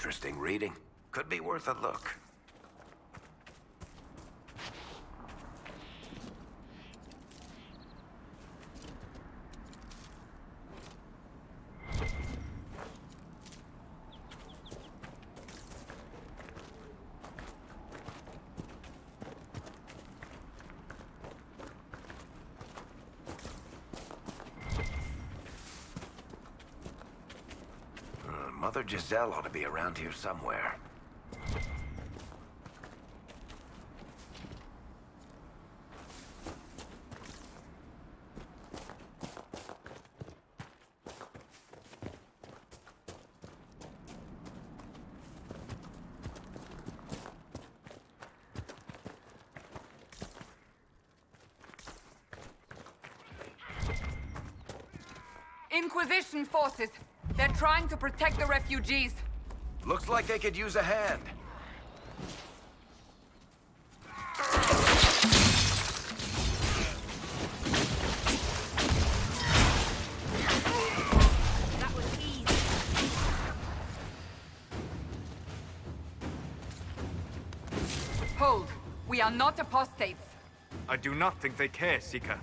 interesting reading. Could be worth a look. Mother Giselle ought to be around here somewhere. Inquisition forces. They're trying to protect the refugees. Looks like they could use a hand. That was easy. Hold. We are not apostates. I do not think they care, Seeker.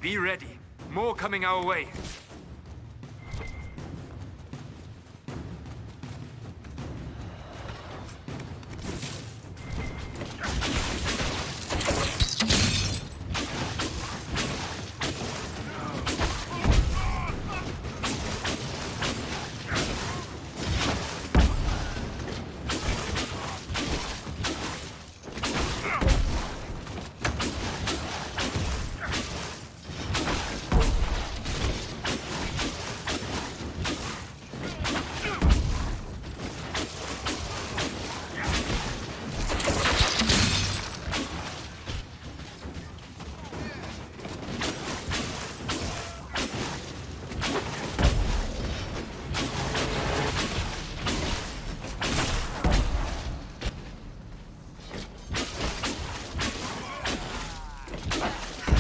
Be ready. More coming our way.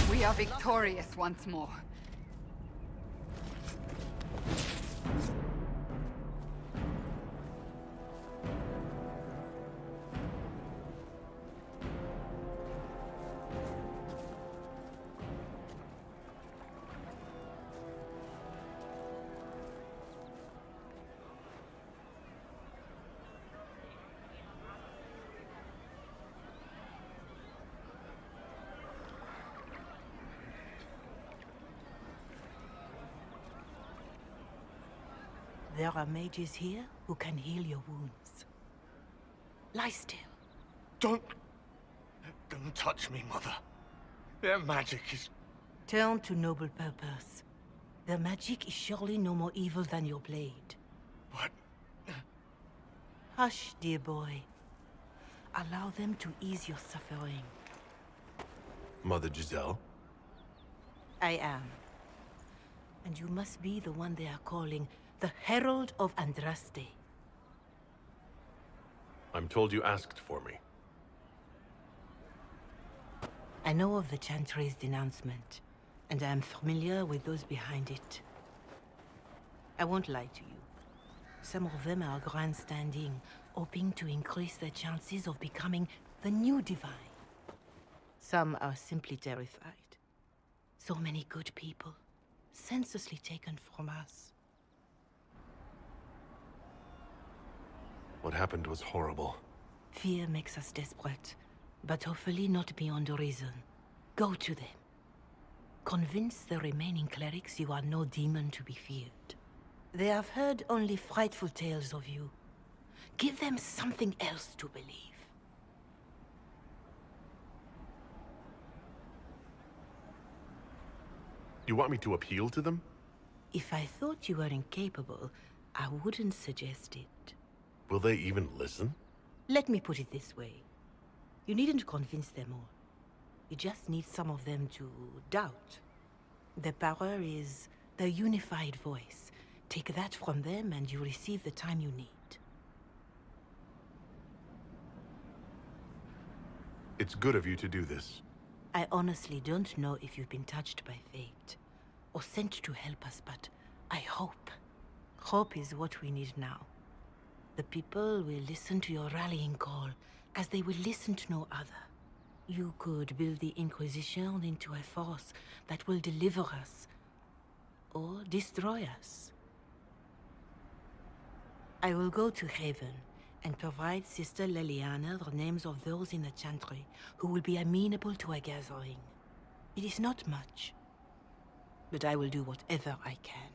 We are victorious once more. There are mages here who can heal your wounds. Lie still. Don't touch me, Mother. Their magic is... Turn to noble purpose. Their magic is surely no more evil than your blade. What? Hush, dear boy. Allow them to ease your suffering. Mother Giselle? I am. And you must be the one they are calling the Herald of Andraste. I'm told you asked for me. I know of the Chantry's denouncement, and I am familiar with those behind it. I won't lie to you. Some of them are grandstanding, hoping to increase their chances of becoming the new divine. Some are simply terrified. So many good people, senselessly taken from us. What happened was horrible. Fear makes us desperate, but hopefully not beyond reason. Go to them. Convince the remaining clerics you are no demon to be feared. They have heard only frightful tales of you. Give them something else to believe. You want me to appeal to them? If I thought you were incapable, I wouldn't suggest it. Will they even listen? Let me put it this way. You needn't convince them all. You just need some of them to doubt. The power is the unified voice. Take that from them and you receive the time you need. It's good of you to do this. I honestly don't know if you've been touched by fate, or sent to help us, but I hope. Hope is what we need now. The people will listen to your rallying call, as they will listen to no other. You could build the Inquisition into a force that will deliver us, or destroy us. I will go to Haven and provide Sister Leliana the names of those in the Chantry who will be amenable to a gathering. It is not much, but I will do whatever I can.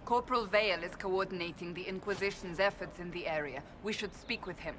Corporal Vale is coordinating the Inquisition's efforts in the area. We should speak with him.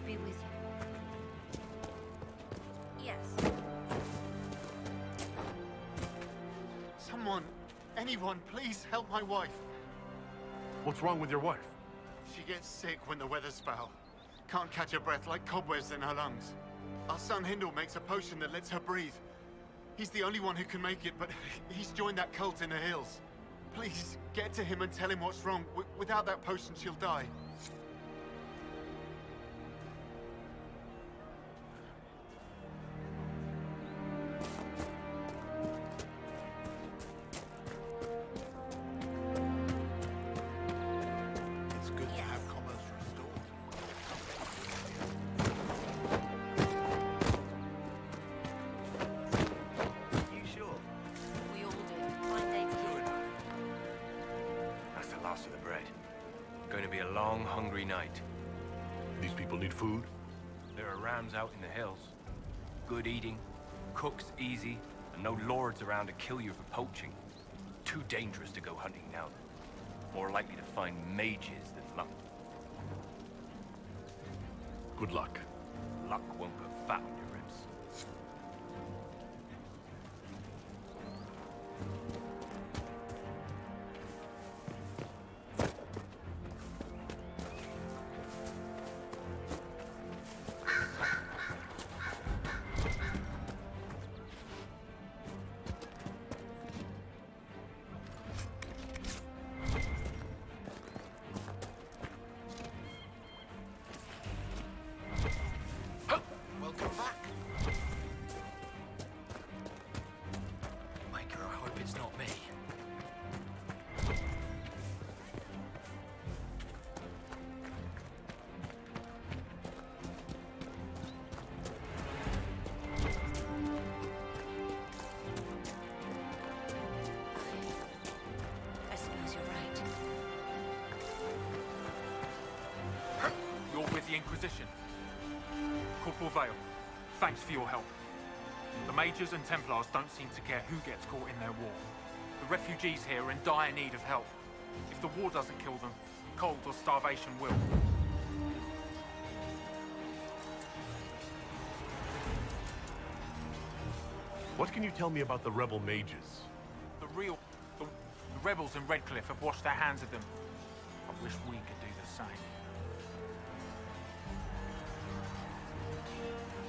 Be with you. Yes. Someone, anyone, please help my wife. What's wrong with your wife? She gets sick when the weather's foul. Can't catch her breath, like cobwebs in her lungs. Our son Hindle makes a potion that lets her breathe. He's the only one who can make it, but he's joined that cult in the hills. Please, get to him and tell him what's wrong. Without that potion, she'll die. Going to be a long, hungry night. These people need food? There are rams out in the hills. Good eating, cooks easy, and no lords around to kill you for poaching. Too dangerous to go hunting now. More likely to find mages than luck. Good luck. Luck won't put fat on your ribs. The Inquisition. Corporal Vale, thanks for your help. The Mages and Templars don't seem to care who gets caught in their war. The refugees here are in dire need of help. If the war doesn't kill them, cold or starvation will. What can you tell me about the rebel mages? The rebels in Redcliffe have washed their hands of them. I wish we could do the same.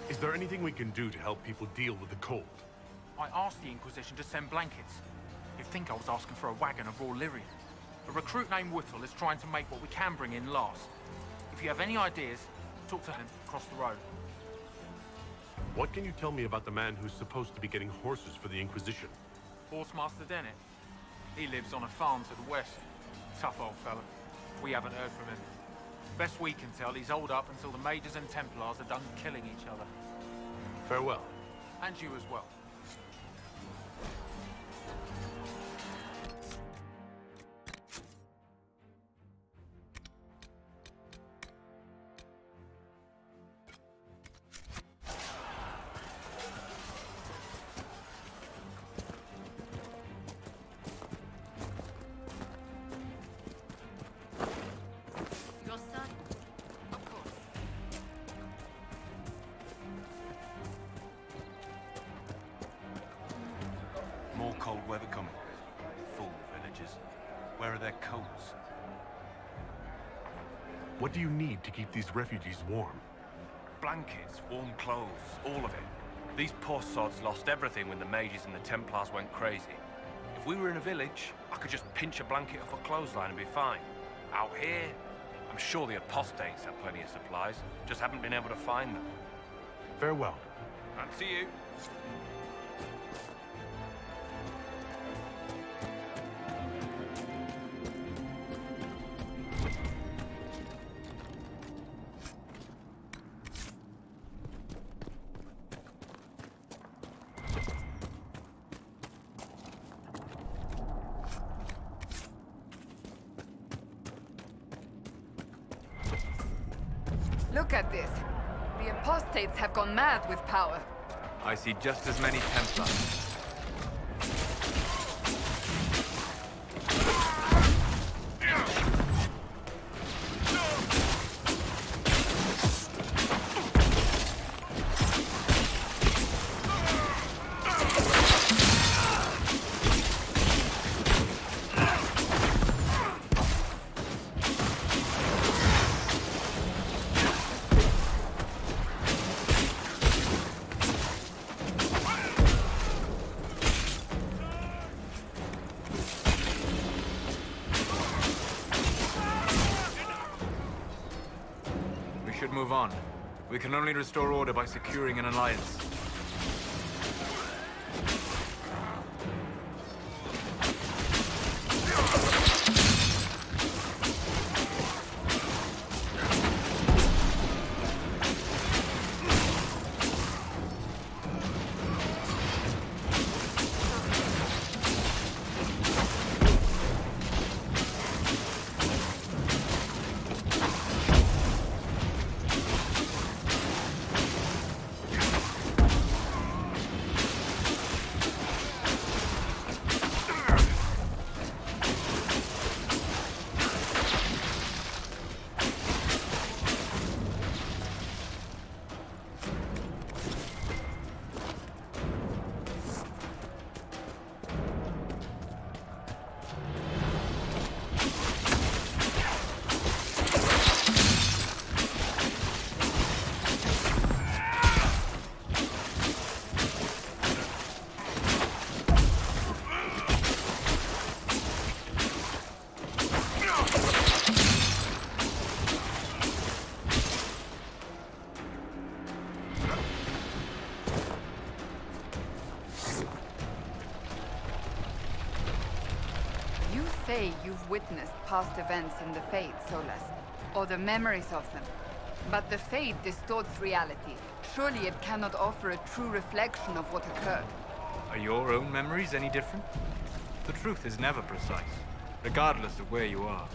Is there anything we can do to help people deal with the cold? I asked the Inquisition to send blankets. You'd think I was asking for a wagon of raw lyrium. A recruit named Whittle is trying to make what we can bring in last. If you have any ideas, talk to him across the road. What can you tell me about the man who's supposed to be getting horses for the Inquisition? Horsemaster Dennett. He lives on a farm to the west. Tough old fella. We haven't heard from him. Best we can tell, he's holed up until the Mages and Templars are done killing each other. Farewell. And you as well. Your son? Of course. More cold weather coming. Fool villagers. Where are their coats? What do you need to keep these refugees warm? Blankets, warm clothes, all of it. These poor sods lost everything when the Mages and the Templars went crazy. If we were in a village, I could just pinch a blanket off a clothesline and be fine. Out here, I'm sure the apostates have plenty of supplies, just haven't been able to find them. Farewell. And see you. Look at this. The apostates have gone mad with power. I see just as many Templars. We should move on. We can only restore order by securing an alliance. You say you've witnessed past events in the Fade, Solas, or the memories of them. But the Fade distorts reality. Surely it cannot offer a true reflection of what occurred. Are your own memories any different? The truth is never precise, regardless of where you are.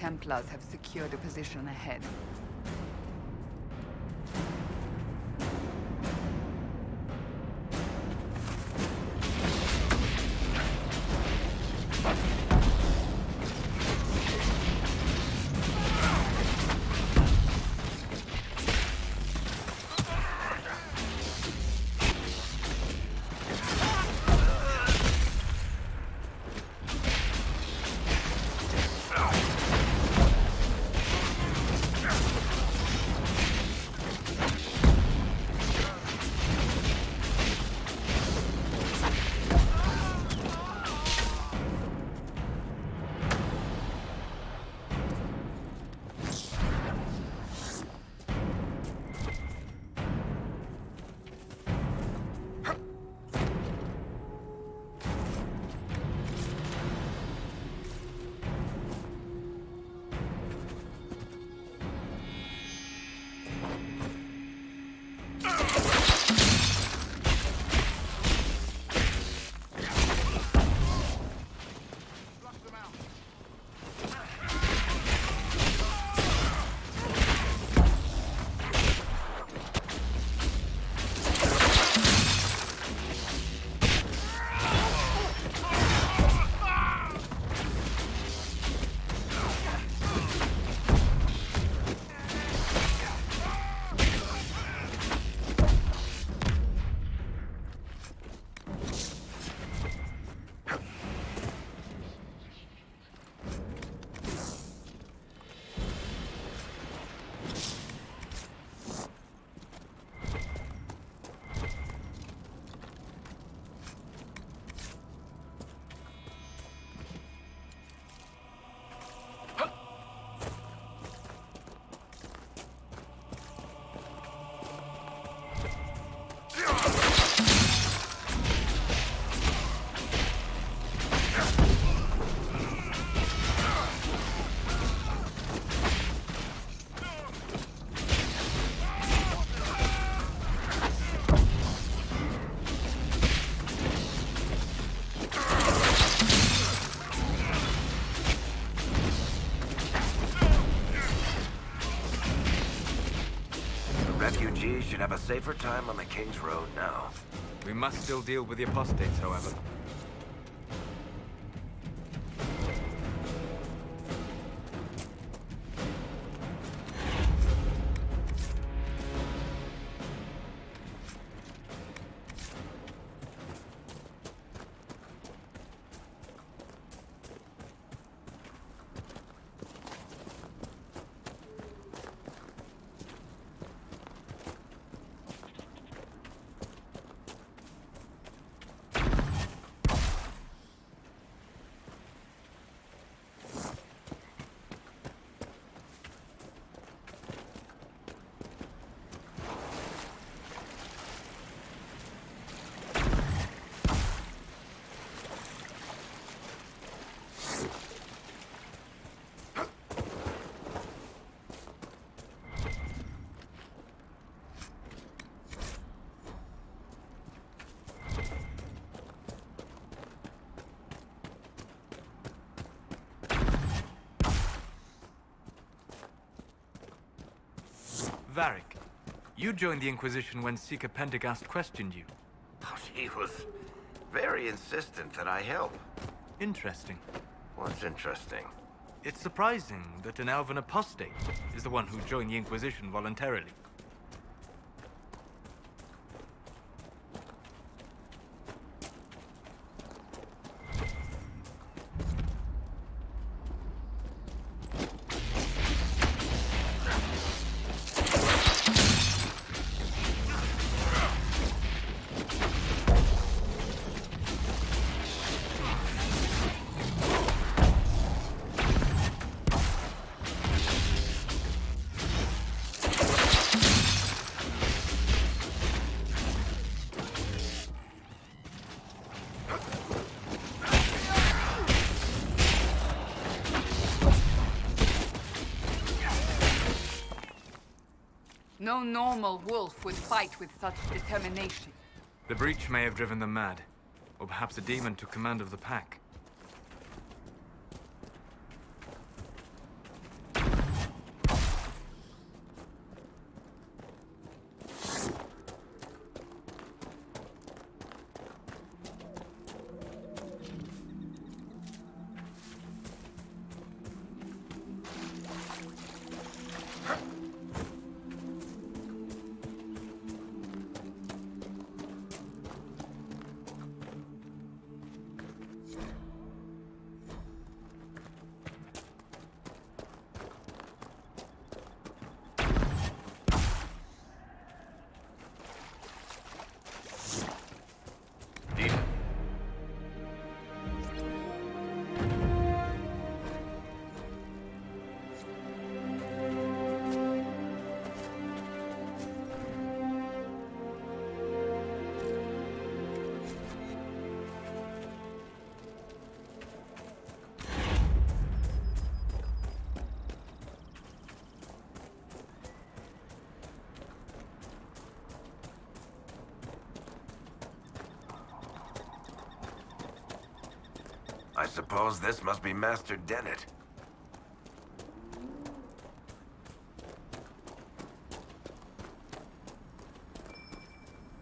Templars have secured a position ahead. Refugees should have a safer time on the King's Road now. We must still deal with the apostates, however. Varric, you joined the Inquisition when Seeker Pendergast questioned you. He was very insistent that I help. Interesting. What's interesting? It's surprising that an elven apostate is the one who joined the Inquisition voluntarily. No normal wolf would fight with such determination. The breach may have driven them mad, or perhaps a demon took command of the pack. I suppose this must be Master Dennett.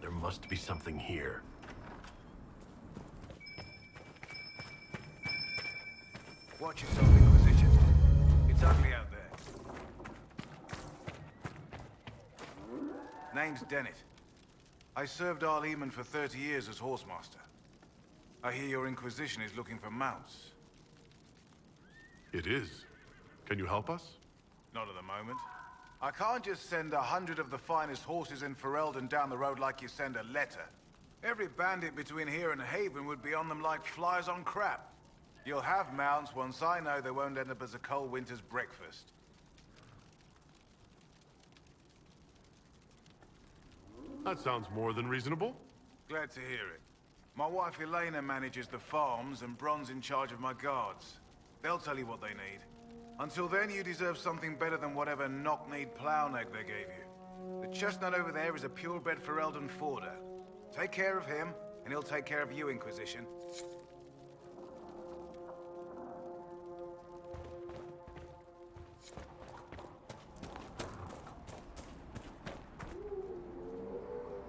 There must be something here. Watch yourself, Inquisition. It's ugly out there. Name's Dennett. I served Arleman for 30 years as Horsemaster. I hear your Inquisition is looking for mounts. It is. Can you help us? Not at the moment. I can't just send 100 of the finest horses in Ferelden down the road like you send a letter. Every bandit between here and Haven would be on them like flies on crap. You'll have mounts once I know they won't end up as a cold winter's breakfast. That sounds more than reasonable. Glad to hear it. My wife Elena manages the farms and Bron's in charge of my guards. They'll tell you what they need. Until then, you deserve something better than whatever knock-kneed plow-neck they gave you. The chestnut over there is a purebred Ferelden forder. Take care of him, and he'll take care of you, Inquisition.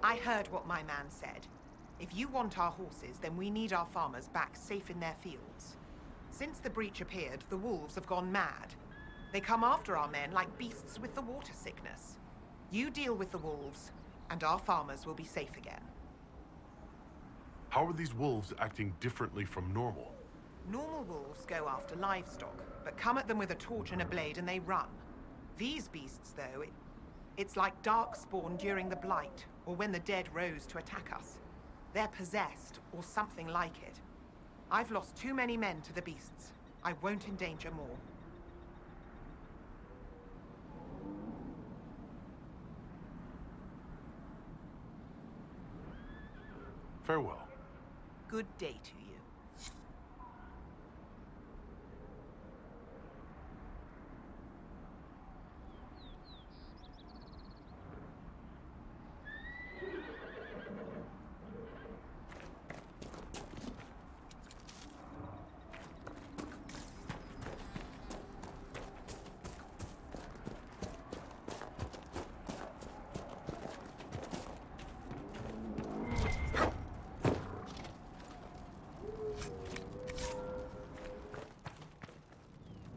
I heard what my man said. If you want our horses, then we need our farmers back safe in their fields. Since the breach appeared, the wolves have gone mad. They come after our men like beasts with the water sickness. You deal with the wolves, and our farmers will be safe again. How are these wolves acting differently from normal? Normal wolves go after livestock, but come at them with a torch and a blade and they run. These beasts, though, it's like Darkspawn during the Blight, or when the dead rose to attack us. They're possessed, or something like it. I've lost too many men to the beasts. I won't endanger more. Farewell. Good day to you.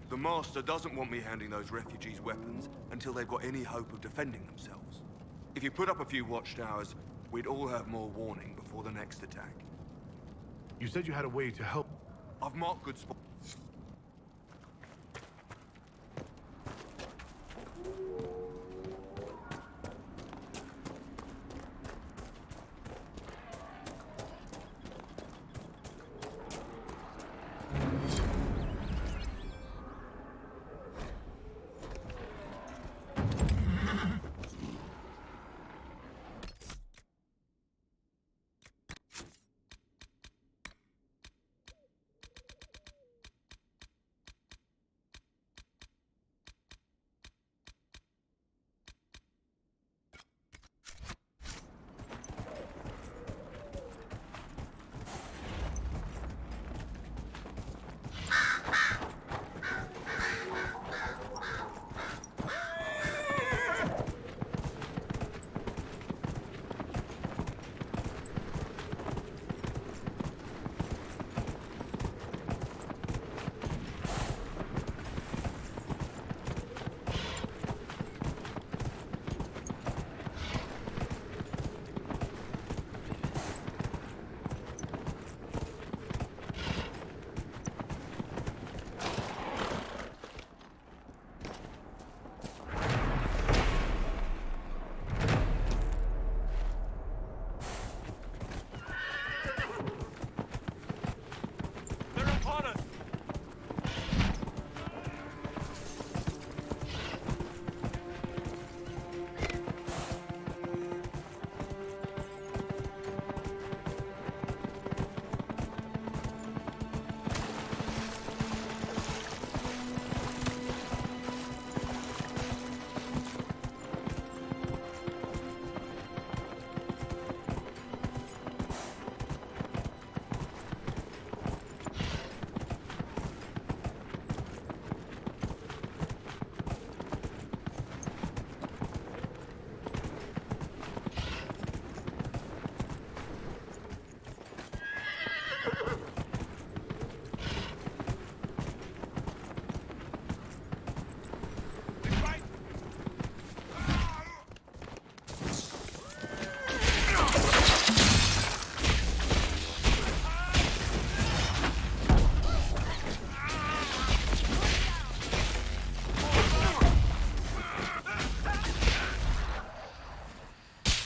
The Master doesn't want me handing those refugees weapons until they've got any hope of defending themselves. If you put up a few watchtowers, we'd all have more warning before the next attack. You said you had a way to help. I've marked good spots.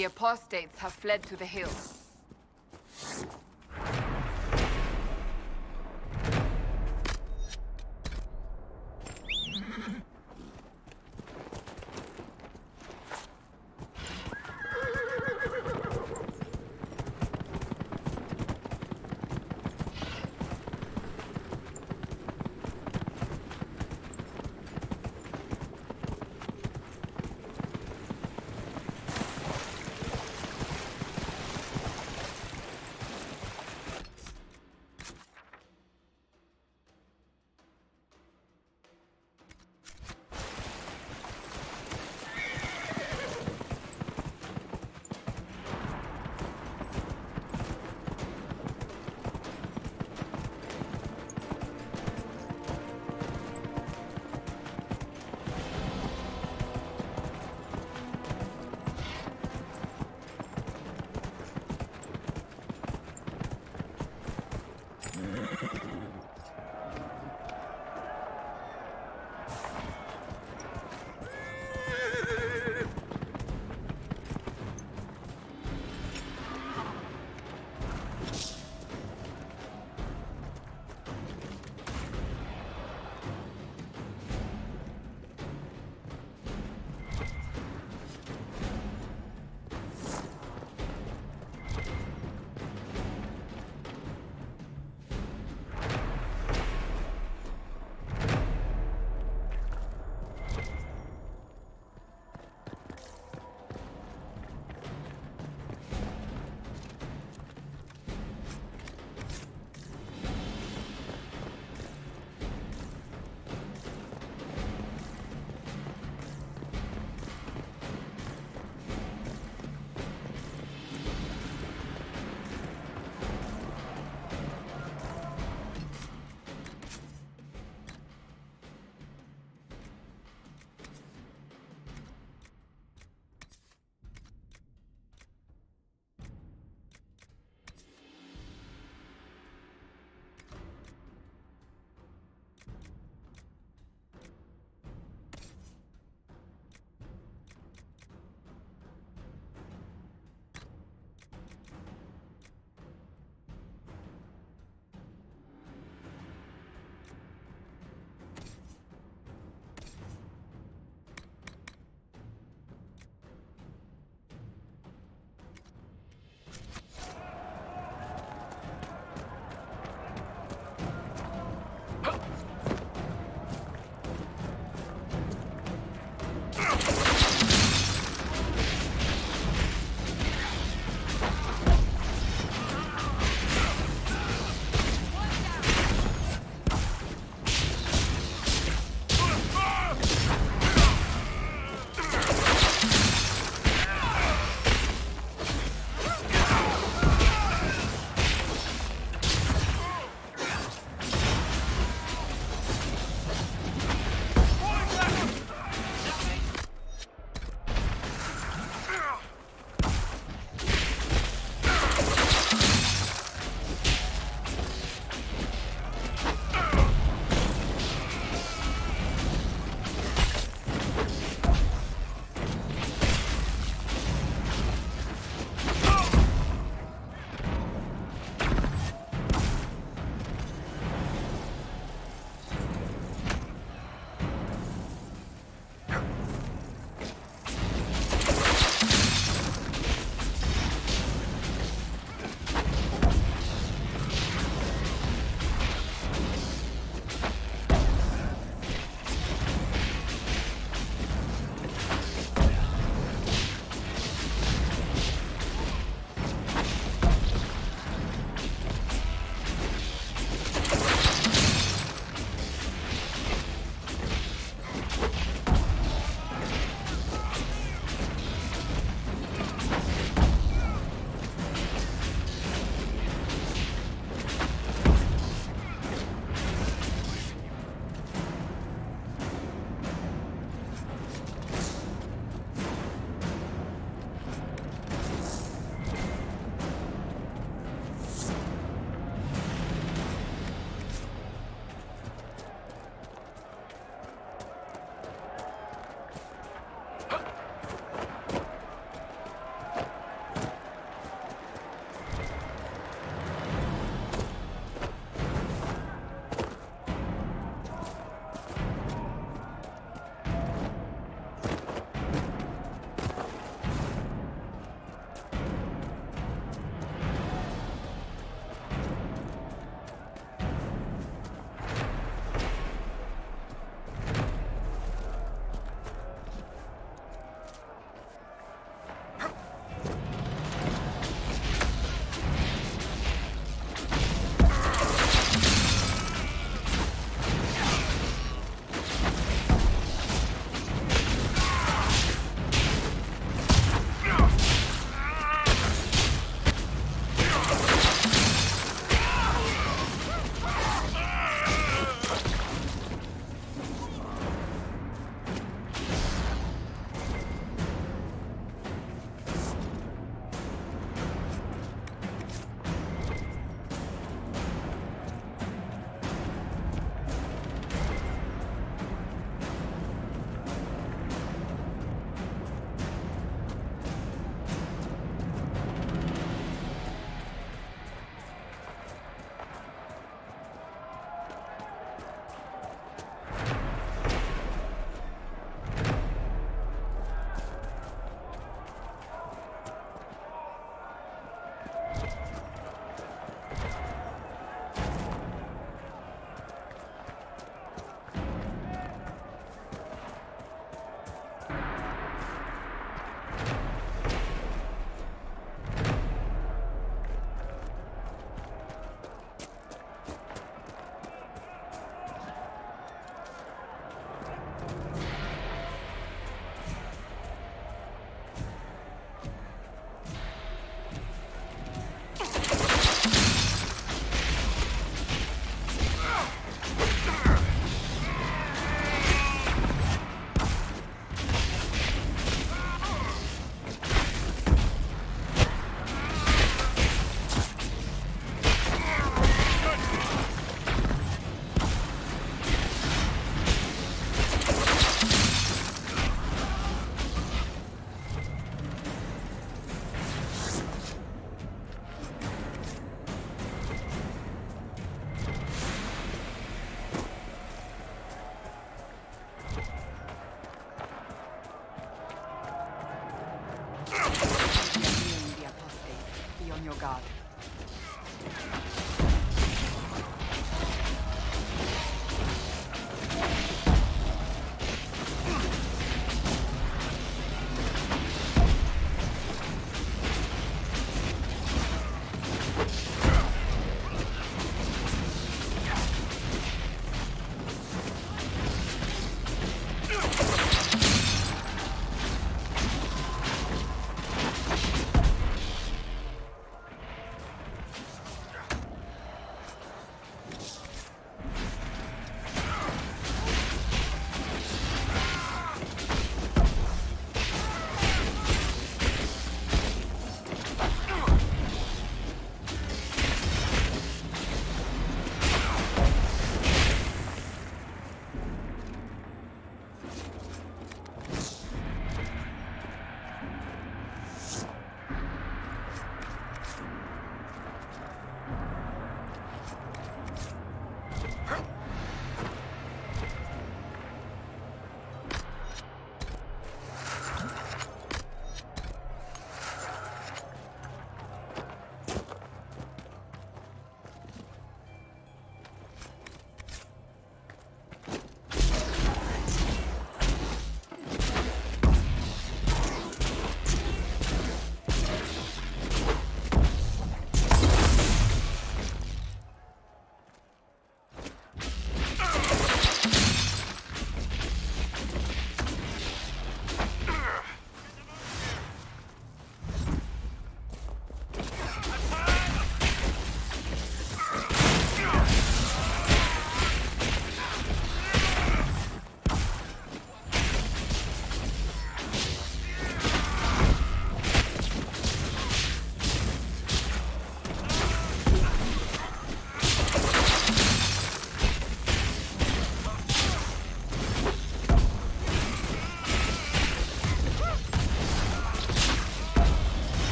The apostates have fled to the hills.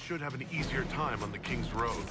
should have an easier time on the King's Road.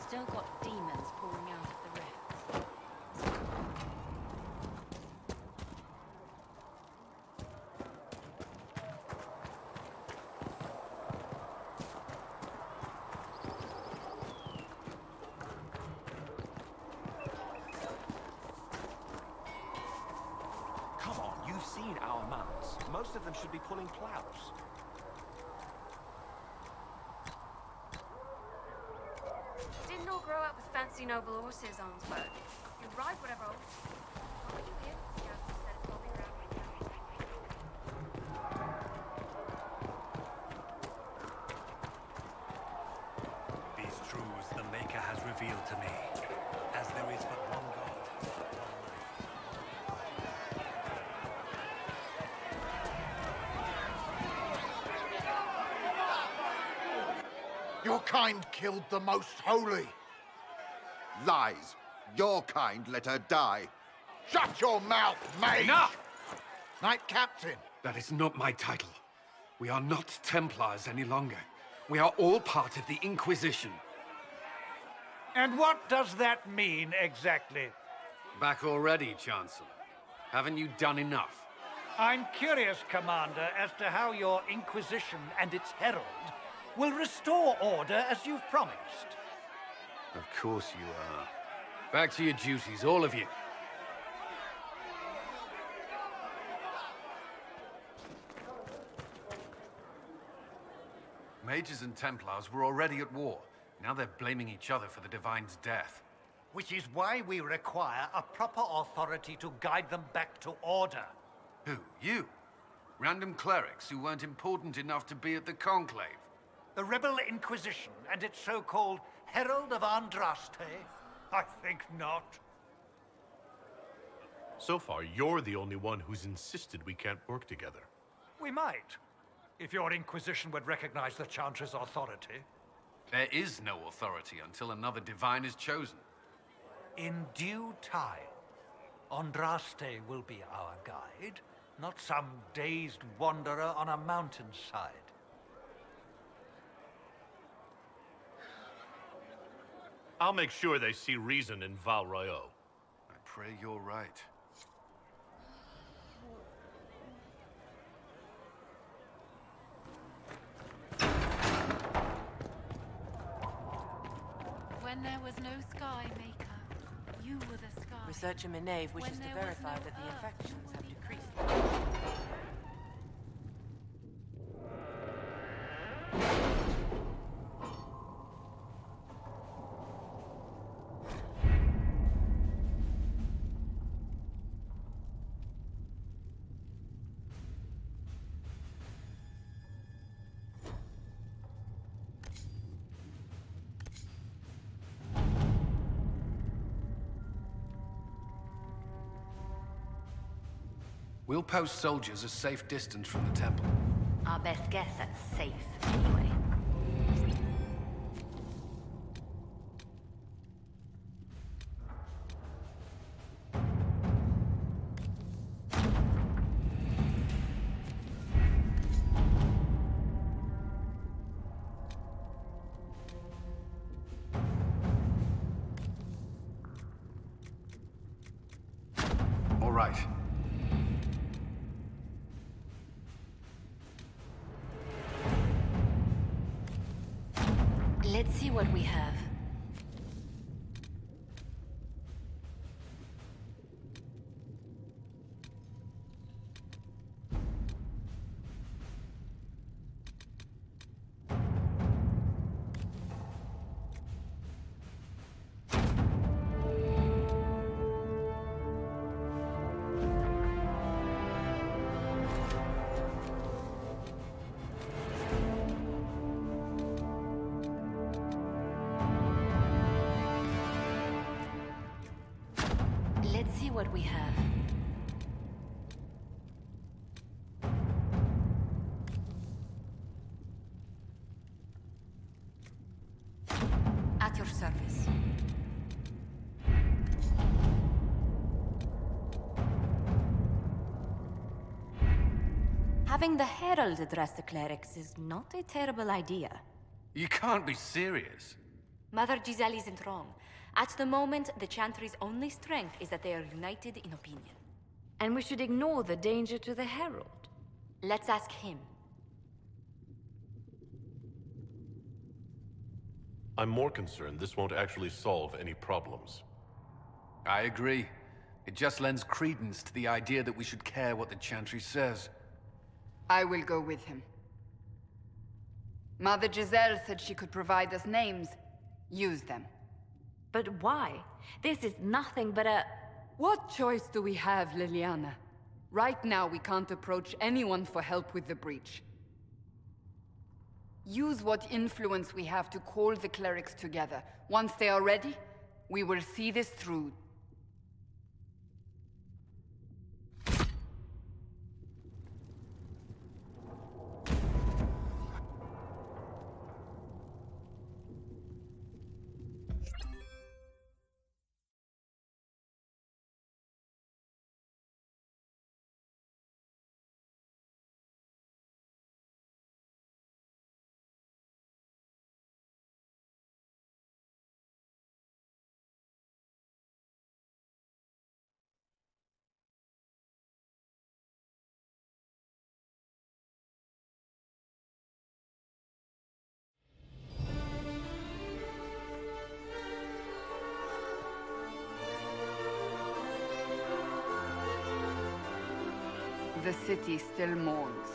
Still got demons pouring out of the wrecks. Come on, you've seen our mounts. Most of them should be pulling plows. Didn't all grow up with fancy noble horses, Arnsberg. You ride whatever old... What were you here? Scouts instead of bobbing around with These truths the Maker has revealed to me, as there is but one God, one life. Your kind killed the Most Holy. Lies. Your kind let her die. Shut your mouth, mate! Enough! Knight Captain. That is not my title. We are not Templars any longer. We are all part of the Inquisition. And what does that mean, exactly? Back already, Chancellor. Haven't you done enough? I'm curious, Commander, as to how your Inquisition and its herald will restore order as you've promised. Of course you are. Back to your duties, all of you. Mages and Templars were already at war. Now they're blaming each other for the Divine's death. Which is why we require a proper authority to guide them back to order. Who? You? Random clerics who weren't important enough to be at the Conclave? The Rebel Inquisition and its so-called Herald of Andraste? I think not. So far, you're the only one who's insisted we can't work together. We might, if your Inquisition would recognize the Chantry's authority. There is no authority until another Divine is chosen. In due time, Andraste will be our guide, not some dazed wanderer on a mountainside. I'll make sure they see reason in Val Royeaux. I pray you're right. When there was no sky maker, you were the sky. Researcher Menave wishes When to there was verify no that the earth, infections have decreased. We'll post soldiers a safe distance from the temple. Our best guess at safe, anyway. All right. Let's see what we have. Let's see what we have. At your service. Having the Herald address the clerics is not a terrible idea. You can't be serious. Mother Giselle isn't wrong. At the moment, the Chantry's only strength is that they are united in opinion. And we should ignore the danger to the Herald. Let's ask him. I'm more concerned this won't actually solve any problems. I agree. It just lends credence to the idea that we should care what the Chantry says. I will go with him. Mother Giselle said she could provide us names. Use them. But why? This is nothing but a... What choice do we have, Leliana? Right now, we can't approach anyone for help with the breach. Use what influence we have to call the clerics together. Once they are ready, we will see this through. The city still mourns.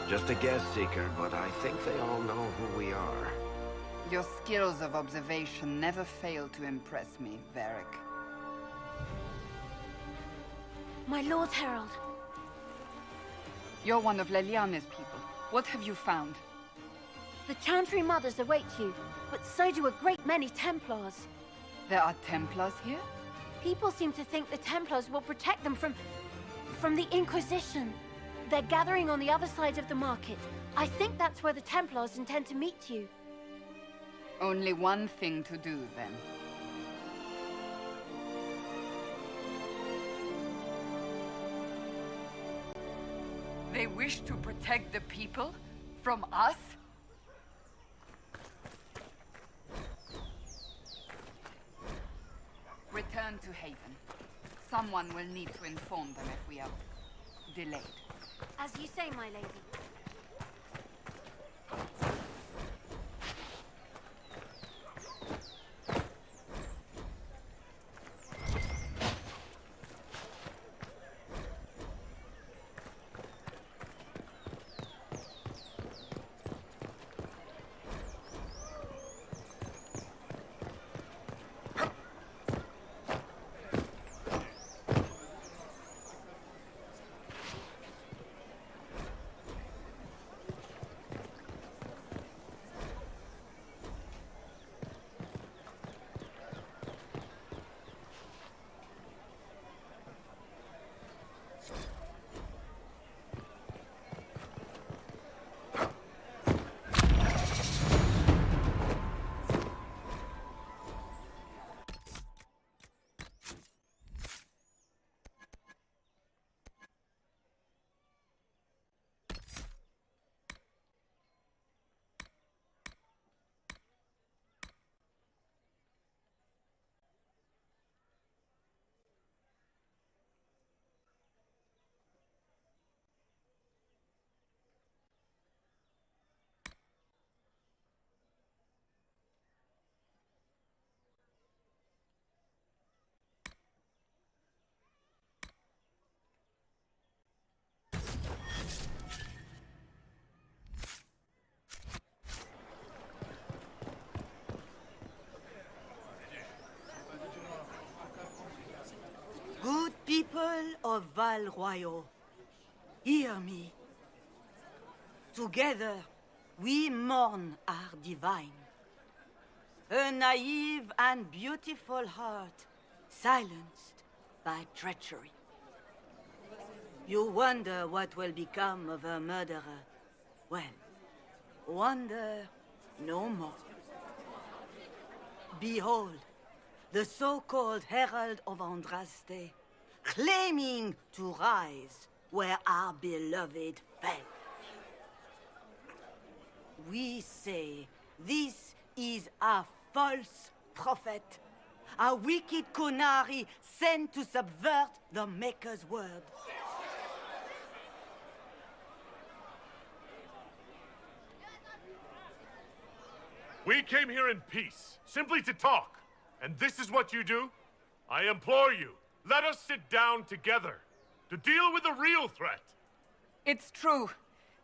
Just a guest seeker, but I think they all know who we are. Your skills of observation never fail to impress me, Varric. My Lord Herald. You're one of Leliane's people. What have you found? The Chantry Mothers await you, but so do a great many Templars. There are Templars here? People seem to think the Templars will protect them from the Inquisition. They're gathering on the other side of the market. I think that's where the Templars intend to meet you. Only one thing to do, then. They wish to protect the people? From us? Return to Haven. Someone will need to inform them if we are delayed. As you say, my lady. Good people of Val Royal, hear me. Together, we mourn our divine. A naive and beautiful heart, silenced by treachery. You wonder what will become of a murderer. Well, wonder no more. Behold, the so-called Herald of Andraste, claiming to rise where our beloved fell. We say this is a false prophet, a wicked Qunari sent to subvert the Maker's word. We came here in peace, simply to talk. And this is what you do? I implore you, let us sit down together to deal with the real threat. It's true.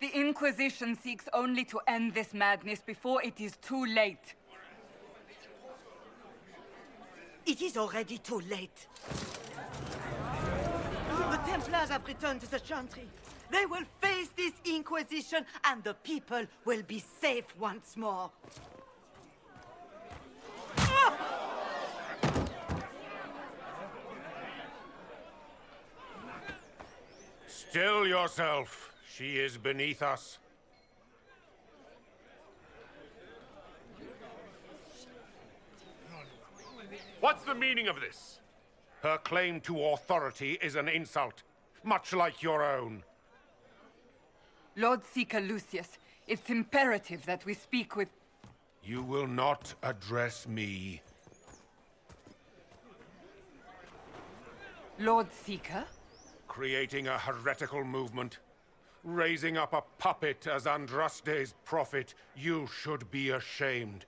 The Inquisition seeks only to end this madness before it is too late. It is already too late. The Templars have returned to the Chantry. They will face this Inquisition, and the people will be safe once more. Still yourself. She is beneath us. What's the meaning of this? Her claim to authority is an insult, much like your own. Lord Seeker Lucius, it's imperative that we speak with... You will not address me. Lord Seeker? Creating a heretical movement. Raising up a puppet as Andraste's prophet. You should be ashamed.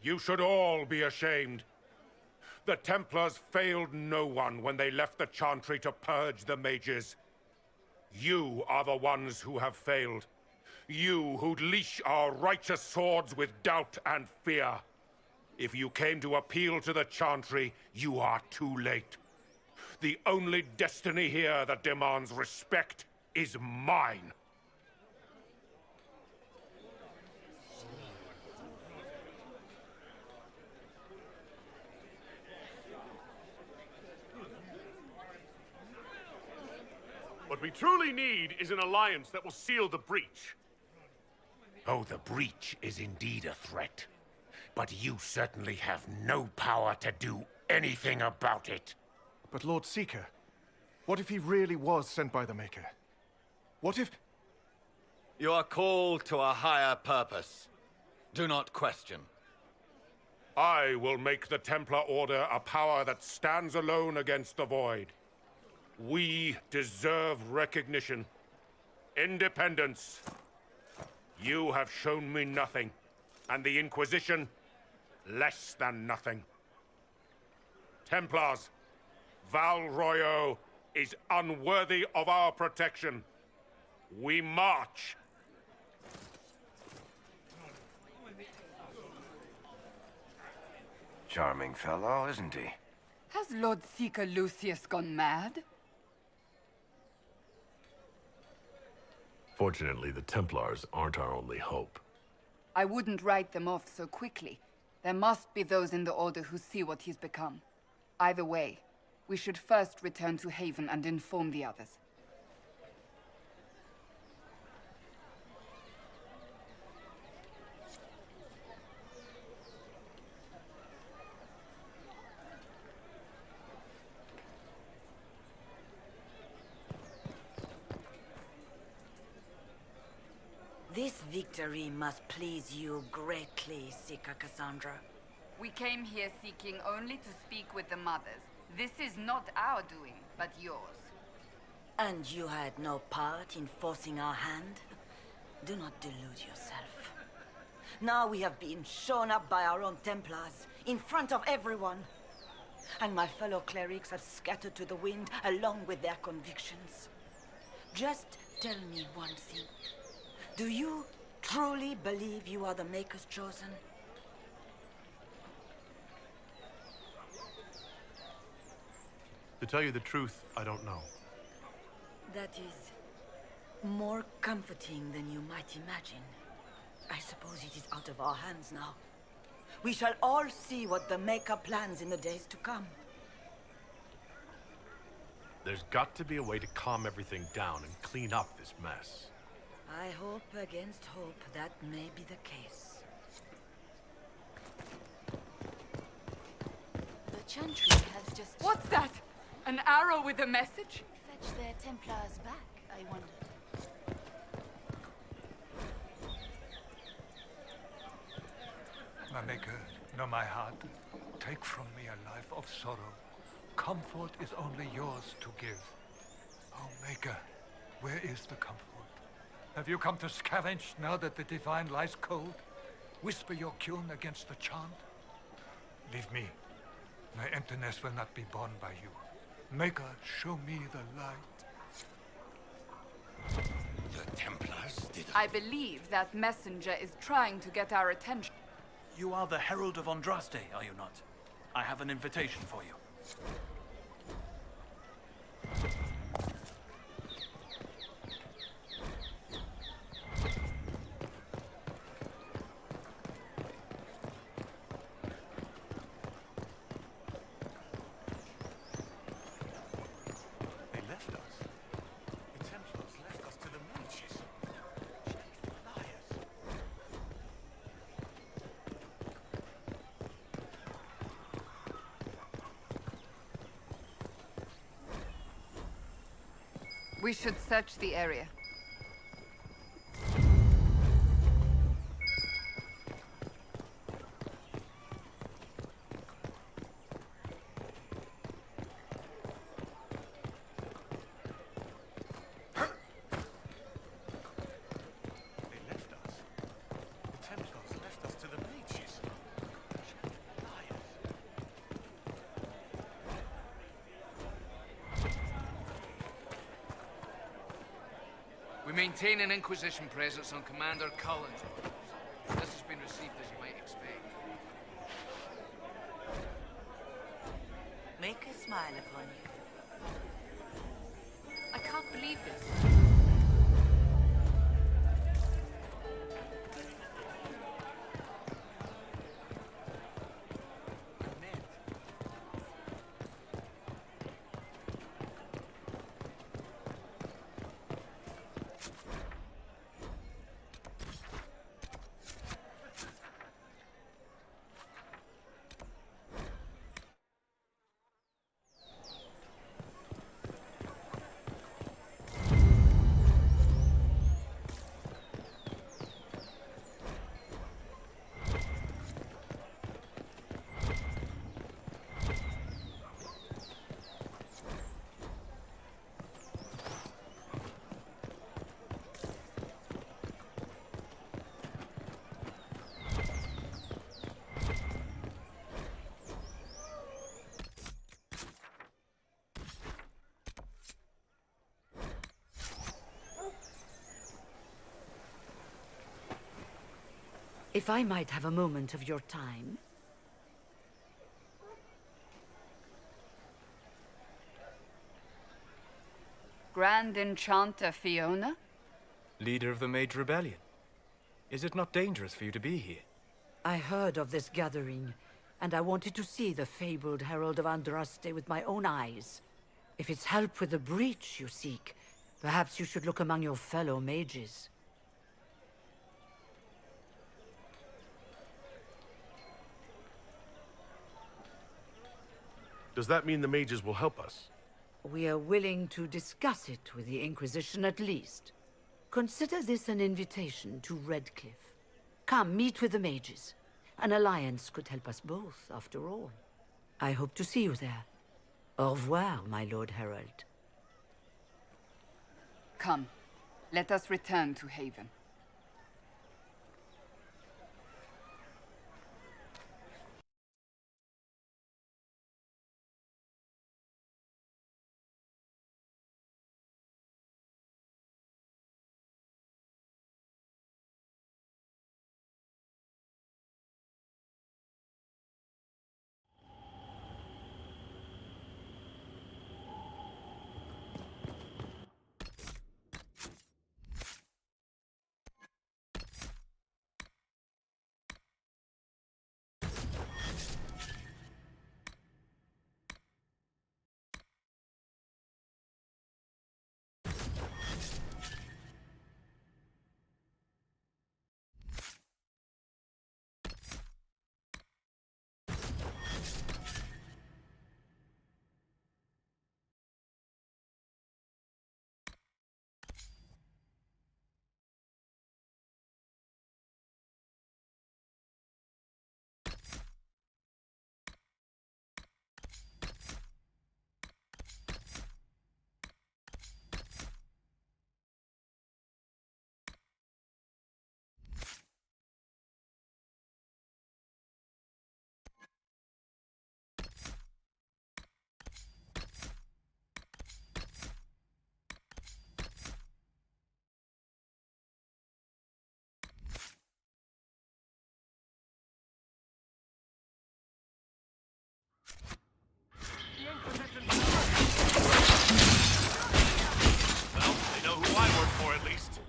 You should all be ashamed. The Templars failed no one when they left the Chantry to purge the mages. You are the ones who have failed. You who'd leash our righteous swords with doubt and fear. If you came to appeal to the Chantry, you are too late. The only destiny here that demands respect is mine. What we truly need is an alliance that will seal the breach. Oh, the breach is indeed a threat. But you certainly have no power to do anything about it. But Lord Seeker, what if he really was sent by the Maker? What if... You are called to a higher purpose. Do not question. I will make the Templar Order a power that stands alone against the Void. We deserve recognition. Independence. You have shown me nothing, and the Inquisition, less than nothing. Templars, Val Royeaux is unworthy of our protection. We march. Charming fellow, isn't he? Has Lord Seeker Lucius gone mad? Fortunately, the Templars aren't our only hope. I wouldn't write them off so quickly. There must be those in the Order who see what he's become. Either way, we should first return to Haven and inform the others. This victory must please you greatly, Seeker Cassandra. We came here seeking only to speak with the mothers. This is not our doing, but yours. And you had no part in forcing our hand? Do not delude yourself. Now we have been shown up by our own Templars, in front of everyone. And my fellow clerics have scattered to the wind along with their convictions. Just tell me one thing. Do you truly believe you are the Maker's chosen? To tell you the truth, I don't know. That is more comforting than you might imagine. I suppose it is out of our hands now. We shall all see what the Maker plans in the days to come. There's got to be a way to calm everything down and clean up this mess. I hope against hope that may be the case. The Chantry has just... What's that? An arrow with a message? Fetch their Templars back, I wonder. My Maker, know my heart. Take from me a life of sorrow. Comfort is only yours to give. Oh, Maker, where is the comfort? Have you come to scavenge now that the Divine lies cold? Whisper your cune against the chant? Leave me. My emptiness will not be borne by you. Maker, show me the light. The Templars did... I believe that messenger is trying to get our attention. You are the Herald of Andraste, are you not? I have an invitation for you. We should search the area. We maintain an Inquisition presence on Commander Cullen's orders. This has been received as you might expect. Make a smile upon you. I can't believe this. If I might have a moment of your time. Grand Enchanter Fiona? Leader of the Mage Rebellion. Is it not dangerous for you to be here? I heard of this gathering, and I wanted to see the fabled Herald of Andraste with my own eyes. If it's help with the breach you seek, perhaps you should look among your fellow mages. Does that mean the mages will help us? We are willing to discuss it with the Inquisition at least. Consider this an invitation to Redcliffe. Come, meet with the mages. An alliance could help us both, after all. I hope to see you there. Au revoir, my Lord Herald. Come, let us return to Haven. Well, they know who I work for at least.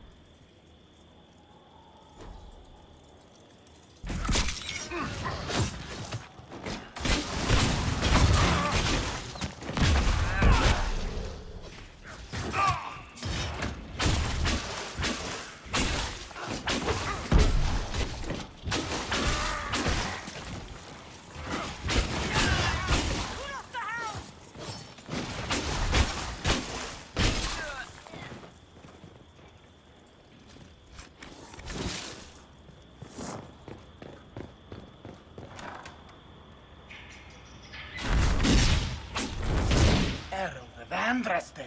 Andraste!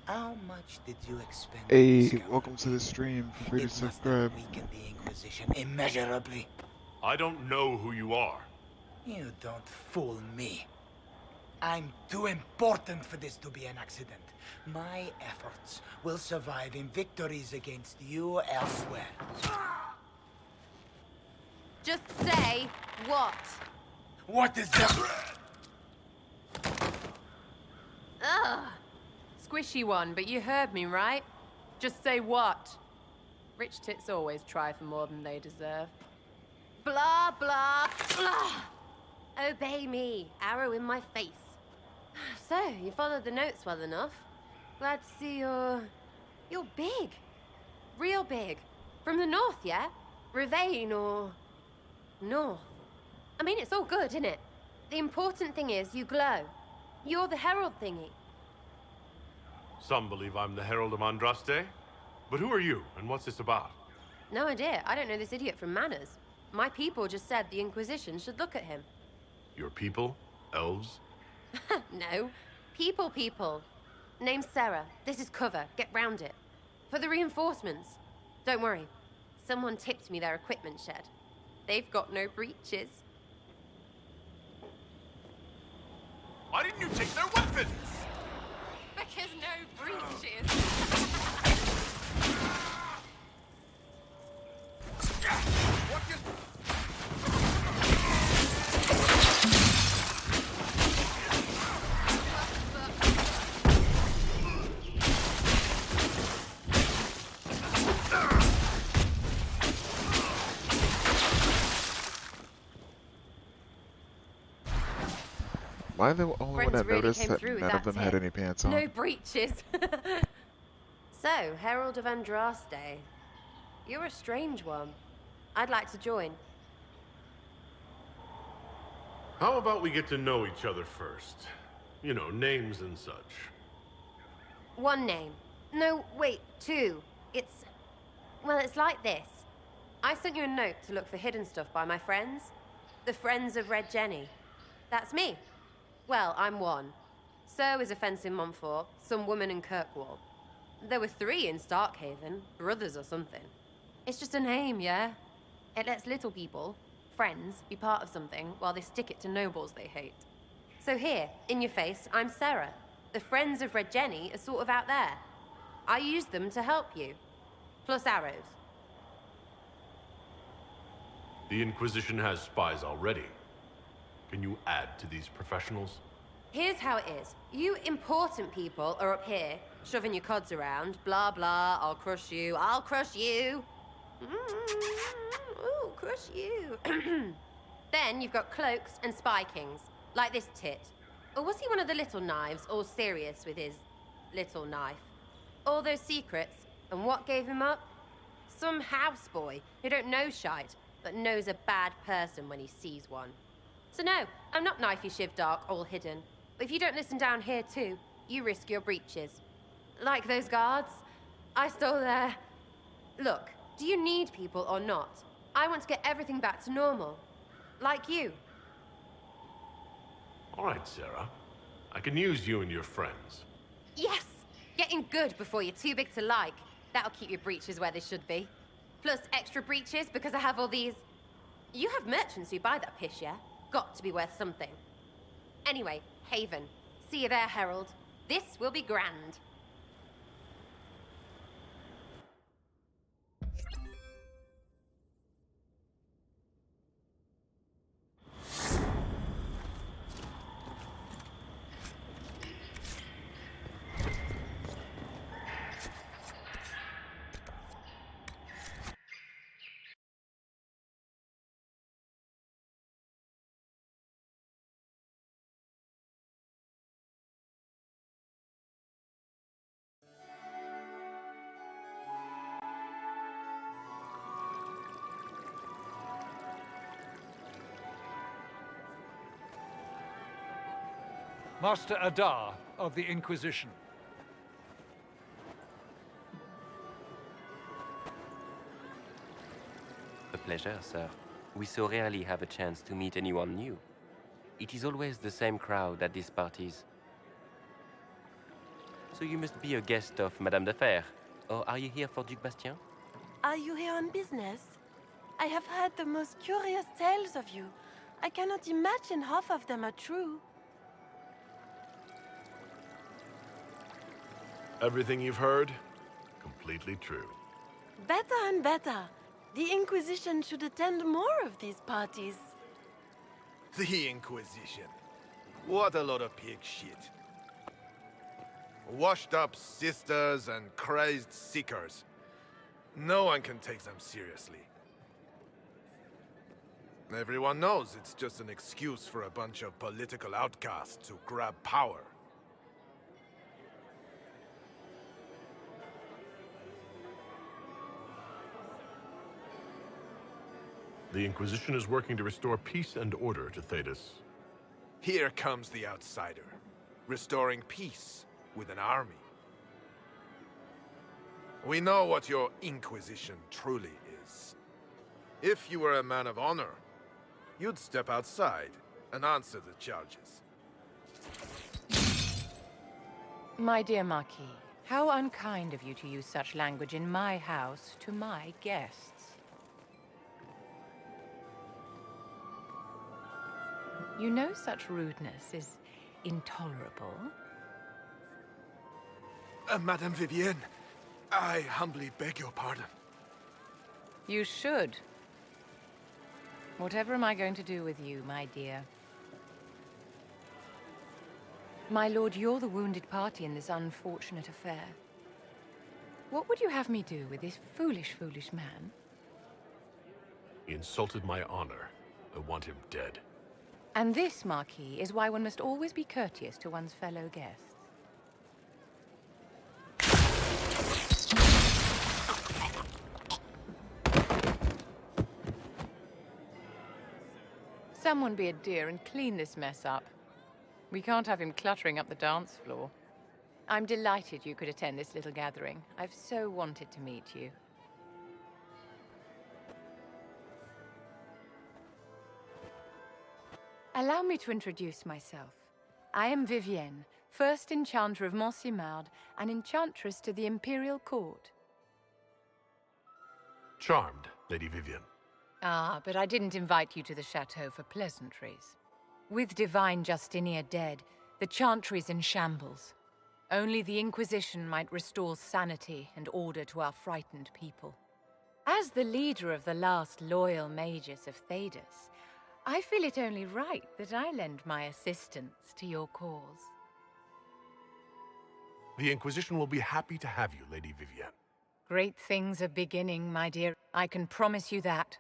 How much did you expend? Hey, welcome to the stream. Feel free to subscribe. Weakened the Inquisition immeasurably. I don't know who you are. You don't fool me. I'm too important for this to be an accident. My efforts will survive in victories against you elsewhere. Just say what? What is that? Ugh. Squishy one, but you heard me, right? Just say what? Rich tits always try for more than they deserve. Blah, blah, blah. Obey me. Arrow in my face. So, you followed the notes well enough. Glad to see you're big. Real big. From the north, yeah? Rivain or... north. I mean, it's all good, isn't it? The important thing is you glow. You're the herald thingy. Some believe I'm the Herald of Andraste. But who are you, and what's this about? No idea. I don't know this idiot from Manners. My people just said the Inquisition should look at him. Your people? Elves? No. People. Name's Sarah. This is cover. Get round it. For the reinforcements. Don't worry. Someone tipped me their equipment shed. They've got no breaches. Why didn't you take their weapons? Because no breaches. Am I the only one that really noticed came that through with none of that them had tip. any pants on? No breaches. So, Herald of Andraste. You're a strange one. I'd like to join. How about we get to know each other first? You know, names and such. One name. No, wait, two. Well, it's like this. I sent you a note to look for hidden stuff by my friends. The Friends of Red Jenny. That's me. Well, I'm one. So is a fence in Montfort, some woman in Kirkwall. There were 3 in Starkhaven, brothers or something. It's just a name, yeah? It lets little people, friends, be part of something while they stick it to nobles they hate. So here, in your face, I'm Sarah. The Friends of Red Jenny are sort of out there. I use them to help you. Plus arrows. The Inquisition has spies already. Can you add to these professionals? Here's how it is. You important people are up here, shoving your cods around. Blah, blah, I'll crush you. Ooh, crush you. Then you've got cloaks and spy kings, like this tit. Or was he one of the little knives, all serious with his little knife? All those secrets, and what gave him up? Some houseboy who don't know shite, but knows a bad person when he sees one. So no, I'm not knifey shiv dark, all hidden. But if you don't listen down here too, you risk your breeches. Like those guards, I stole their... Look, do you need people or not? I want to get everything back to normal. Like you. All right, Sarah. I can use you and your friends. Yes! Getting good before you're too big to like. That'll keep your breeches where they should be. Plus extra breeches because I have all these... You have merchants who buy that piss, yeah? Got to be worth something. Anyway, Haven. See you there, Herald. This will be grand. Master Adar of the Inquisition. A pleasure, sir. We so rarely have a chance to meet anyone new. It is always the same crowd at these parties. So you must be a guest of Madame de Fer, or are you here for Duc Bastien? Are you here on business? I have heard the most curious tales of you. I cannot imagine half of them are true. Everything you've heard, completely true. Better and better. The Inquisition should attend more of these parties. The Inquisition. What a lot of pig shit. Washed-up sisters and crazed seekers. No one can take them seriously. Everyone knows it's just an excuse for a bunch of political outcasts to grab power. The Inquisition is working to restore peace and order to Thedas. Here comes the outsider, restoring peace with an army. We know what your Inquisition truly is. If you were a man of honor, you'd step outside and answer the charges. My dear Marquis, how unkind of you to use such language in my house to my guests. You know such rudeness is intolerable. Madame Vivienne, I humbly beg your pardon. You should. Whatever am I going to do with you, my dear? My lord, you're the wounded party in this unfortunate affair. What would you have me do with this foolish, foolish man? He insulted my honor. I want him dead. And this, Marquis, is why one must always be courteous to one's fellow guests. Someone be a dear and clean this mess up. We can't have him cluttering up the dance floor. I'm delighted you could attend this little gathering. I've so wanted to meet you. Allow me to introduce myself. I am Vivienne, first Enchanter of Montsimard and Enchantress to the Imperial Court. Charmed, Lady Vivienne. Ah, but I didn't invite you to the chateau for pleasantries. With Divine Justinia dead, the Chantry's in shambles. Only the Inquisition might restore sanity and order to our frightened people. As the leader of the last loyal mages of Thedas, I feel it only right that I lend my assistance to your cause. The Inquisition will be happy to have you, Lady Vivienne. Great things are beginning, my dear. I can promise you that.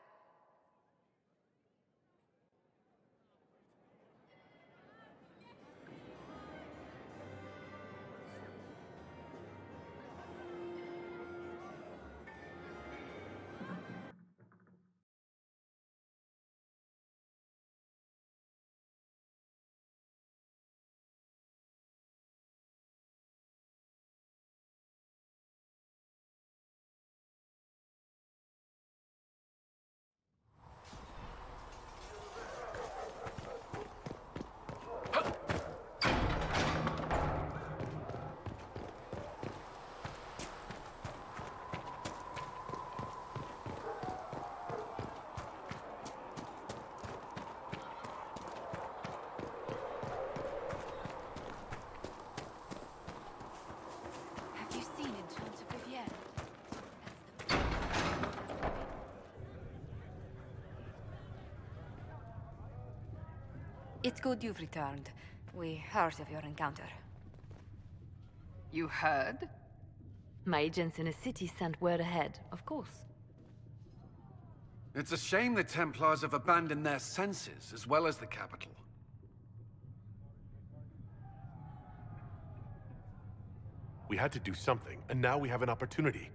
It's good you've returned. We heard of your encounter. You heard? My agents in the city sent word ahead, of course. It's a shame the Templars have abandoned their senses, as well as the capital. We had to do something, and now we have an opportunity.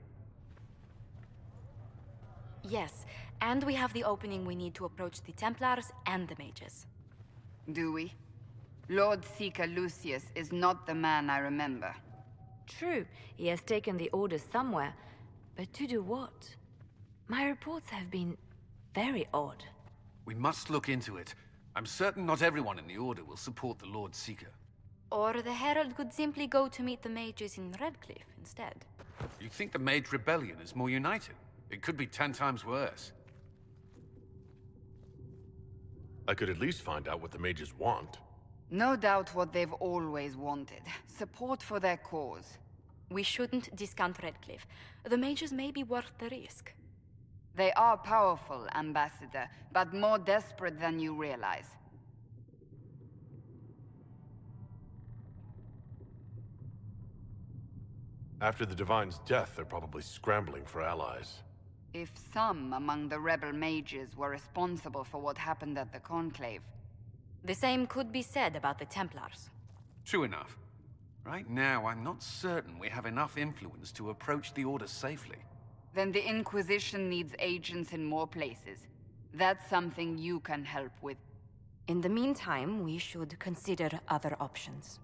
Yes, and we have the opening we need to approach the Templars and the mages. Do we? Lord Seeker Lucius is not the man I remember. True, he has taken the orders somewhere, but to do what? My reports have been very odd. We must look into it. I'm certain not everyone in the Order will support the Lord Seeker. Or the Herald could simply go to meet the mages in Redcliffe instead. You think the Mage Rebellion is more united? It could be 10 times worse. I could at least find out what the mages want. No doubt what they've always wanted. Support for their cause. We shouldn't discount Redcliffe. The mages may be worth the risk. They are powerful, Ambassador, but more desperate than you realize. After the Divine's death, they're probably scrambling for allies. If some among the rebel mages were responsible for what happened at the Conclave... The same could be said about the Templars. True enough. Right now, I'm not certain we have enough influence to approach the Order safely. Then the Inquisition needs agents in more places. That's something you can help with. In the meantime, we should consider other options.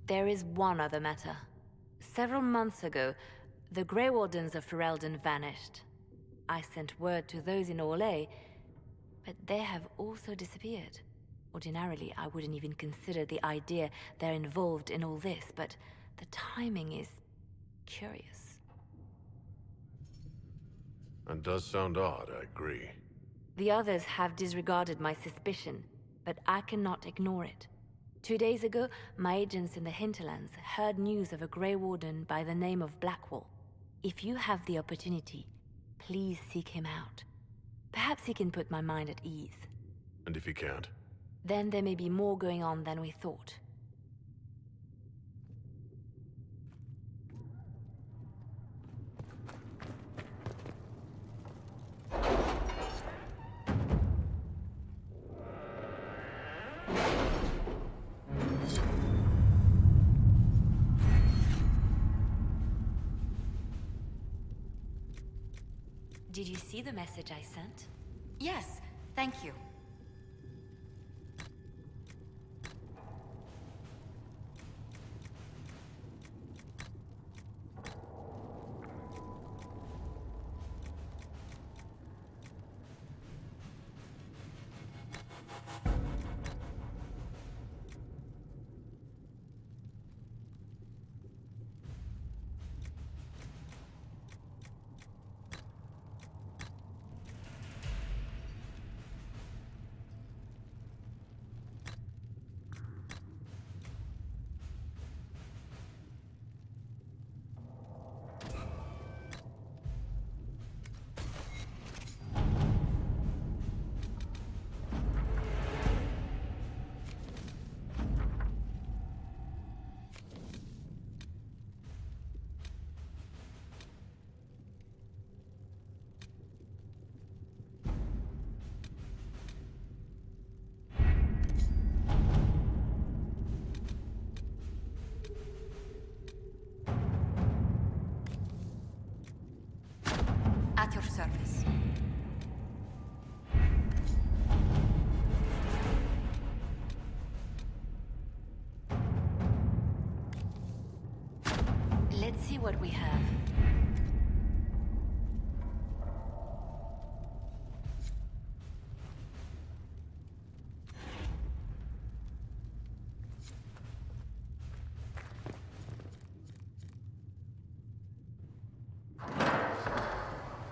There is one other matter. Several months ago, the Grey Wardens of Ferelden vanished. I sent word to those in Orlais, but they have also disappeared. Ordinarily, I wouldn't even consider the idea they're involved in all this, but the timing is curious. That does sound odd, I agree. The others have disregarded my suspicion, but I cannot ignore it. 2 days ago, my agents in the hinterlands heard news of a Grey Warden by the name of Blackwall. If you have the opportunity, please seek him out. Perhaps he can put my mind at ease. And if he can't? Then there may be more going on than we thought. Did you see the message I sent? Yes, thank you. At your service. Let's see what we have.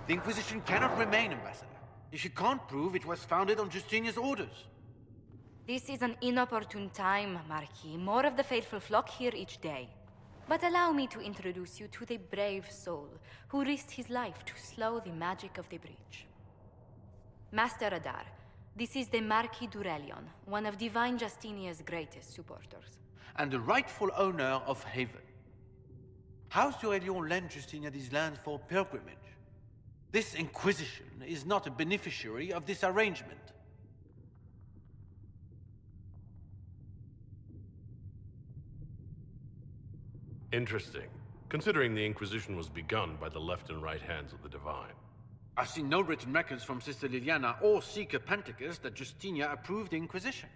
The Inquisition cannot remain, Ambassador, if you can't prove it was founded on Justinia's orders. This is an inopportune time, Marquis. More of the faithful flock here each day. But allow me to introduce you to the brave soul who risked his life to slow the magic of the breach. Master Adar, this is the Marquis Durelion, one of Divine Justinia's greatest supporters. And the rightful owner of Haven. House Durelion lent Justinia these lands for pilgrimage. This Inquisition is not a beneficiary of this arrangement. Interesting, considering the Inquisition was begun by the left and right hands of the Divine. I've seen no written records from Sister Liliana or Seeker Pentacus that Justinia approved the Inquisition.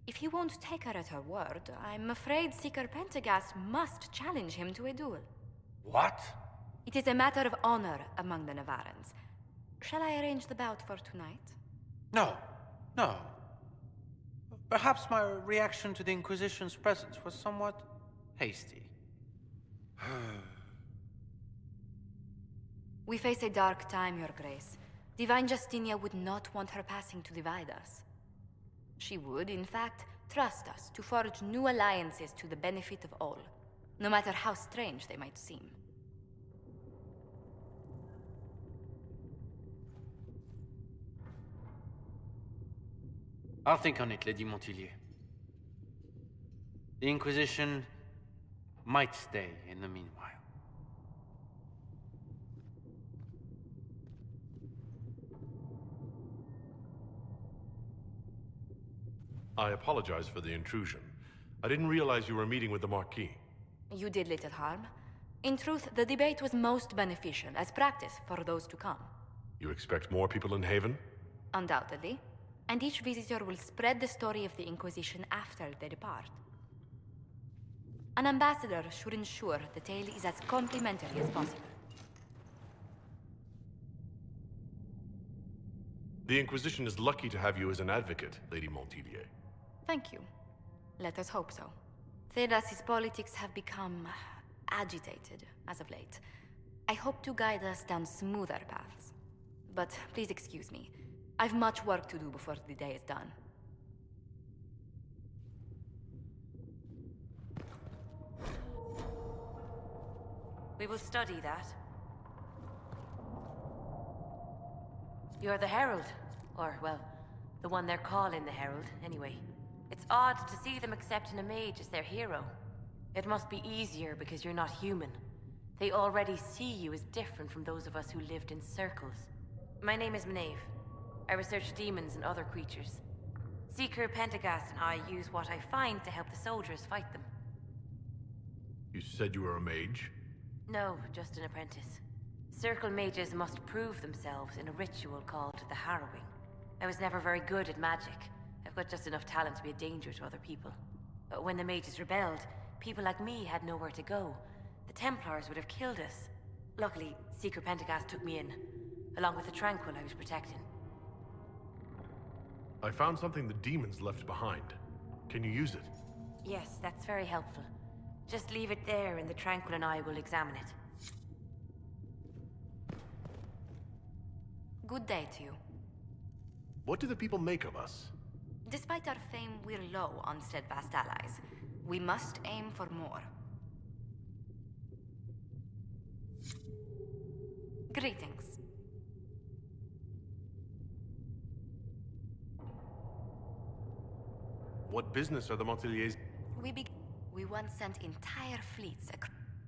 If you won't take her at her word, I'm afraid Seeker Pentagast must challenge him to a duel. What? It is a matter of honor among the Navarrans. Shall I arrange the bout for tonight? No. Perhaps my reaction to the Inquisition's presence was somewhat hasty. We face a dark time, Your Grace. Divine Justinia would not want her passing to divide us. She would, in fact, Trust us to forge new alliances to the benefit of all, no matter how strange they might seem. I'll think on it, Lady Montilyet. The Inquisition might stay in the meanwhile. I apologize for the intrusion. I didn't realize you were meeting with the Marquis. You did little harm. In truth, the debate was most beneficial as practice for those to come. You expect more people in Haven? Undoubtedly. And each visitor will spread the story of the Inquisition after they depart. An ambassador should ensure the tale is as complimentary as possible. The Inquisition is lucky to have you as an advocate, Lady Montilyet. Thank you. Let us hope so. Thedas' politics have become agitated as of late. I hope to guide us down smoother paths. But please excuse me. I've much work to do before the day is done. We will study that. You're the Herald. Or, well, the one they're calling the Herald, anyway. It's odd to see them accepting a mage as their hero. It must be easier because you're not human. They already see you as different from those of us who lived in circles. My name is Maeve. I research demons and other creatures. Seeker Pentagast and I use what I find to help the soldiers fight them. You said you were a mage? No, just an apprentice. Circle mages must prove themselves in a ritual called the Harrowing. I was never very good at magic. I've got just enough talent to be a danger to other people. But when the mages rebelled, people like me had nowhere to go. The Templars would have killed us. Luckily, Seeker Pentagast took me in, along with the Tranquil I was protecting. I found something the demons left behind. Can you use it? Yes, that's very helpful. Just leave it there and the Tranquil and I will examine it. Good day to you. What do the people make of us? Despite our fame, we're low on steadfast allies. We must aim for more. Greetings. What business are the Montilyets? We once sent entire fleets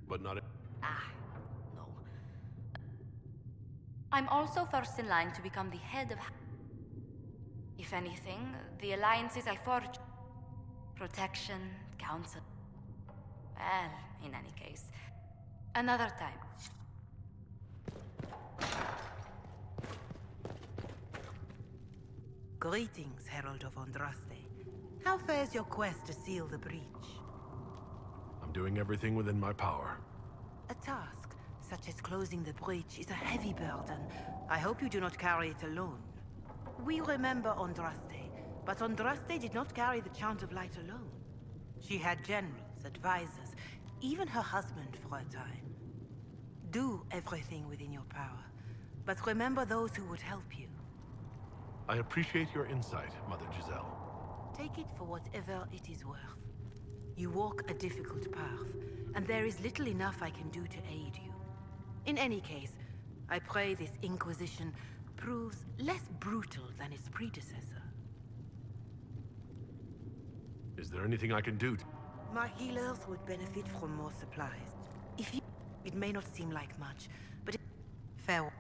But not... no. I'm also first in line to become the head of... If anything, the alliances I forged... Protection, counsel... Well, in any case, another time. Greetings, Herald of Andraste. How fares your quest to seal the breach? I'm doing everything within my power. A task, such as closing the breach, is a heavy burden. I hope you do not carry it alone. We remember Andraste, but Andraste did not carry the Chant of Light alone. She had generals, advisors, even her husband for a time. Do everything within your power, but remember those who would help you. I appreciate your insight, Mother Giselle. Take it for whatever it is worth. You walk a difficult path, and there is little enough I can do to aid you. In any case, I pray this Inquisition proves less brutal than its predecessor. Is there anything I can do? My healers would benefit from more supplies. If you... It may not seem like much, but farewell.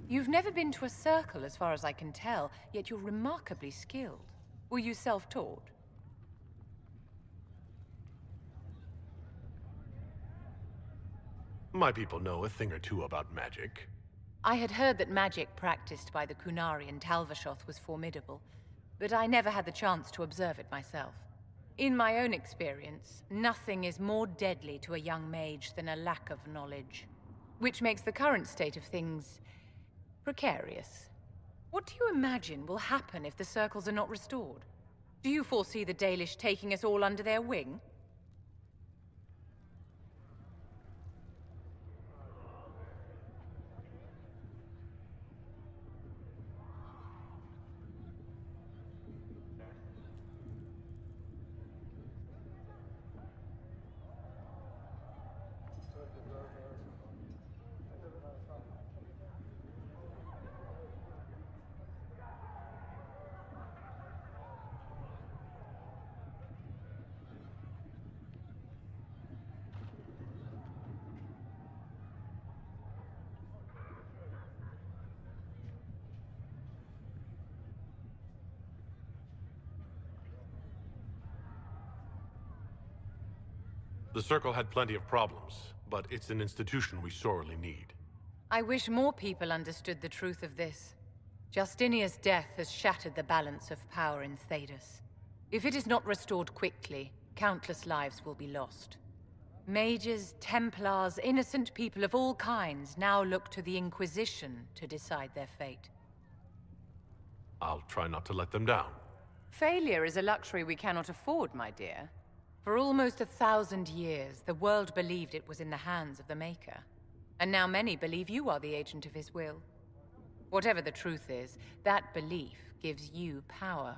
You've never been to a circle, as far as I can tell, yet you're remarkably skilled. Were you self-taught? My people know a thing or two about magic. I had heard that magic practiced by the Qunari in Talvashoth was formidable, but I never had the chance to observe it myself. In my own experience, nothing is more deadly to a young mage than a lack of knowledge, which makes the current state of things precarious. What do you imagine will happen if the circles are not restored? Do you foresee the Dalish taking us all under their wing? The Circle had plenty of problems, but it's an institution we sorely need. I wish more people understood the truth of this. Justinia's death has shattered the balance of power in Thedas. If it is not restored quickly, countless lives will be lost. Mages, Templars, innocent people of all kinds now look to the Inquisition to decide their fate. I'll try not to let them down. Failure is a luxury we cannot afford, my dear. For almost 1,000 years, the world believed it was in the hands of the Maker. And now many believe you are the agent of his will. Whatever the truth is, that belief gives you power.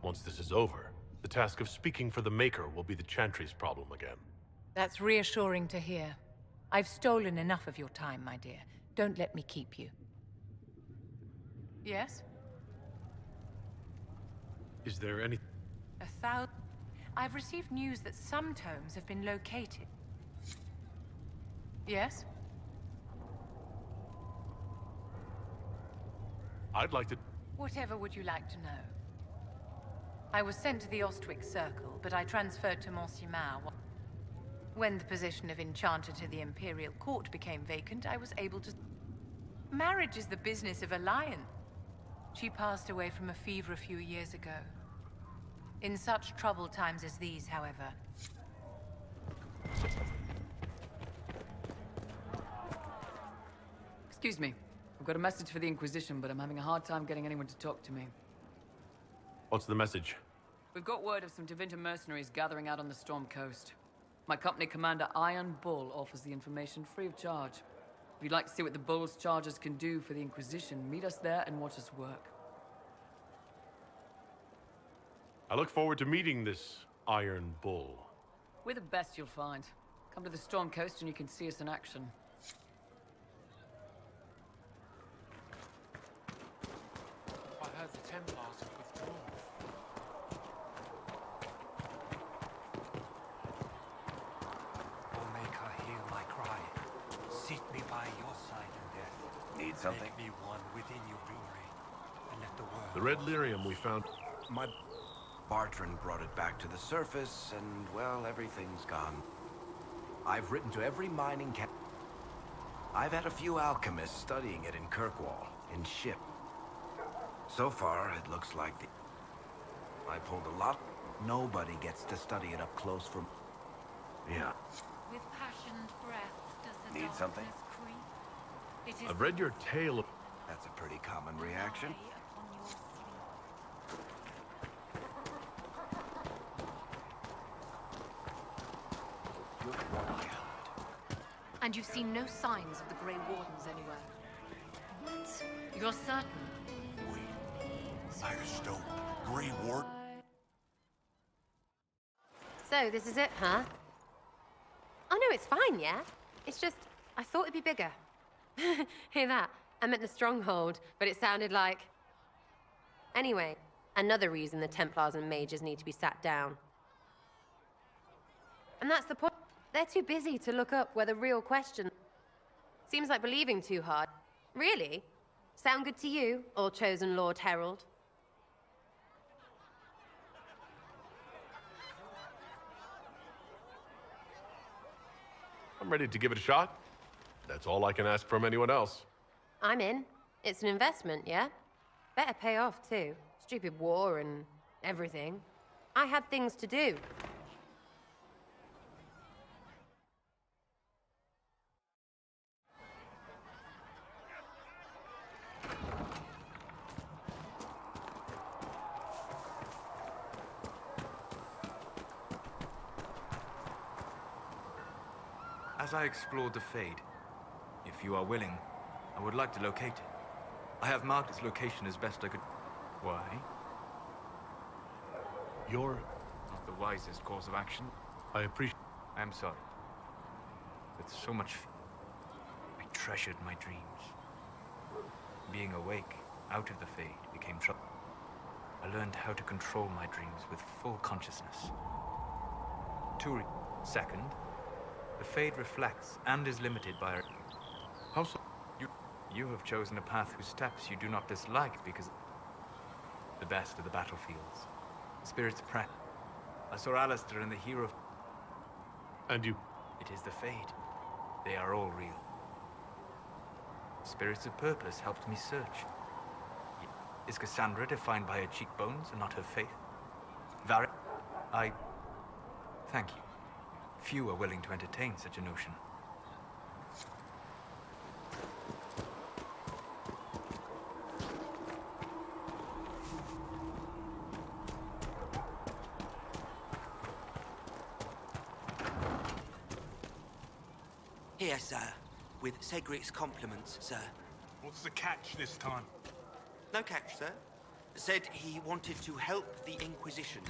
Once this is over, the task of speaking for the Maker will be the Chantry's problem again. That's reassuring to hear. I've stolen enough of your time, my dear. Don't let me keep you. Yes? Is there any... I've received news that some tomes have been located. Yes? I'd like to... Whatever would you like to know? I was sent to the Ostwick Circle, but I transferred to Monsignor. When the position of Enchanter to the Imperial Court became vacant, I was able to... Marriage is the business of alliance. She passed away from a fever a few years ago. In such troubled times as these, however... Excuse me. I've got a message for the Inquisition, but I'm having a hard time getting anyone to talk to me. What's the message? We've got word of some Tevinter mercenaries gathering out on the Storm Coast. My company commander, Iron Bull, offers the information free of charge. If you'd like to see what the Bull's charges can do for the Inquisition, meet us there and watch us work. I look forward to meeting this Iron Bull. We're the best you'll find. Come to the Storm Coast and you can see us in action. I heard the Templars have withdrawn. Oh, make her hear my cry. Seat me by your side in death. Need something? Make me one within your glory, and let the world... The red lyrium we found... My... Bartrand brought it back to the surface, and, well, everything's gone. I've written to every mining camp. I've had a few alchemists studying it in Kirkwall, in Ship. So far, it looks like the... I pulled a lot. Nobody gets to study it up close from... Yeah. With passionate breath does the Need something? It is I've read your tale of... That's a pretty common reaction. And you've seen no signs of the Grey Wardens anywhere? What? You're certain? Firestone, Grey Warden. So, this is it, huh? Oh no, it's fine, yeah? It's just, I thought it'd be bigger. Hear that? I meant the stronghold, but it sounded like... Anyway, another reason the Templars and mages need to be sat down. And that's the point. They're too busy to look up where the real question... Seems like believing too hard. Really? Sound good to you, or chosen Lord Herald? I'm ready to give it a shot. That's all I can ask from anyone else. I'm in. It's an investment, yeah? Better pay off, too. Stupid war and everything. I had things to do. As I explored the Fade, if you are willing, I would like to locate it. I have marked its location as best I could. Why? You're... Not the wisest course of action. I appreciate... I am sorry. With so much I treasured my dreams. Being awake, out of the Fade, became trouble. I learned how to control my dreams with full consciousness. Second, the Fade reflects and is limited by... How so? You have chosen a path whose steps you do not dislike because... The best of the battlefields. Spirits prat. I saw Alistair and the hero... And you? It is the Fade. They are all real. Spirits of purpose helped me search. Is Cassandra defined by her cheekbones and not her faith? I... Thank you. Few are willing to entertain such a notion. Here, sir, with Cedric's compliments, sir. What's the catch this time? No catch, sir. Said he wanted to help the Inquisition.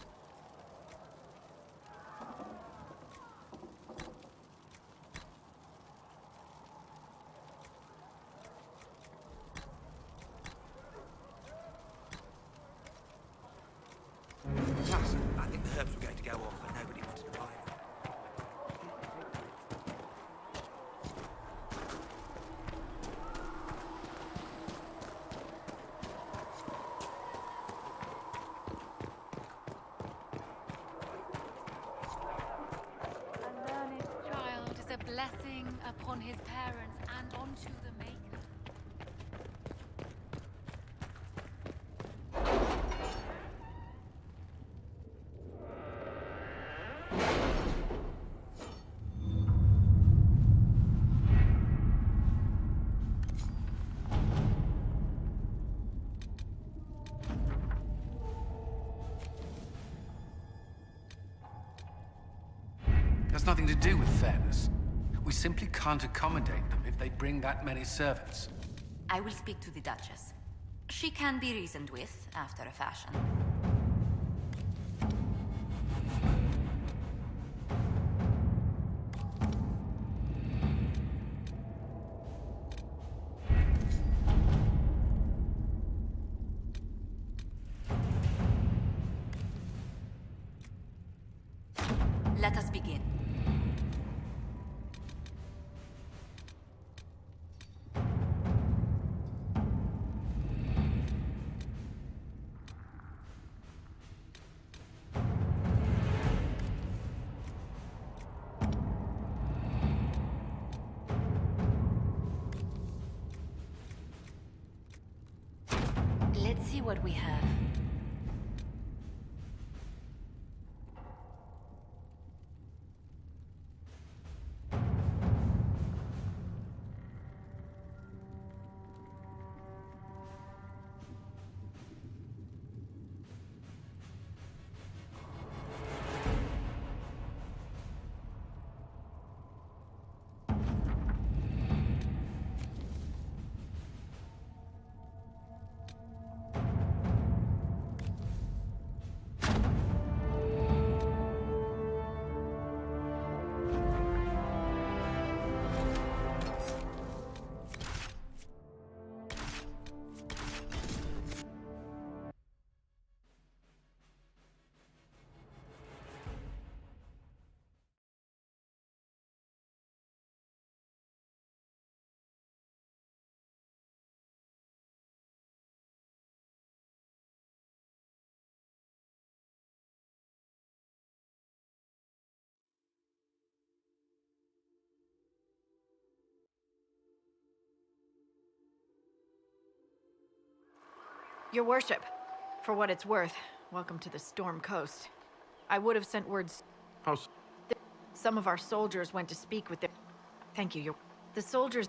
Plus, I think the herbs were going to go off, but nobody wanted to buy them. A learned child is a blessing upon his parents and onto the Maker. Has nothing to do with fairness. We simply can't accommodate them if they bring that many servants. I will speak to the Duchess. She can be reasoned with, after a fashion. Let us begin. Let's see what we have. Your worship, for what it's worth, welcome to the Storm Coast. I would have sent words. How's... Some of our soldiers went to speak with their... Thank you, The soldiers...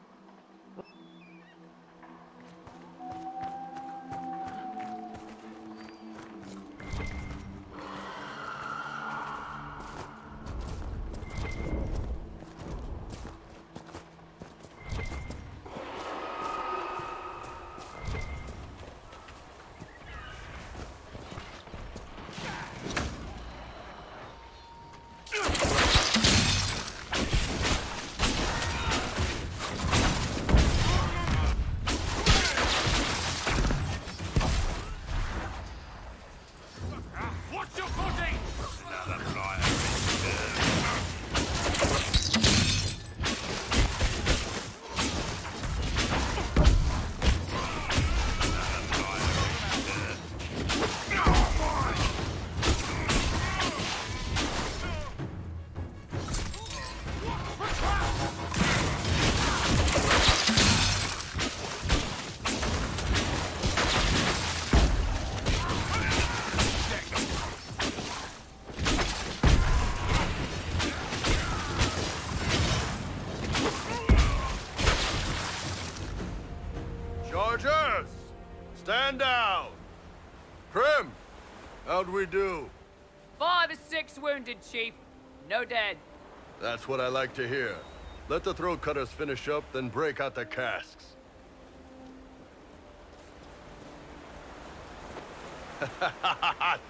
Chargers! Stand down! Krim! How'd we do? 5 or 6 wounded, Chief. No dead. That's what I like to hear. Let the throat cutters finish up, then break out the casks.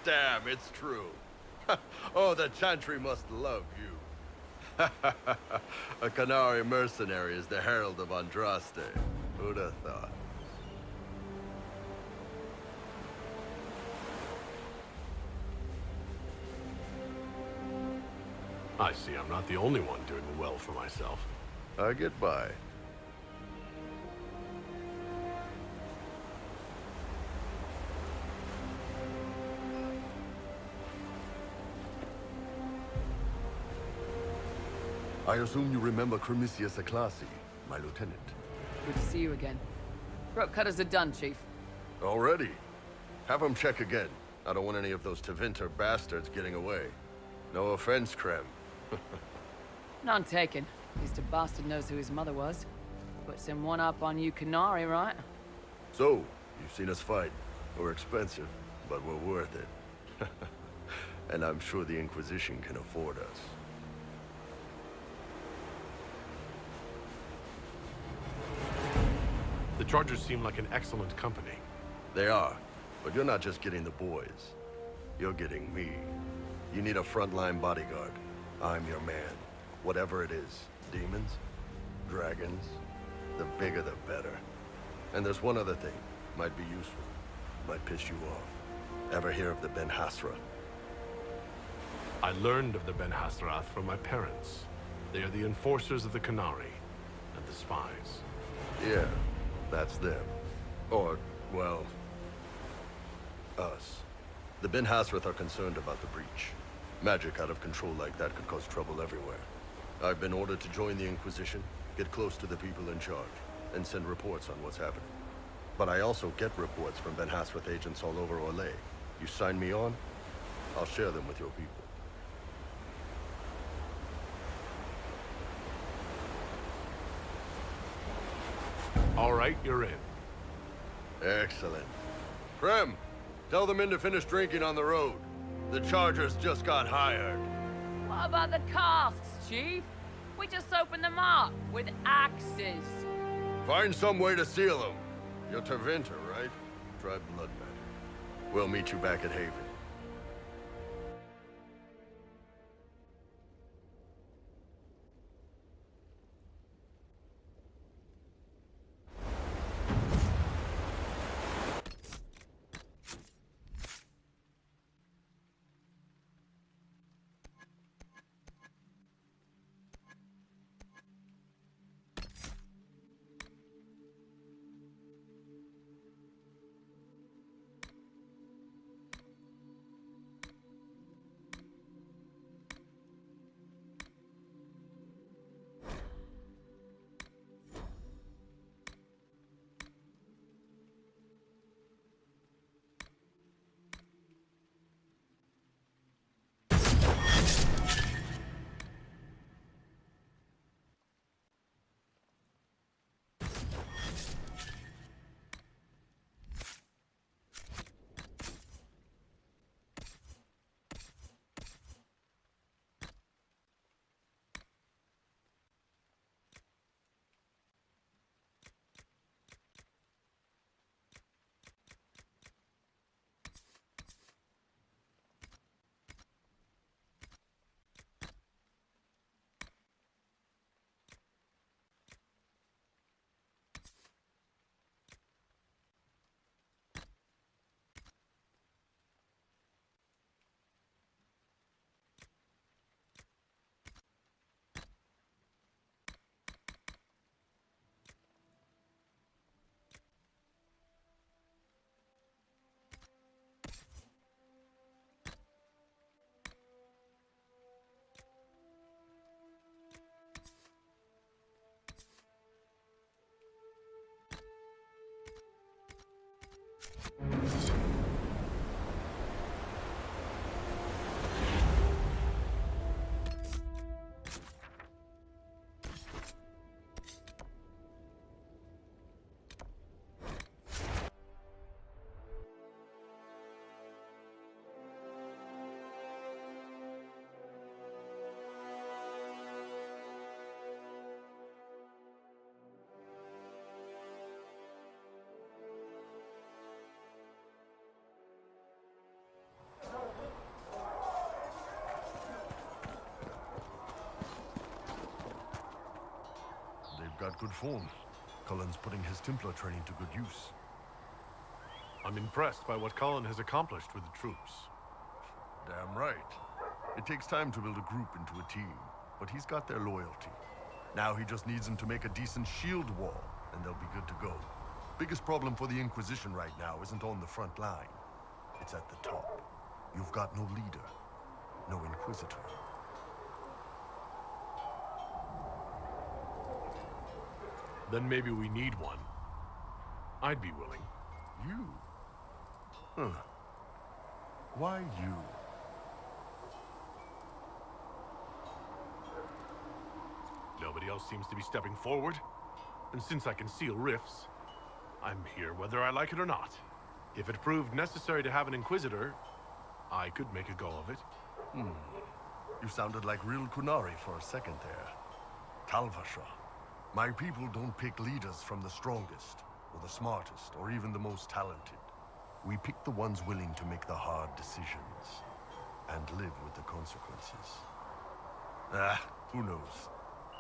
Damn, it's true. Oh, the Chantry must love you. A Qunari mercenary is the Herald of Andraste. Who'd have thought? I see I'm not the only one doing well for myself. I get by. I assume you remember Cremisius Aclassi, my lieutenant. Good to see you again. Throat cutters are done, Chief. Already? Have them check again. I don't want any of those Tevinter bastards getting away. No offense, Krem. None taken. At least a bastard knows who his mother was. Puts him one up on you Qunari, right? So, you've seen us fight. We're expensive, but we're worth it. And I'm sure the Inquisition can afford us. The Chargers seem like an excellent company. They are, but you're not just getting the boys. You're getting me. You need a frontline bodyguard. I'm your man. Whatever it is. Demons? Dragons? The bigger the better. And there's one other thing. Might be useful. Might piss you off. Ever hear of the Ben Hasra? I learned of the Ben Hasrath from my parents. They are the enforcers of the Qunari and the spies. Yeah, that's them. Or, well, us. The Ben Hasrath are concerned about the breach. Magic out of control like that could cause trouble everywhere. I've been ordered to join the Inquisition, get close to the people in charge, and send reports on what's happening. But I also get reports from Ben Hasrath agents all over Orlais. You sign me on, I'll share them with your people. All right, you're in. Excellent. Krem, tell the men to finish drinking on the road. The Chargers just got hired. What about the casks, Chief? We just opened them up with axes. Find some way to seal them. You're Tevinter, right? Try blood magic. We'll meet you back at Haven. got good form. Cullen's putting his Templar training to good use. I'm impressed by what Cullen has accomplished with the troops. Damn right. It takes time to build a group into a team, but he's got their loyalty. Now he just needs them to make a decent shield wall, and they'll be good to go. Biggest problem for the Inquisition right now isn't on the front line. It's at the top. You've got no leader, no Inquisitor. Then maybe we need one. I'd be willing. You? Huh. Why you? Nobody else seems to be stepping forward. And since I can seal rifts, I'm here whether I like it or not. If it proved necessary to have an Inquisitor, I could make a go of it. You sounded like real Qunari for a second there. Tal-Vasha. My people don't pick leaders from the strongest, or the smartest, or even the most talented. We pick the ones willing to make the hard decisions, and live with the consequences. Who knows?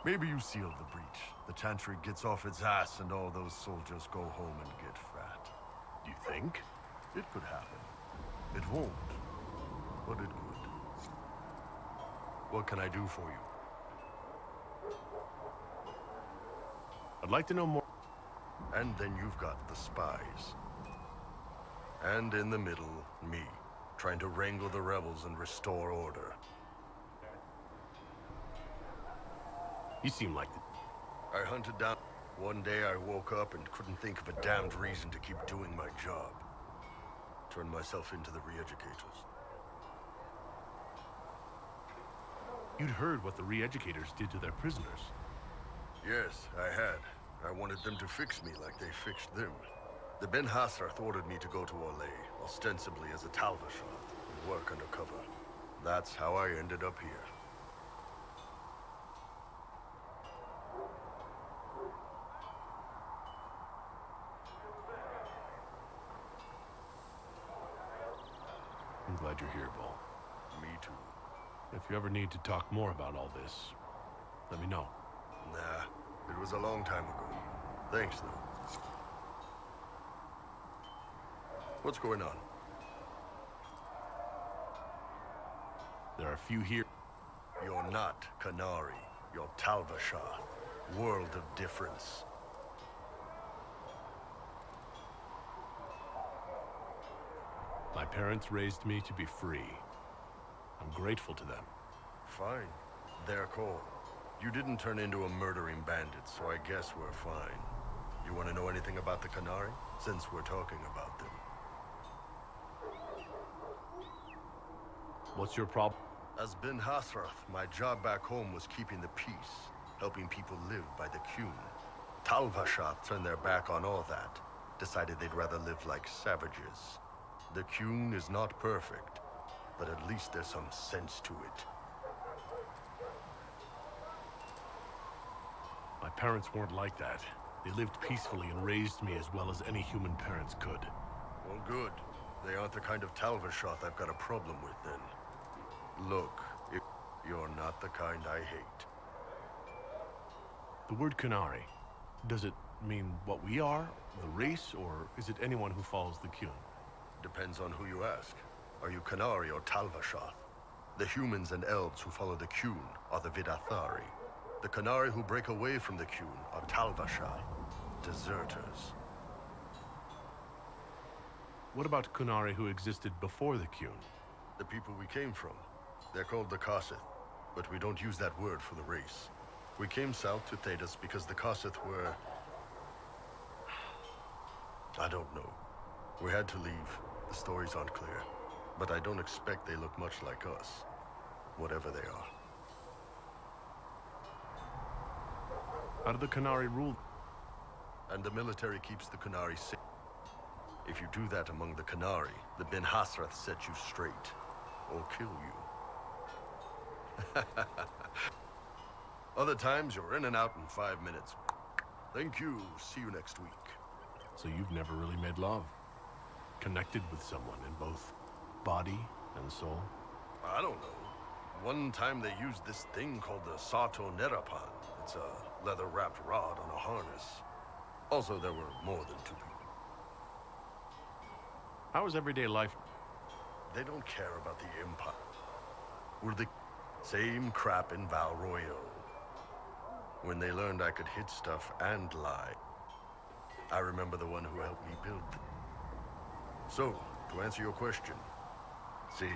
Maybe you sealed the breach. The Chantry gets off its ass and all those soldiers go home and get fat. You think? It could happen. It won't, but it could. What can I do for you? I'd like to know more. And then you've got the spies. And in the middle, me, trying to wrangle the rebels and restore order. You seem like the... I hunted down... One day I woke up and couldn't think of a damned reason to keep doing my job. Turned myself into the re-educators. You'd heard what the re-educators did to their prisoners. Yes, I had. I wanted them to fix me like they fixed them. The Ben Hassrath ordered me to go to Orlais, ostensibly as a Tal-Vasha, and work undercover. That's how I ended up here. I'm glad you're here, Bull. Me too. If you ever need to talk more about all this, let me know. Nah, it was a long time ago. Thanks, though. What's going on? There are a few here. You're not Qunari. You're Tal-Vasha. World of difference. My parents raised me to be free. I'm grateful to them. Fine. Their call. You didn't turn into a murdering bandit, so I guess we're fine. You want to know anything about the Qunari? Since we're talking about them. What's your problem? As Ben Hassrath, my job back home was keeping the peace, helping people live by the Qun. Tal-Vasha turned their back on all that, decided they'd rather live like savages. The Qun is not perfect, but at least there's some sense to it. My parents weren't like that. They lived peacefully and raised me as well as any human parents could. Well, good. They aren't the kind of Tal-Vasha I've got a problem with, then. Look, you're not the kind I hate. The word Qunari, does it mean what we are, the race, or is it anyone who follows the Qun? Depends on who you ask. Are you Qunari or Tal-Vasha? The humans and elves who follow the Qun are the Vidathari. The Qunari who break away from the Qun are Tal-Vasha, deserters. What about Qunari who existed before the Qun? The people we came from. They're called the Kossith, but we don't use that word for the race. We came south to Thedas because the Kossith were... I don't know. We had to leave. The stories aren't clear. But I don't expect they look much like us. Whatever they are. How do the Qunari rule? And the military keeps the Qunari safe. If you do that among the Qunari, the Ben Hassrath set you straight. Or kill you. Other times, you're in and out in 5 minutes. Thank you. See you next week. So you've never really made love? Connected with someone in both body and soul? I don't know. One time they used this thing called the Sato Nerapan. It's a leather-wrapped rod on a harness. Also, there were more than 2 people. How was everyday life? They don't care about the Empire. We're the same crap in Val Royeaux. When they learned I could hit stuff and lie, I remember the one who helped me build them. So, to answer your question, see ya.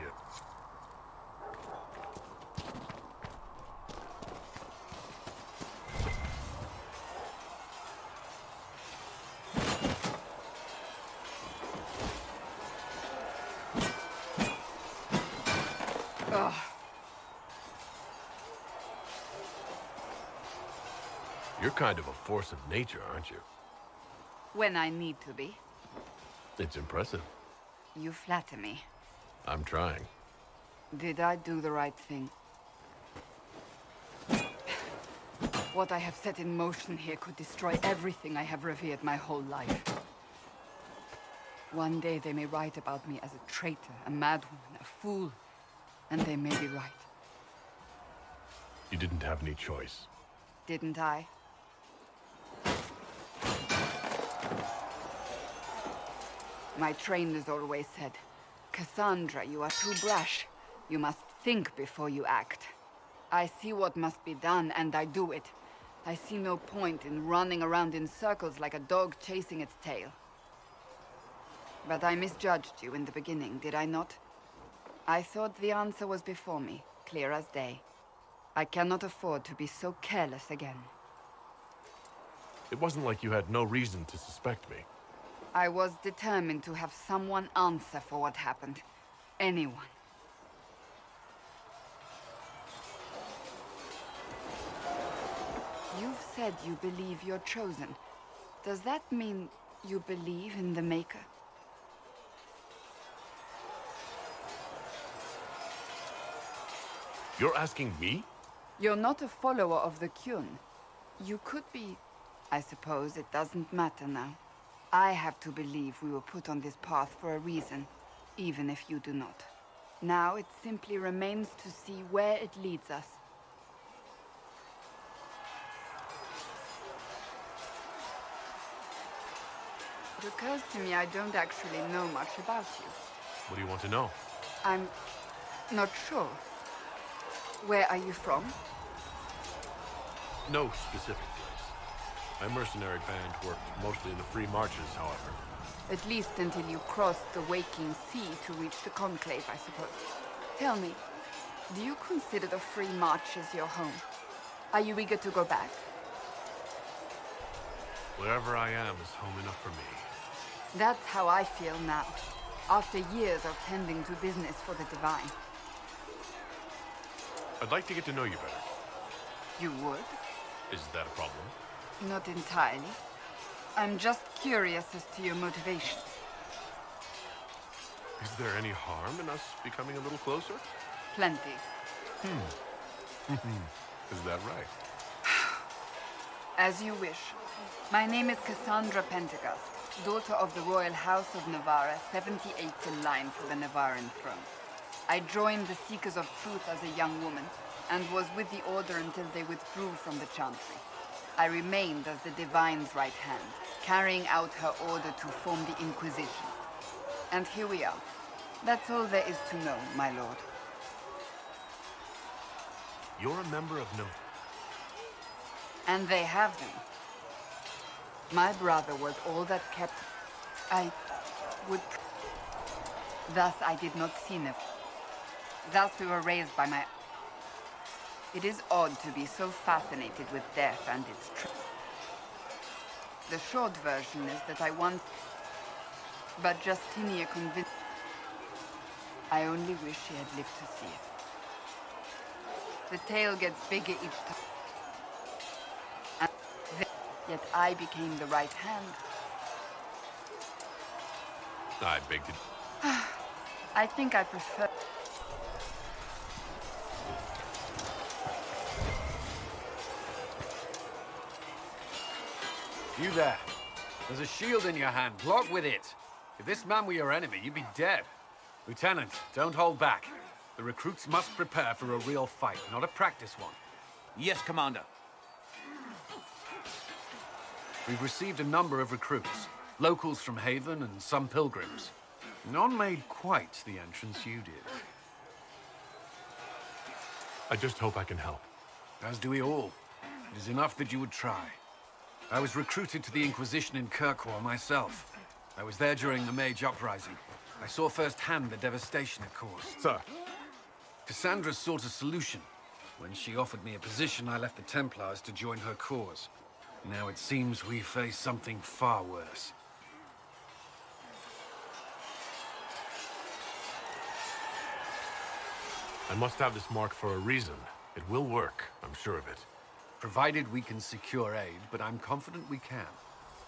You're kind of a force of nature, aren't you? When I need to be. It's impressive. You flatter me. I'm trying. Did I do the right thing? What I have set in motion here could destroy everything I have revered my whole life. One day they may write about me as a traitor, a madwoman, a fool, and they may be right. You didn't have any choice. Didn't I? My trainers always said, Cassandra, you are too brash. You must think before you act. I see what must be done, and I do it. I see no point in running around in circles like a dog chasing its tail. But I misjudged you in the beginning, did I not? I thought the answer was before me, clear as day. I cannot afford to be so careless again. It wasn't like you had no reason to suspect me. I was determined to have someone answer for what happened. Anyone. You've said you believe you're chosen. Does that mean you believe in the Maker? You're asking me? You're not a follower of the Kyun. You could be. I suppose it doesn't matter now. I have to believe we were put on this path for a reason, even if you do not. Now it simply remains to see where it leads us. It occurs to me I don't actually know much about you. What do you want to know? I'm not sure. Where are you from? No specific place. My mercenary band worked mostly in the free marches, however. At least until you crossed the Waking Sea to reach the Conclave, I suppose. Tell me, do you consider the Free Marches your home? Are you eager to go back? Wherever I am is home enough for me. That's how I feel now, after years of tending to business for the Divine. I'd like to get to know you better. You would? Is that a problem? Not entirely. I'm just curious as to your motivations. Is there any harm in us becoming a little closer? Plenty. Is that right? As you wish. My name is Cassandra Pentecost, daughter of the Royal House of Navarra, 78th in line for the Navarran throne. I joined the Seekers of Truth as a young woman, and was with the Order until they withdrew from the Chantry. I remained as the Divine's right hand, carrying out her order to form the Inquisition. And here we are. That's all there is to know, my lord. You're a member of Navarra. And they have them. My brother was all that kept... I would... Thus I did not see Navarra. Thus we were raised by my... It is odd to be so fascinated with death and its truth. The short version is that I want... But Justinia convinced... I only wish she had lived to see it. The tale gets bigger each time. And yet I became the right hand. I beg to... I think I prefer... You there. There's a shield in your hand. Block with it. If this man were your enemy, you'd be dead. Lieutenant, don't hold back. The recruits must prepare for a real fight, not a practice one. Yes, Commander. We've received a number of recruits. Locals from Haven and some pilgrims. None made quite the entrance you did. I just hope I can help. As do we all. It is enough that you would try. I was recruited to the Inquisition in Kirkwall myself. I was there during the Mage Uprising. I saw firsthand the devastation it caused. Sir. Cassandra sought a solution. When she offered me a position, I left the Templars to join her cause. Now it seems we face something far worse. I must have this mark for a reason. It will work, I'm sure of it. Provided we can secure aid, but I'm confident we can.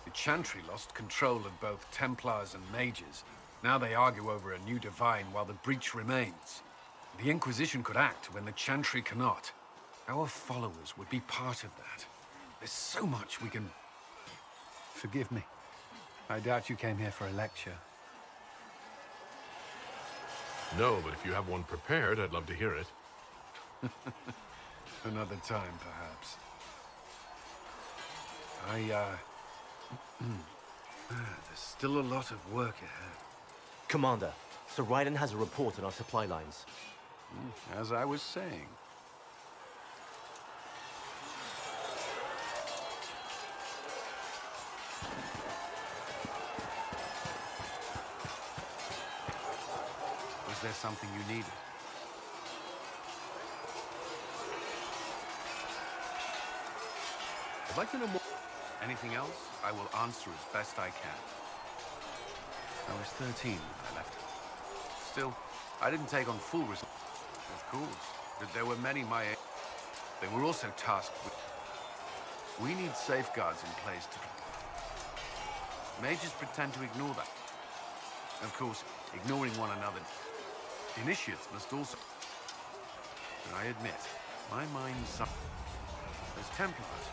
The Chantry lost control of both Templars and Mages. Now they argue over a new Divine while the breach remains. The Inquisition could act when the Chantry cannot. Our followers would be part of that. There's so much we can... Forgive me. I doubt you came here for a lecture. No, but if you have one prepared, I'd love to hear it. Another time, perhaps. There's still a lot of work ahead. Commander, Sir Raiden has a report on our supply lines. As I was saying. Was there something you needed? I'd like to know more. Anything else, I will answer as best I can. I was 13 when I left. Still, I didn't take on full responsibility. Of course, but there were many my age. They were also tasked with... We need safeguards in place to... Mages pretend to ignore that. Of course, ignoring one another. Initiates must also... And I admit, my mind suffers. As Templars,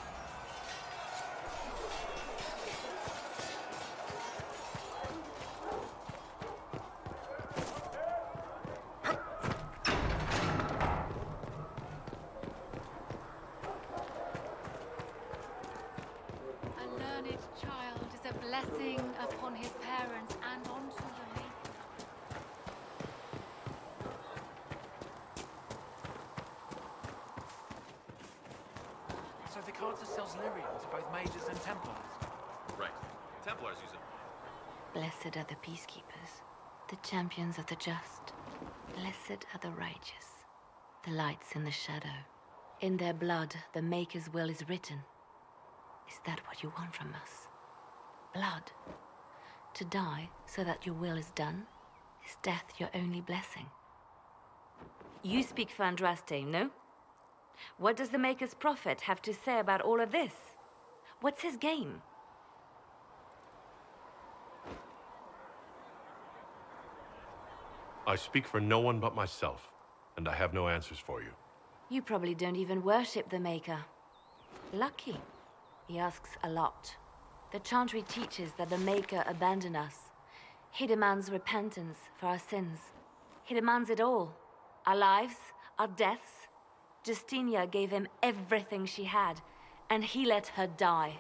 upon his parents and onto the maiden. So the cards sells Lyrium to both Mages and Templars? Right. Templars use it. Blessed are the peacekeepers, the champions of the just. Blessed are the righteous, the lights in the shadow. In their blood, the Maker's will is written. Is that what you want from us? Blood? To die so that your will is done? Is death your only blessing? You speak for Andraste, no? What does the Maker's prophet have to say about all of this? What's his game? I speak for no one but myself, and I have no answers for you. You probably don't even worship the Maker. Lucky. He asks a lot. The Chantry teaches that the Maker abandoned us. He demands repentance for our sins. He demands it all. Our lives, our deaths. Justinia gave him everything she had, and he let her die.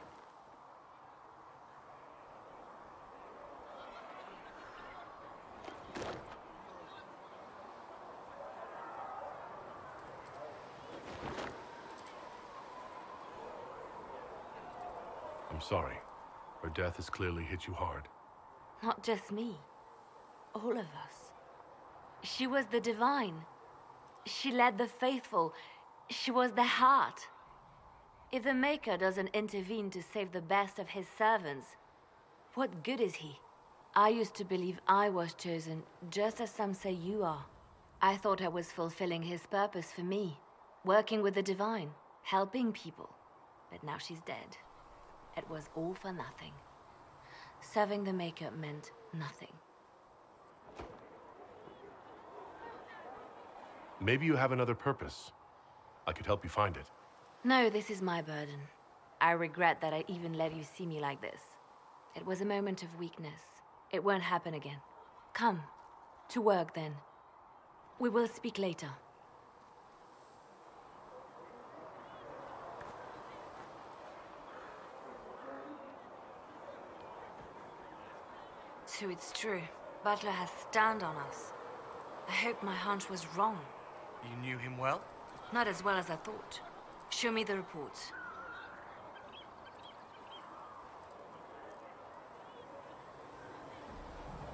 I'm sorry. Her death has clearly hit you hard. Not just me. All of us. She was the Divine. She led the faithful. She was their heart. If the Maker doesn't intervene to save the best of his servants, what good is he? I used to believe I was chosen, just as some say you are. I thought I was fulfilling his purpose for me, working with the Divine, helping people. But now she's dead. It was all for nothing. Serving the Maker meant nothing. Maybe you have another purpose. I could help you find it. No, this is my burden. I regret that I even let you see me like this. It was a moment of weakness. It won't happen again. Come, to work then. We will speak later. too, it's true. Butler has stand on us. I hope my hunch was wrong. You knew him well? Not as well as I thought. Show me the reports.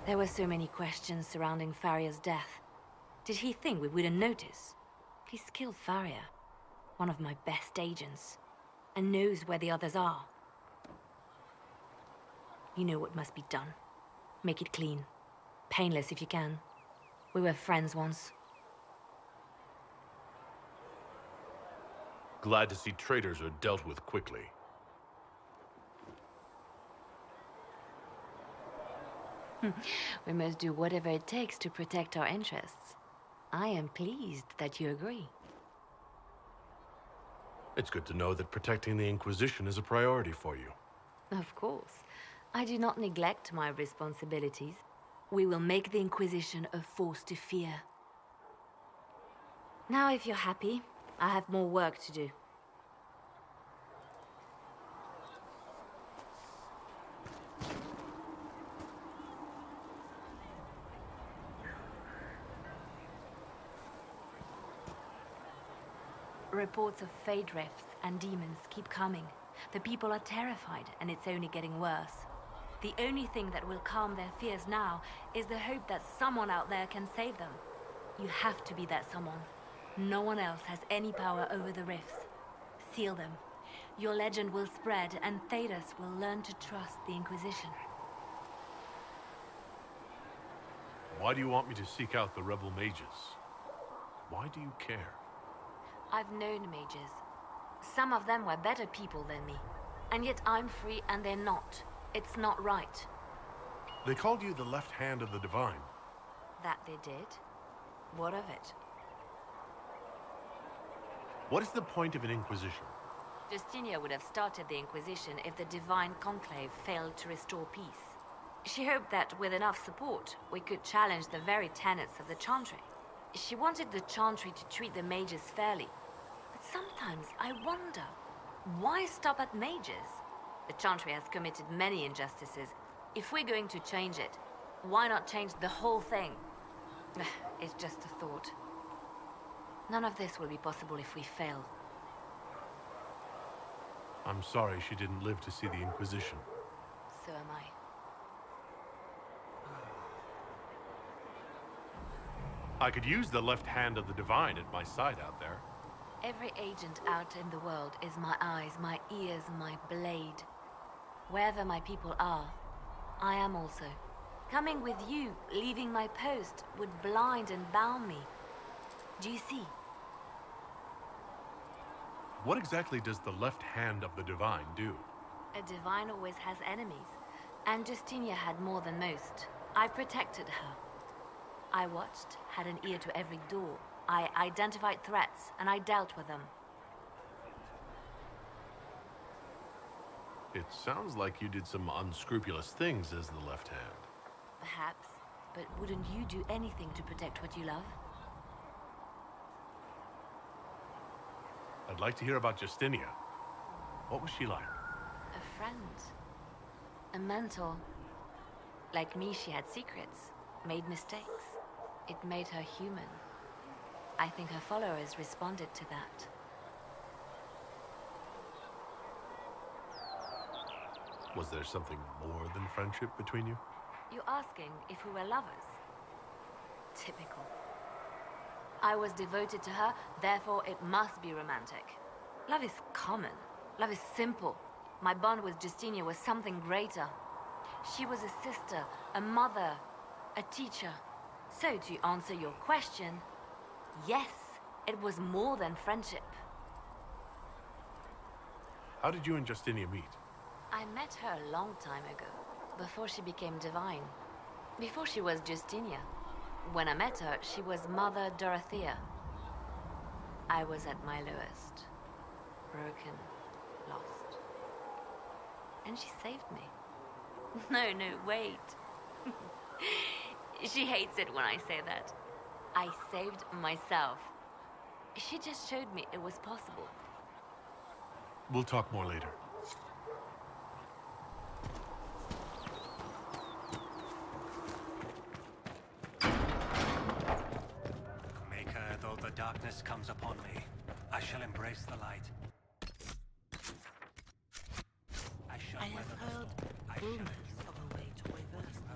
There were so many questions surrounding Farria's death. Did he think we wouldn't notice? He's killed Farria, one of my best agents, and knows where the others are. You know what must be done. Make it clean. Painless if you can. We were friends once. Glad to see traitors are dealt with quickly. We must do whatever it takes to protect our interests. I am pleased that you agree. It's good to know that protecting the Inquisition is a priority for you. Of course. I do not neglect my responsibilities. We will make the Inquisition a force to fear. Now, if you're happy, I have more work to do. Reports of fade rifts and demons keep coming. The people are terrified, and it's only getting worse. The only thing that will calm their fears now is the hope that someone out there can save them. You have to be that someone. No one else has any power over the rifts. Seal them. Your legend will spread, and Thedas will learn to trust the Inquisition. Why do you want me to seek out the rebel mages? Why do you care? I've known mages. Some of them were better people than me. And yet I'm free and they're not. It's not right. They called you the left hand of the Divine. That they did? What of it? What is the point of an Inquisition? Justinia would have started the Inquisition if the Divine Conclave failed to restore peace. She hoped that with enough support, we could challenge the very tenets of the Chantry. She wanted the Chantry to treat the mages fairly. But sometimes I wonder, why stop at mages? The Chantry has committed many injustices. If we're going to change it, why not change the whole thing? It's just a thought. None of this will be possible if we fail. I'm sorry she didn't live to see the Inquisition. So am I. I could use the left hand of the Divine at my side out there. Every agent out in the world is my eyes, my ears, my blade. Wherever my people are, I am also. Coming with you, leaving my post, would blind and bound me. Do you see? What exactly does the left hand of the Divine do? A Divine always has enemies, and Justinia had more than most. I protected her. I watched, had an ear to every door. I identified threats, and I dealt with them. It sounds like you did some unscrupulous things as the left hand. Perhaps, but wouldn't you do anything to protect what you love? I'd like to hear about Justinia. What was she like? A friend. A mentor. Like me, she had secrets, made mistakes. It made her human. I think her followers responded to that. Was there something more than friendship between you? You're asking if we were lovers? Typical. I was devoted to her, therefore it must be romantic. Love is common. Love is simple. My bond with Justinia was something greater. She was a sister, a mother, a teacher. So, to answer your question, yes, it was more than friendship. How did you and Justinia meet? I met her a long time ago, before she became divine. Before she was Justinia. When I met her, she was Mother Dorothea. I was at my lowest. Broken, lost. And she saved me. No, wait. She hates it when I say that. I saved myself. She just showed me it was possible. We'll talk more later. darkness comes upon me, I shall embrace the light. I shall weather the storm. I shall of a way to reverse the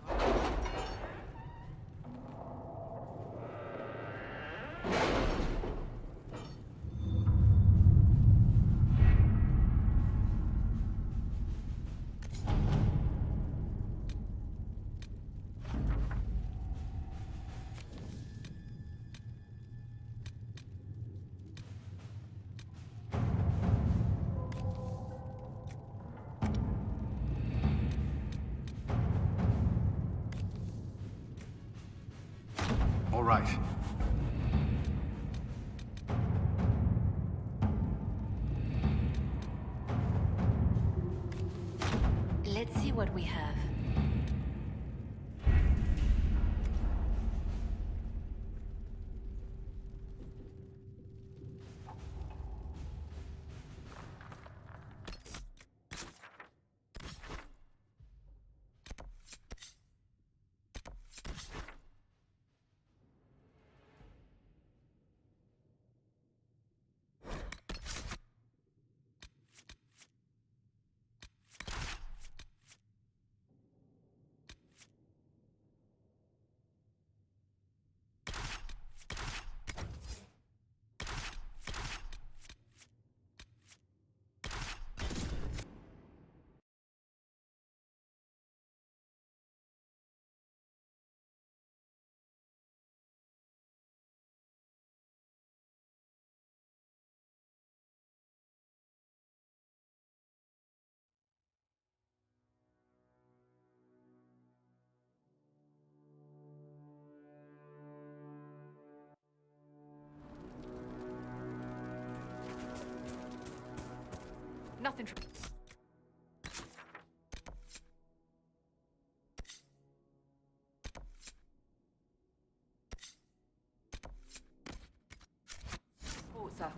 All right. Let's see what we have. Nothing. Sir.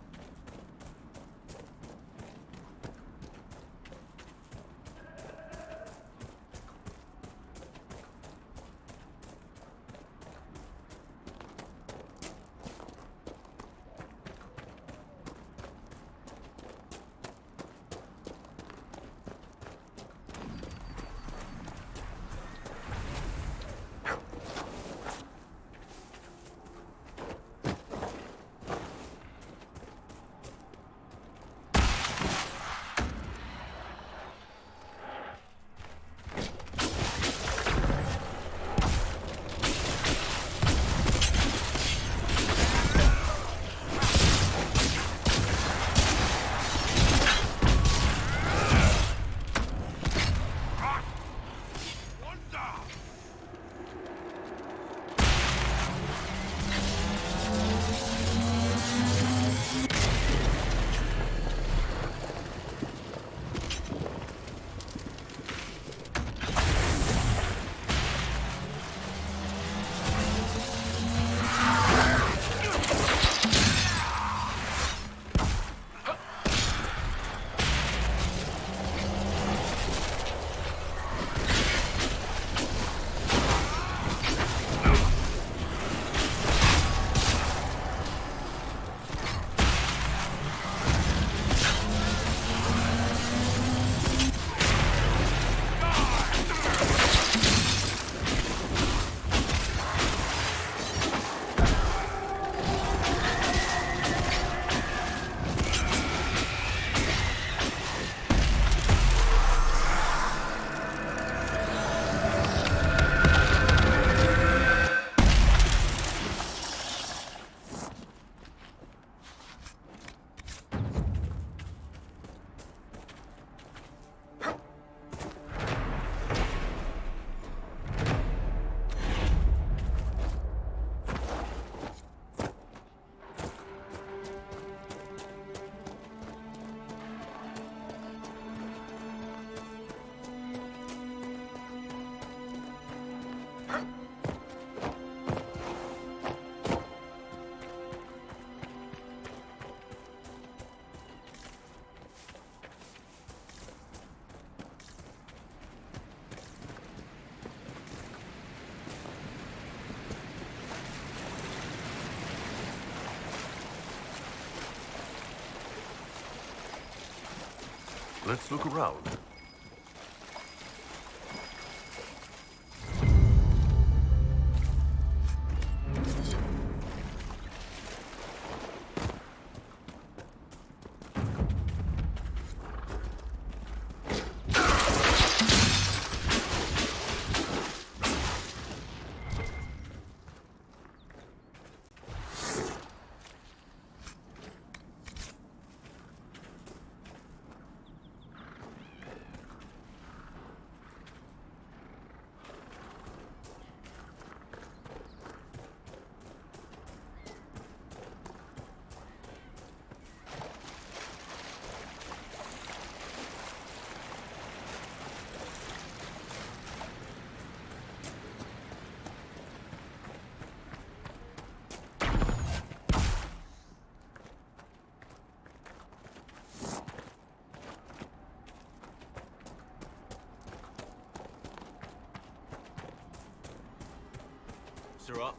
Let's look around. Sirrah.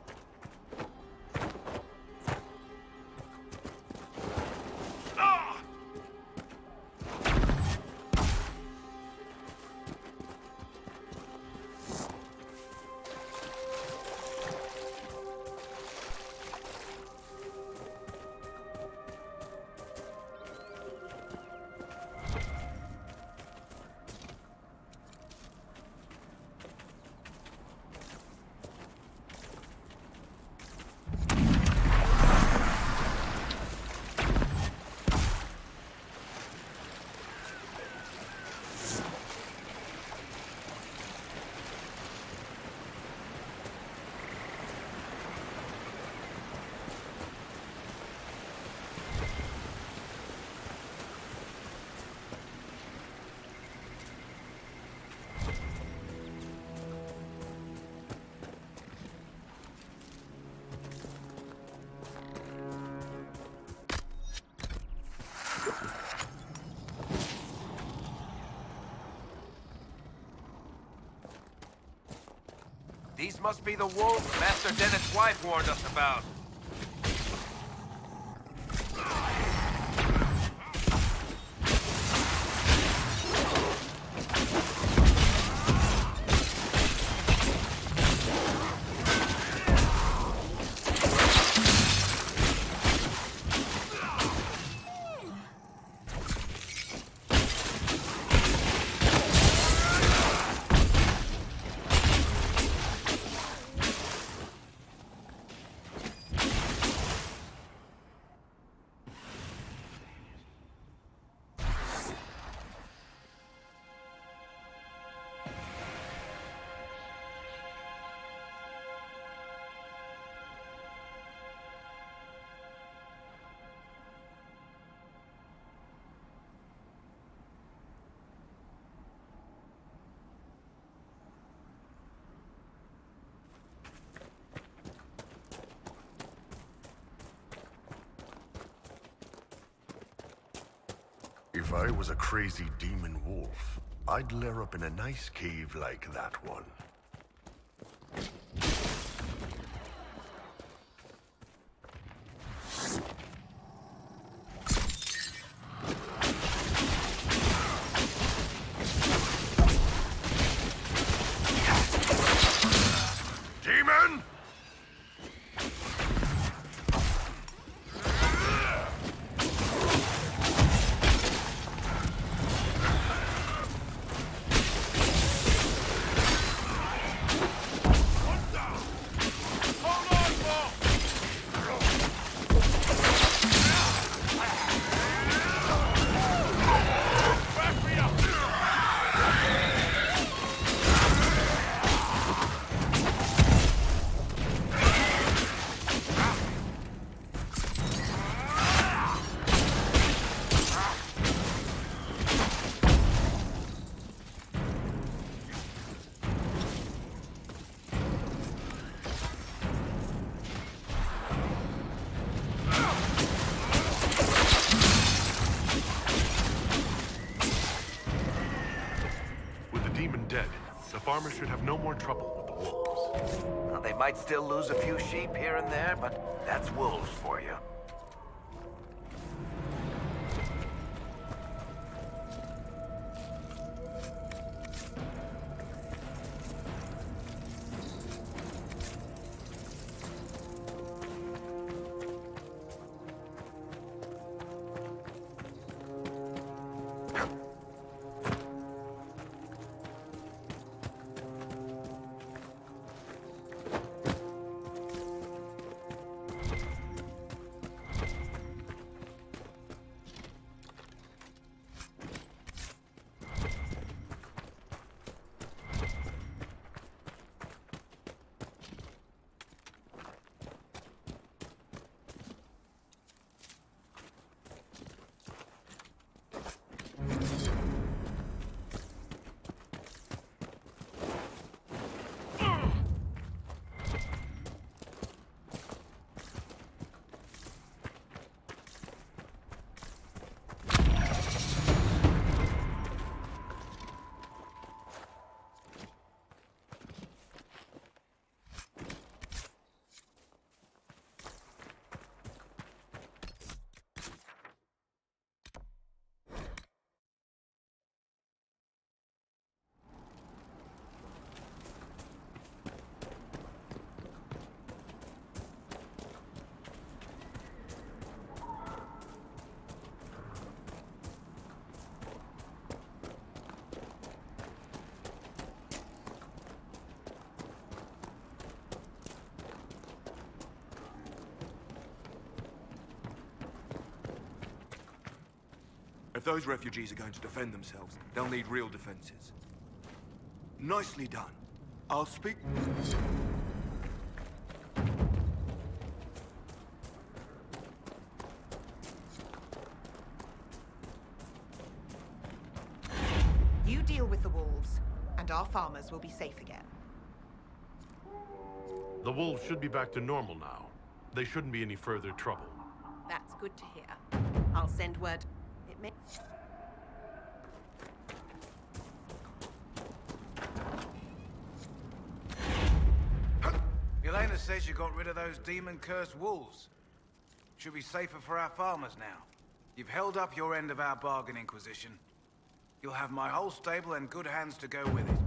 These must be the wolves Master Dennett's wife warned us about. If I was a crazy demon wolf, I'd lair up in a nice cave like that one. Demon! Farmers should have no more trouble with the wolves. Well, they might still lose a few sheep here and there, but that's wolves for you. If those refugees are going to defend themselves, they'll need real defenses. Nicely done. I'll speak... You deal with the wolves, and our farmers will be safe again. The wolves should be back to normal now. They shouldn't be any further trouble. That's good to hear. I'll send word. It may... Elena says you got rid of those demon-cursed wolves. Should be safer for our farmers now. You've held up your end of our bargain, Inquisition. You'll have my whole stable and good hands to go with it.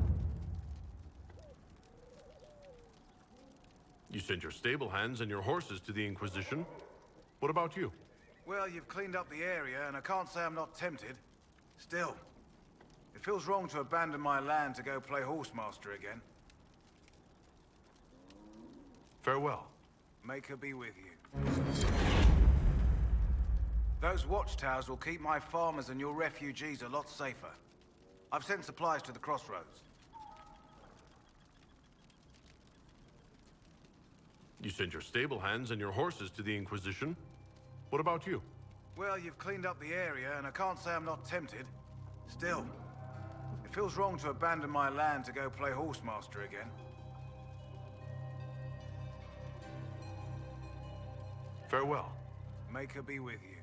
You sent your stable hands and your horses to the Inquisition. What about you? Well, you've cleaned up the area, and I can't say I'm not tempted. Still, it feels wrong to abandon my land to go play horsemaster again. Farewell. Make her be with you. Those watchtowers will keep my farmers and your refugees a lot safer. I've sent supplies to the crossroads. You sent your stable hands and your horses to the Inquisition. What about you? Well, you've cleaned up the area, and I can't say I'm not tempted. Still, it feels wrong to abandon my land to go play horsemaster again. Farewell. Make her be with you.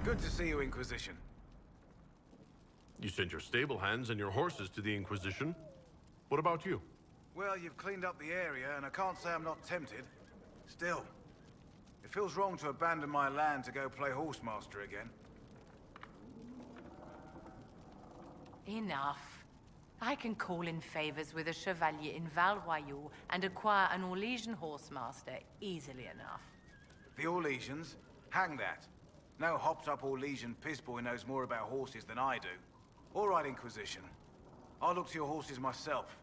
Good to see you, Inquisition. You sent your stable hands and your horses to the Inquisition. What about you? Well, you've cleaned up the area, and I can't say I'm not tempted. Still, it feels wrong to abandon my land to go play horsemaster again. Enough. I can call in favors with a chevalier in Val Royaux and acquire an Orlesian horsemaster easily enough. The Orlesians? Hang that. No hopped-up Orlesian pissboy knows more about horses than I do. All right, Inquisition. I'll look to your horses myself.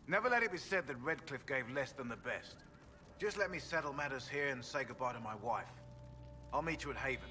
Never let it be said that Redcliffe gave less than the best. Just let me settle matters here and say goodbye to my wife. I'll meet you at Haven.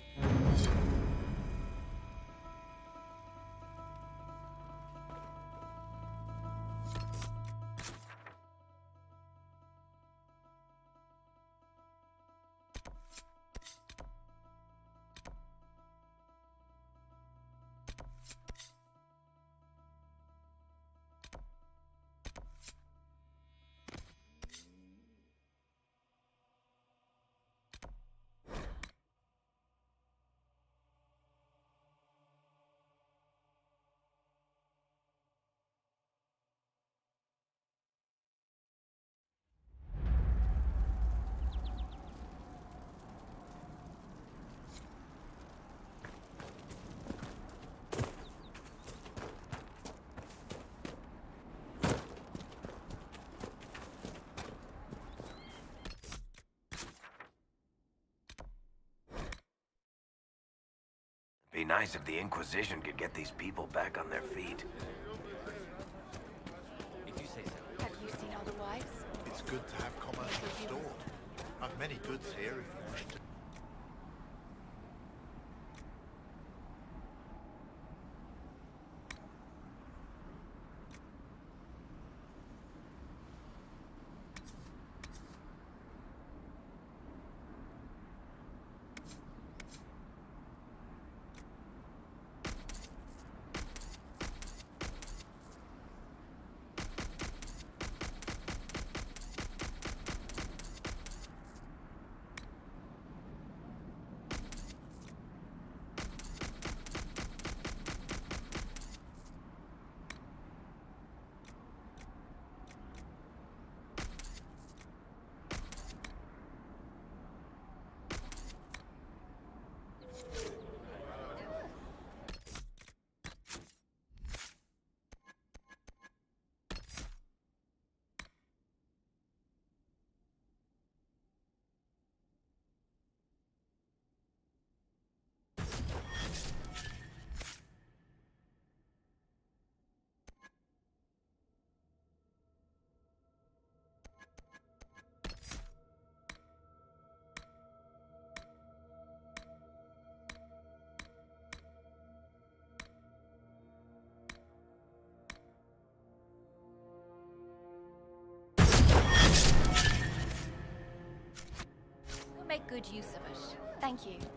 Be nice if the Inquisition could get these people back on their feet. If you say so. Have you seen otherwise? It's good to have commerce restored. I've many goods here if you wish to. Thank you.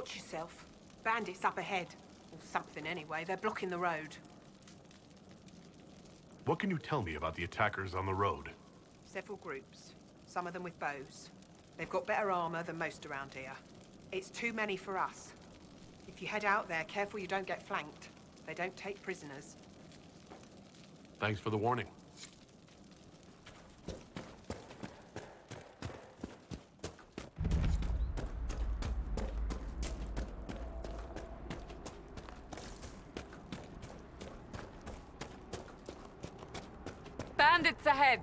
Watch yourself. Bandits up ahead. Or something anyway. They're blocking the road. What can you tell me about the attackers on the road? Several groups. Some of them with bows. They've got better armor than most around here. It's too many for us. If you head out there, careful you don't get flanked. They don't take prisoners. Thanks for the warning. Bandits ahead!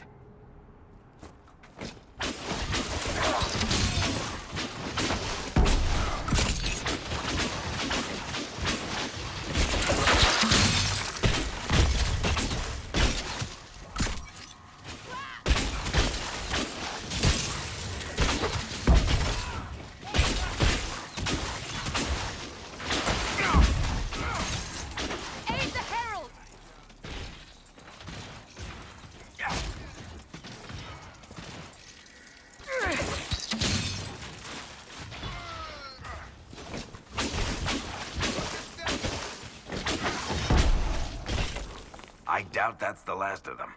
I doubt that's the last of them.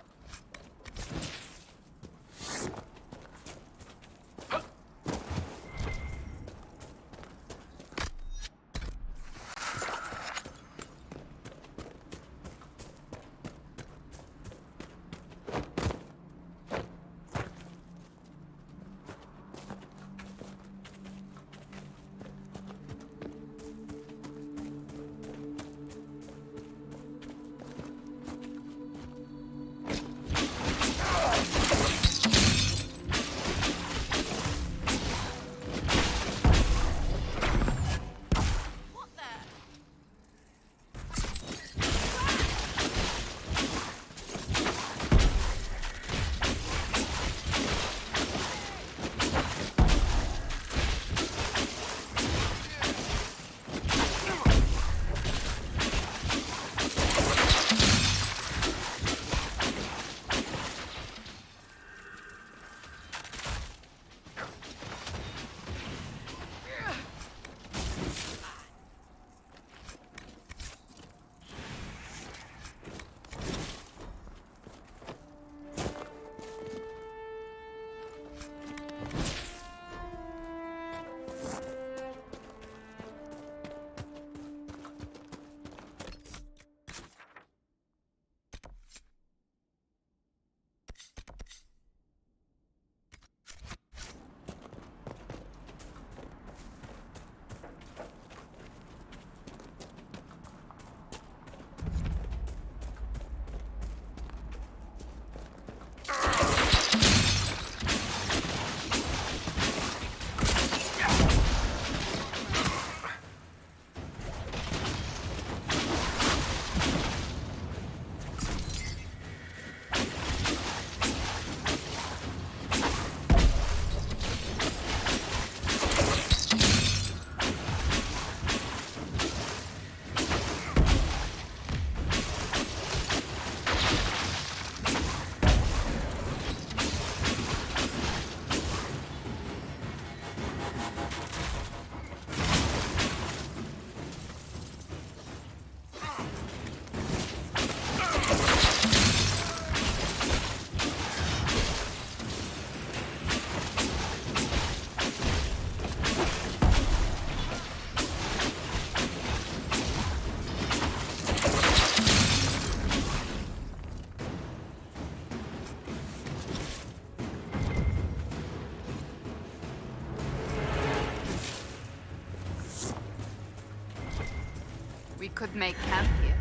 We could make camp here.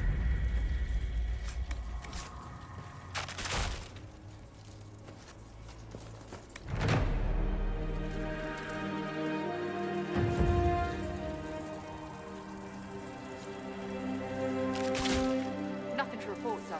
Nothing to report, sir.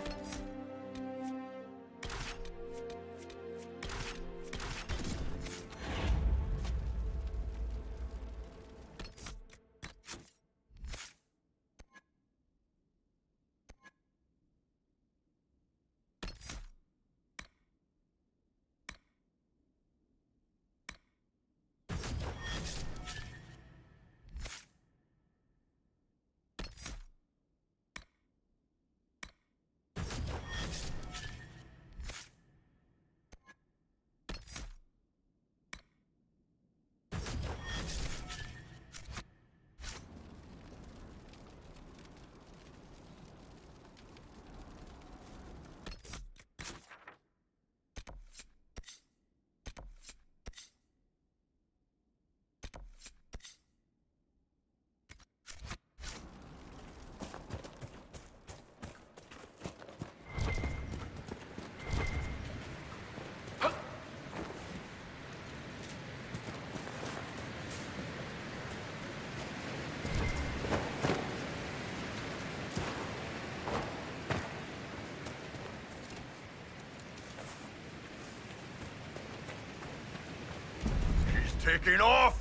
taking off!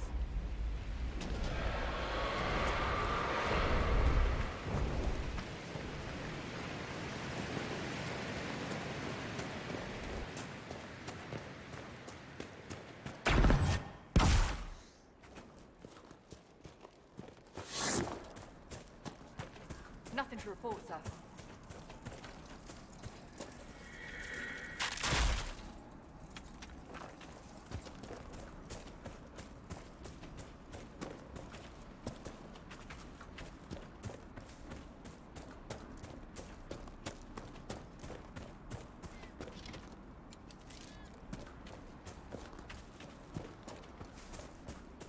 Nothing to report, sir.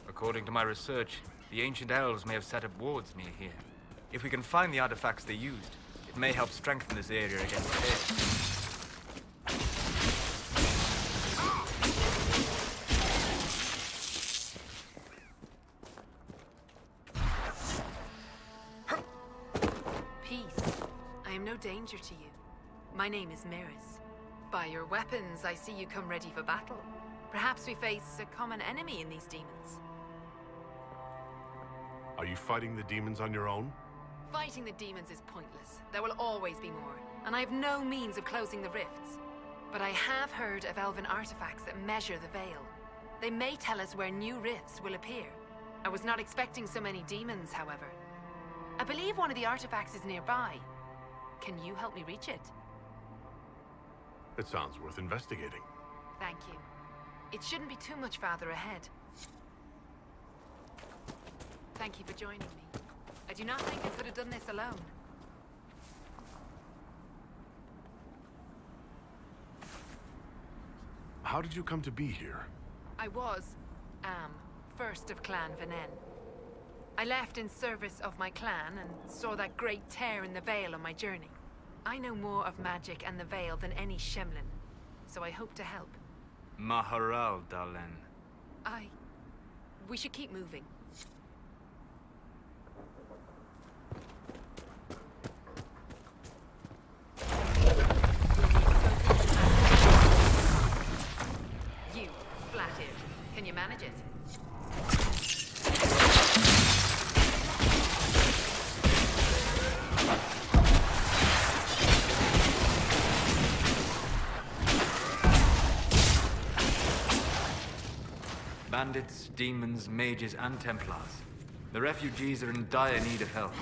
According to my research, the ancient elves may have set up wards near here. If we can find the artifacts they used, it may help strengthen this area against Hades. Peace. I am no danger to you. My name is Miris. By your weapons, I see you come ready for battle. Perhaps we face a common enemy in these demons. Are you fighting the demons on your own? Fighting the demons is pointless. There will always be more, and I have no means of closing the rifts. But I have heard of elven artifacts that measure the veil. They may tell us where new rifts will appear. I was not expecting so many demons, however. I believe one of the artifacts is nearby. Can you help me reach it? It sounds worth investigating. Thank you. It shouldn't be too much farther ahead. Thank you for joining me. I do not think I could have done this alone. How did you come to be here? I am, first of Clan Venen. I left in service of my clan and saw that great tear in the Veil on my journey. I know more of magic and the Veil than any Shemlin, so I hope to help. Maharal, Dalen. We should keep moving. You, Flathead, can you manage it? Bandits, demons, mages, and Templars. The refugees are in dire need of help.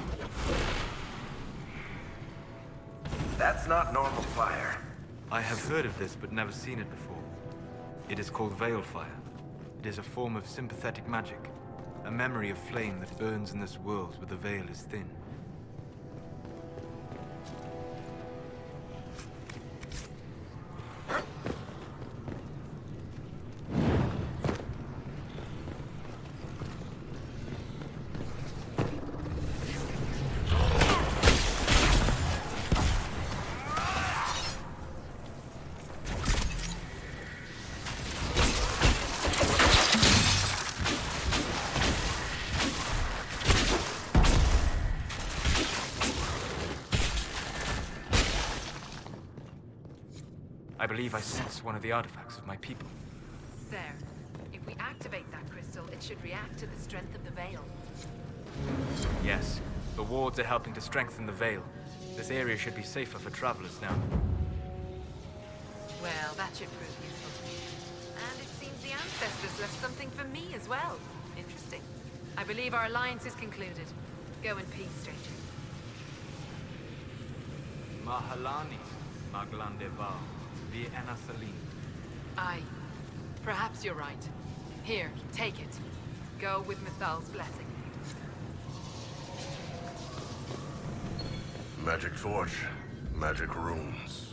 That's not normal fire. I have heard of this, but never seen it before. It is called Veil Fire. It is a form of sympathetic magic. A memory of flame that burns in this world where the veil is thin. I believe I sense one of the artifacts of my people. There. If we activate that crystal, it should react to the strength of the Veil. Yes, the wards are helping to strengthen the veil. This area should be safer for travelers now. Well, that should prove useful. And it seems the ancestors left something for me as well. Interesting. I believe our alliance is concluded. Go in peace, stranger. Mahalani, Maglandeval, the Enasalim. Perhaps you're right. Here, take it. Go with Mithal's blessing. Magic torch, magic runes.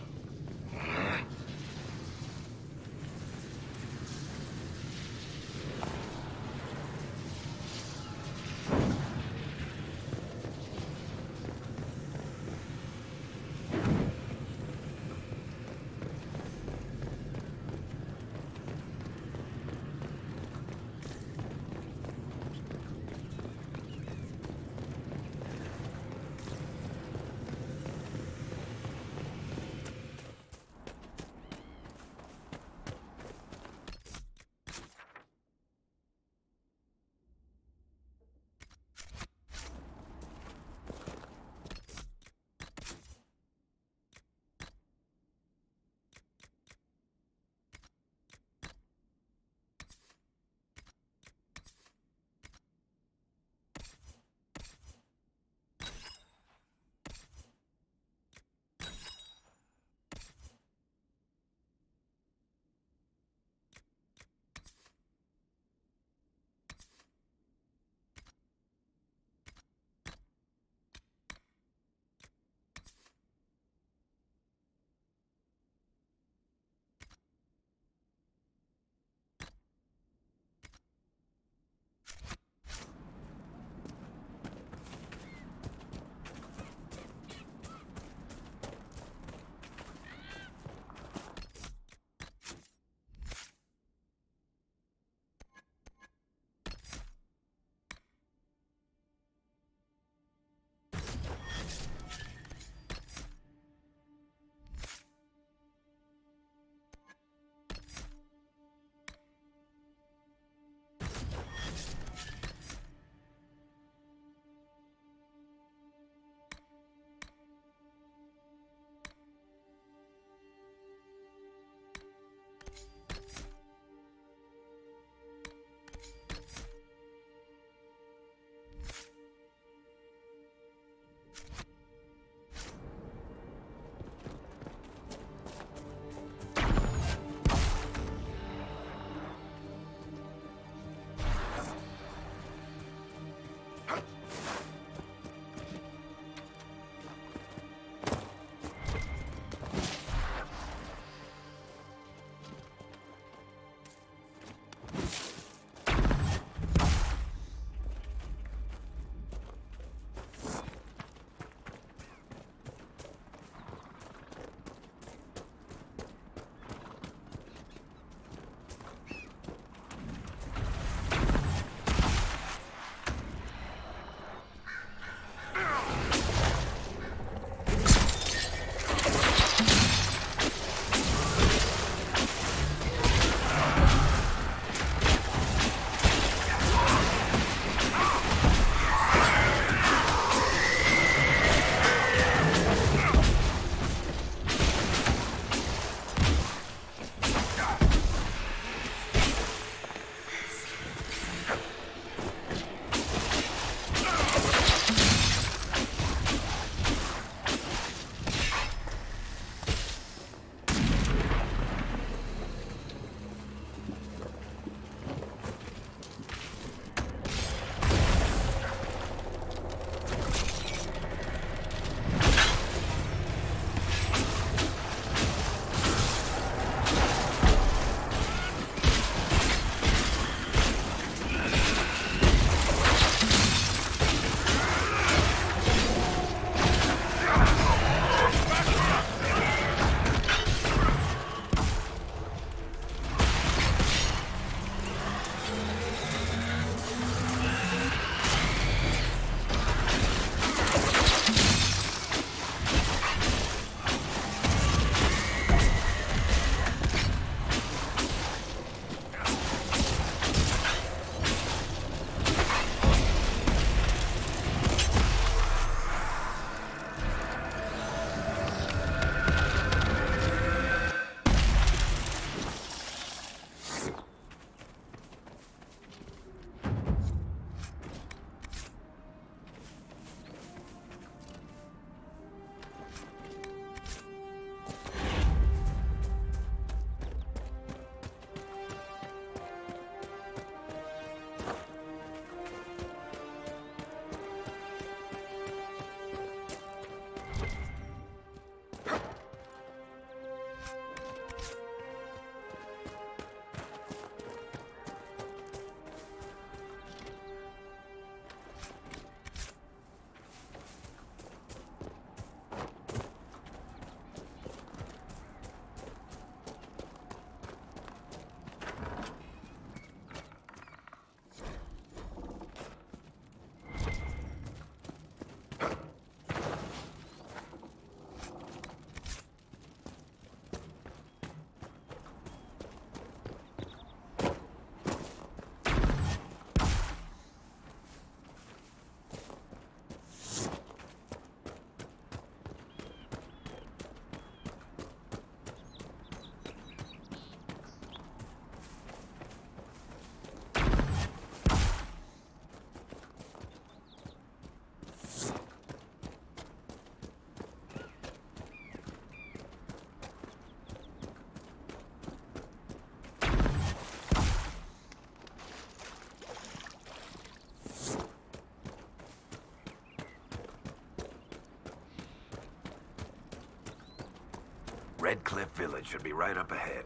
Redcliffe Village should be right up ahead.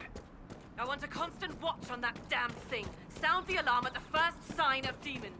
I want a constant watch on that damn thing. Sound the alarm at the first sign of demons.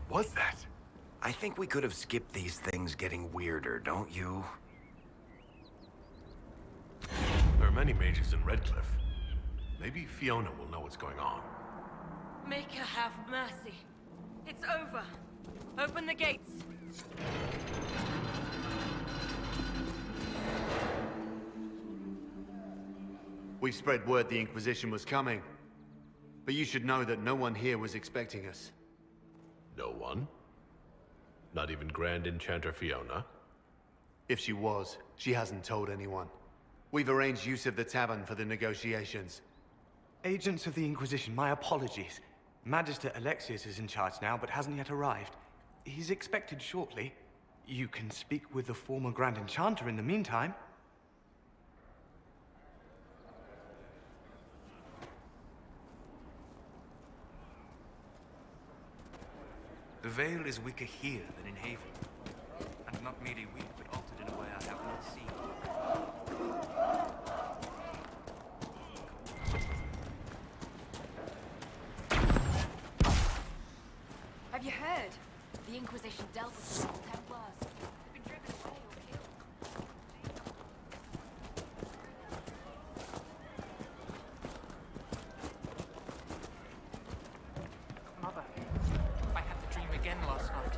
Was that? I think we could have skipped these things getting weirder, don't you? There are many mages in Redcliffe. Maybe Fiona will know what's going on. Make her have mercy. It's over. Open the gates. We spread word the Inquisition was coming. But you should know that no one here was expecting us. No one? Not even Grand Enchanter Fiona? If she was, she hasn't told anyone. We've arranged use of the tavern for the negotiations. Agents of the Inquisition, my apologies. Magister Alexius is in charge now, but hasn't yet arrived. He's expected shortly. You can speak with the former Grand Enchanter in the meantime. The Veil is weaker here than in Haven. And not merely weak, but altered in a way I have not seen. Have you heard? The Inquisition dealt with the Templars. They've been driven away or killed. Mother, I had the dream again last night.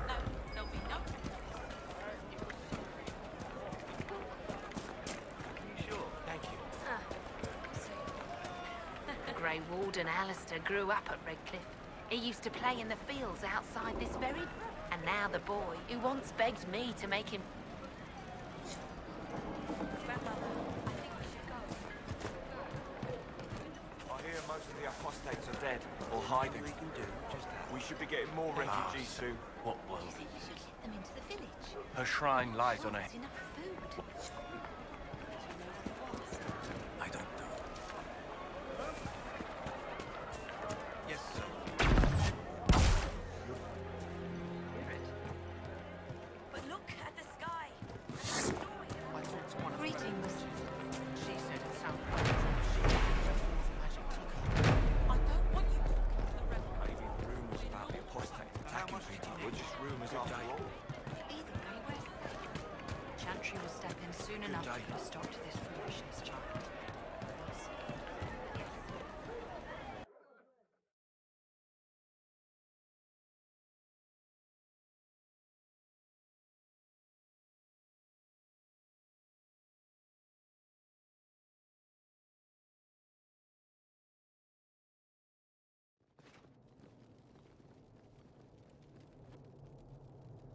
No, there'll be no. You sure? Thank you. The Grey Warden Alistair grew up at Redcliffe. He used to play in the fields outside this very... And now the boy, who once begged me to make him... I hear most of the apostates are dead, or hiding. We should be getting more refugees soon. What world? You should let them into the village. Her shrine lies on a... Not enough food. I don't know. Yes, sir. But look at the sky. I talked to one of Greetings. She said it sounded like she had a magic teacup. I don't want you talking to the rebel. Maybe rumors about the apostate attacking people were just rumors after all. Either way, we're safe. Chantry will step in soon enough to put a stop to this foolishness, child. We'll see.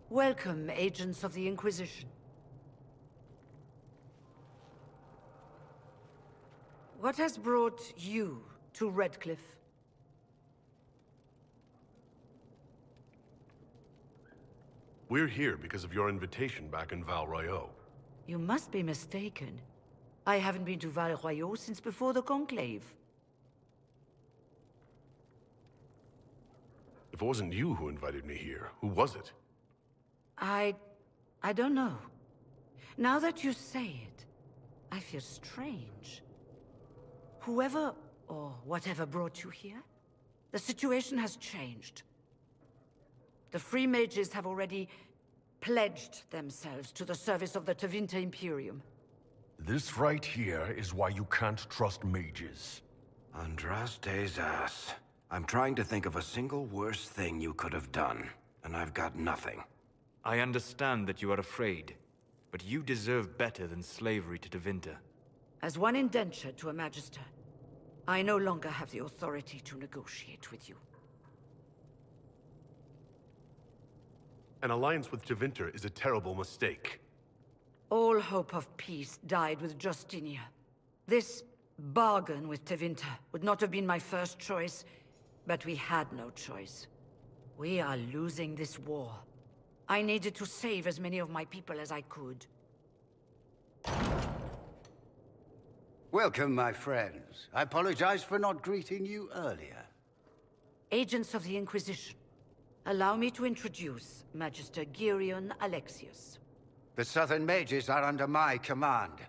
Welcome, agents of the Inquisition. What has brought you to Redcliffe? We're here because of your invitation back in Val Royeaux. You must be mistaken. I haven't been to Val Royeaux since before the Conclave. If it wasn't you who invited me here, who was it? I don't know. Now that you say it, I feel strange. Whoever or whatever brought you here, the situation has changed. The Free Mages have already pledged themselves to the service of the Tevinter Imperium. This right here is why you can't trust mages. Andraste's ass. I'm trying to think of a single worse thing you could have done, and I've got nothing. I understand that you are afraid, but you deserve better than slavery to Tevinter. As one indentured to a Magister, I no longer have the authority to negotiate with you. An alliance with Tevinter is a terrible mistake. All hope of peace died with Justinia. This bargain with Tevinter would not have been my first choice, but we had no choice. We are losing this war. I needed to save as many of my people as I could. Welcome, my friends. I apologize for not greeting you earlier. Agents of the Inquisition, allow me to introduce Magister Gereon Alexius. The Southern Mages are under my command.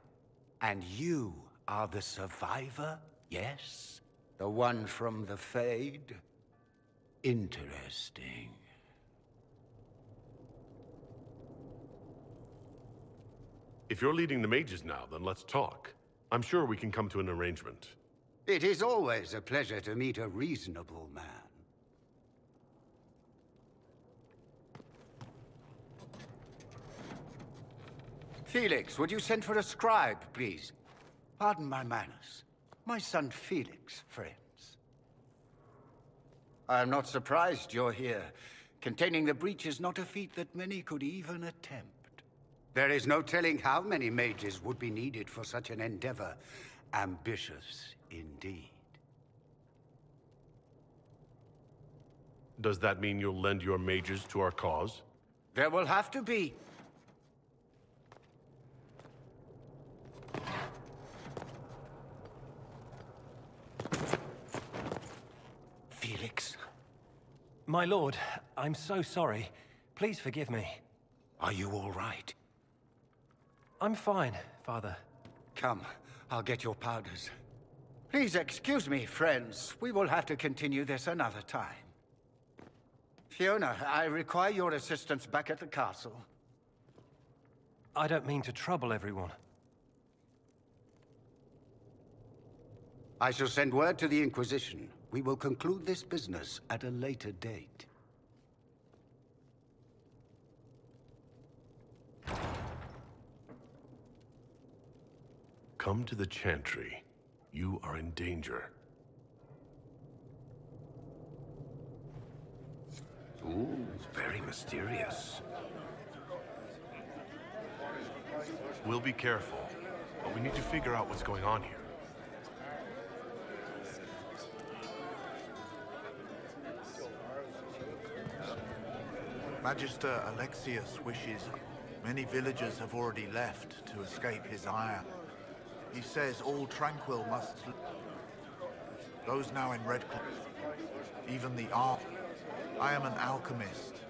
And you are the survivor, yes? The one from the Fade? Interesting. If you're leading the mages now, then let's talk. I'm sure we can come to an arrangement. It is always a pleasure to meet a reasonable man. Felix, would you send for a scribe, please? Pardon my manners. My son Felix, friends. I am not surprised you're here. Containing the breach is not a feat that many could even attempt. There is no telling how many mages would be needed for such an endeavor. Ambitious, indeed. Does that mean you'll lend your mages to our cause? There will have to be. Felix. My lord, I'm so sorry. Please forgive me. Are you all right? I'm fine, Father. Come, I'll get your powders. Please excuse me, friends. We will have to continue this another time. Fiona, I require your assistance back at the castle. I don't mean to trouble everyone. I shall send word to the Inquisition. We will conclude this business at a later date. Come to the Chantry. You are in danger. Ooh, very mysterious. We'll be careful, but we need to figure out what's going on here. Magister Alexius wishes. Many villagers have already left to escape his ire. He says all tranquil must... Those now in Redcliffe, even the art. I am an alchemist.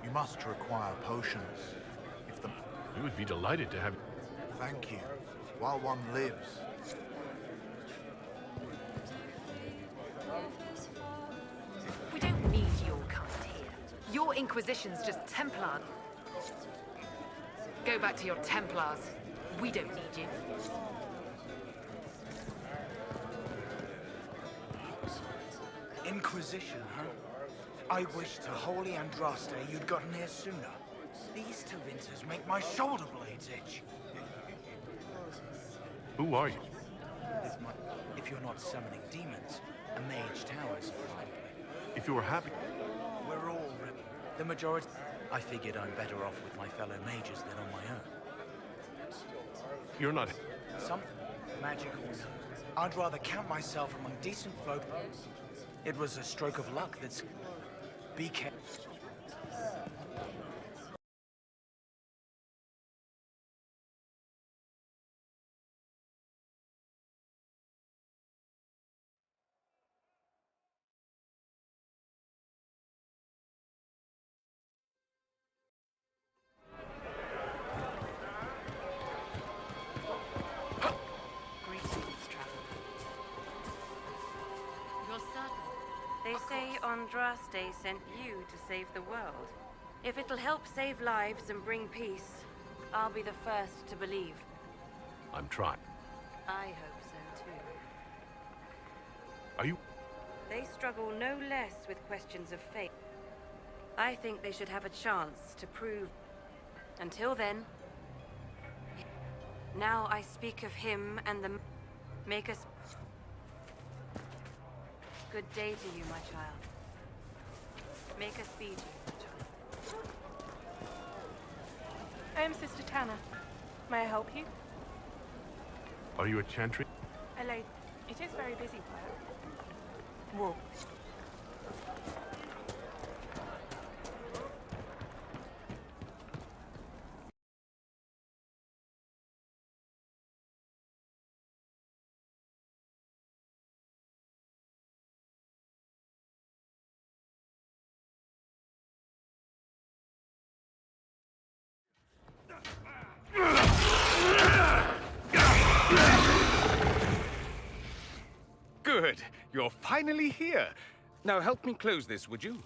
You must require potions. If the... We would be delighted to have... Thank you. While one lives. We don't need your kind here. Your Inquisition's just Templar. Go back to your Templars. We don't need you. Inquisition, huh? I wish to holy Andraste you'd gotten here sooner. These Tevinters make my shoulder blades itch. Who are you? If you're not summoning demons, a mage tower's a fine place. If you were happy... We're all... The majority... I figured I'm better off with my fellow mages than on my own. You're not... Something, magic or no. I'd rather count myself among decent folk. It was a stroke of luck that's... Be careful. Andraste sent you to save the world. If it'll help save lives and bring peace, I'll be the first to believe. I'm trying. I hope so too. Are you... They struggle no less with questions of fate. I think they should have a chance to prove. Until then... Now I speak of him and the... Make us... Good day to you, my child. Make us feed you, my child. I am Sister Tanna. May I help you? Are you a chantry? Hello. It is very busy, Claire. Whoa. Good. You're finally here. Now help me close this, would you?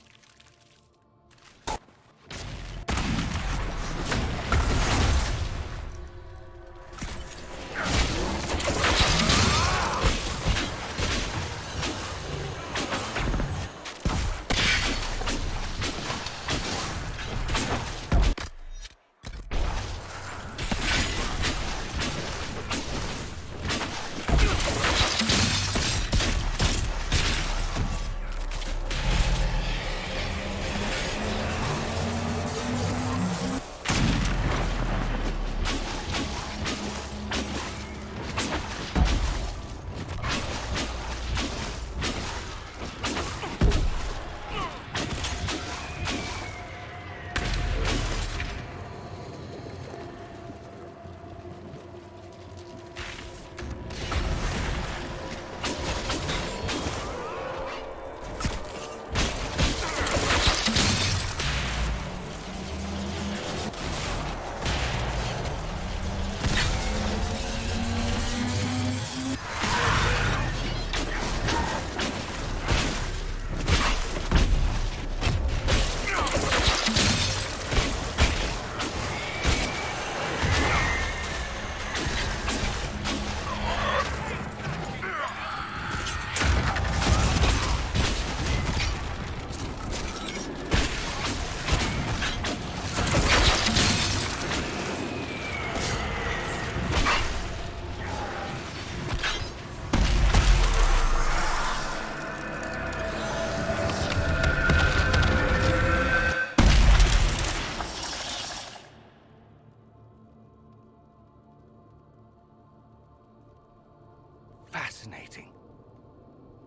Fascinating.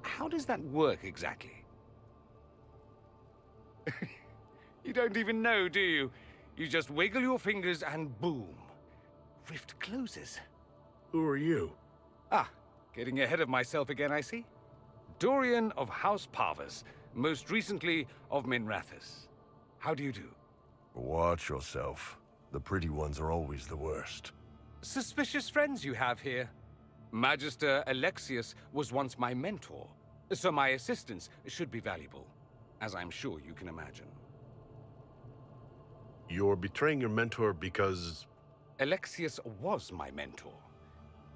How does that work exactly? You don't even know, do you? You just wiggle your fingers and boom. Rift closes. Who are you? Ah, getting ahead of myself again, I see. Dorian of House Parvus, most recently of Minrathous. How do you do? Watch yourself. The pretty ones are always the worst. Suspicious friends you have here. Magister Alexius was once my mentor, so my assistance should be valuable, as I'm sure you can imagine. You're betraying your mentor because... Alexius was my mentor,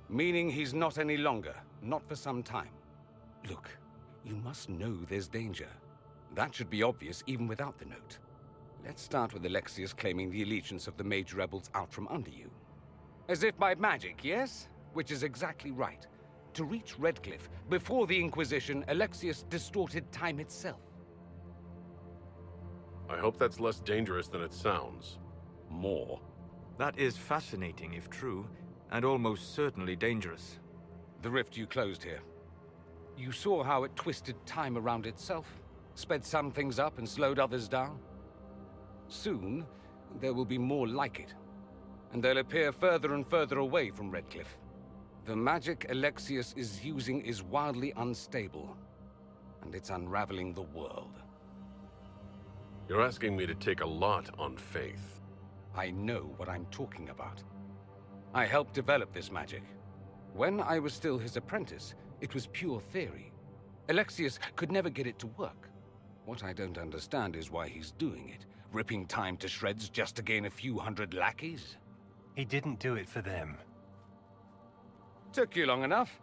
meaning he's not any longer, not for some time. Look, you must know there's danger. That should be obvious even without the note. Let's start with Alexius claiming the allegiance of the mage rebels out from under you. As if by magic, yes? Which is exactly right. To reach Redcliffe, before the Inquisition, Alexius distorted time itself. I hope that's less dangerous than it sounds. More. That is fascinating if true, and almost certainly dangerous. The rift you closed here. You saw how it twisted time around itself, sped some things up and slowed others down. Soon, there will be more like it, and they'll appear further and further away from Redcliffe. The magic Alexius is using is wildly unstable, and it's unraveling the world. You're asking me to take a lot on faith. I know what I'm talking about. I helped develop this magic. When I was still his apprentice, it was pure theory. Alexius could never get it to work. What I don't understand is why he's doing it. Ripping time to shreds just to gain a few hundred lackeys? He didn't do it for them. Took you long enough.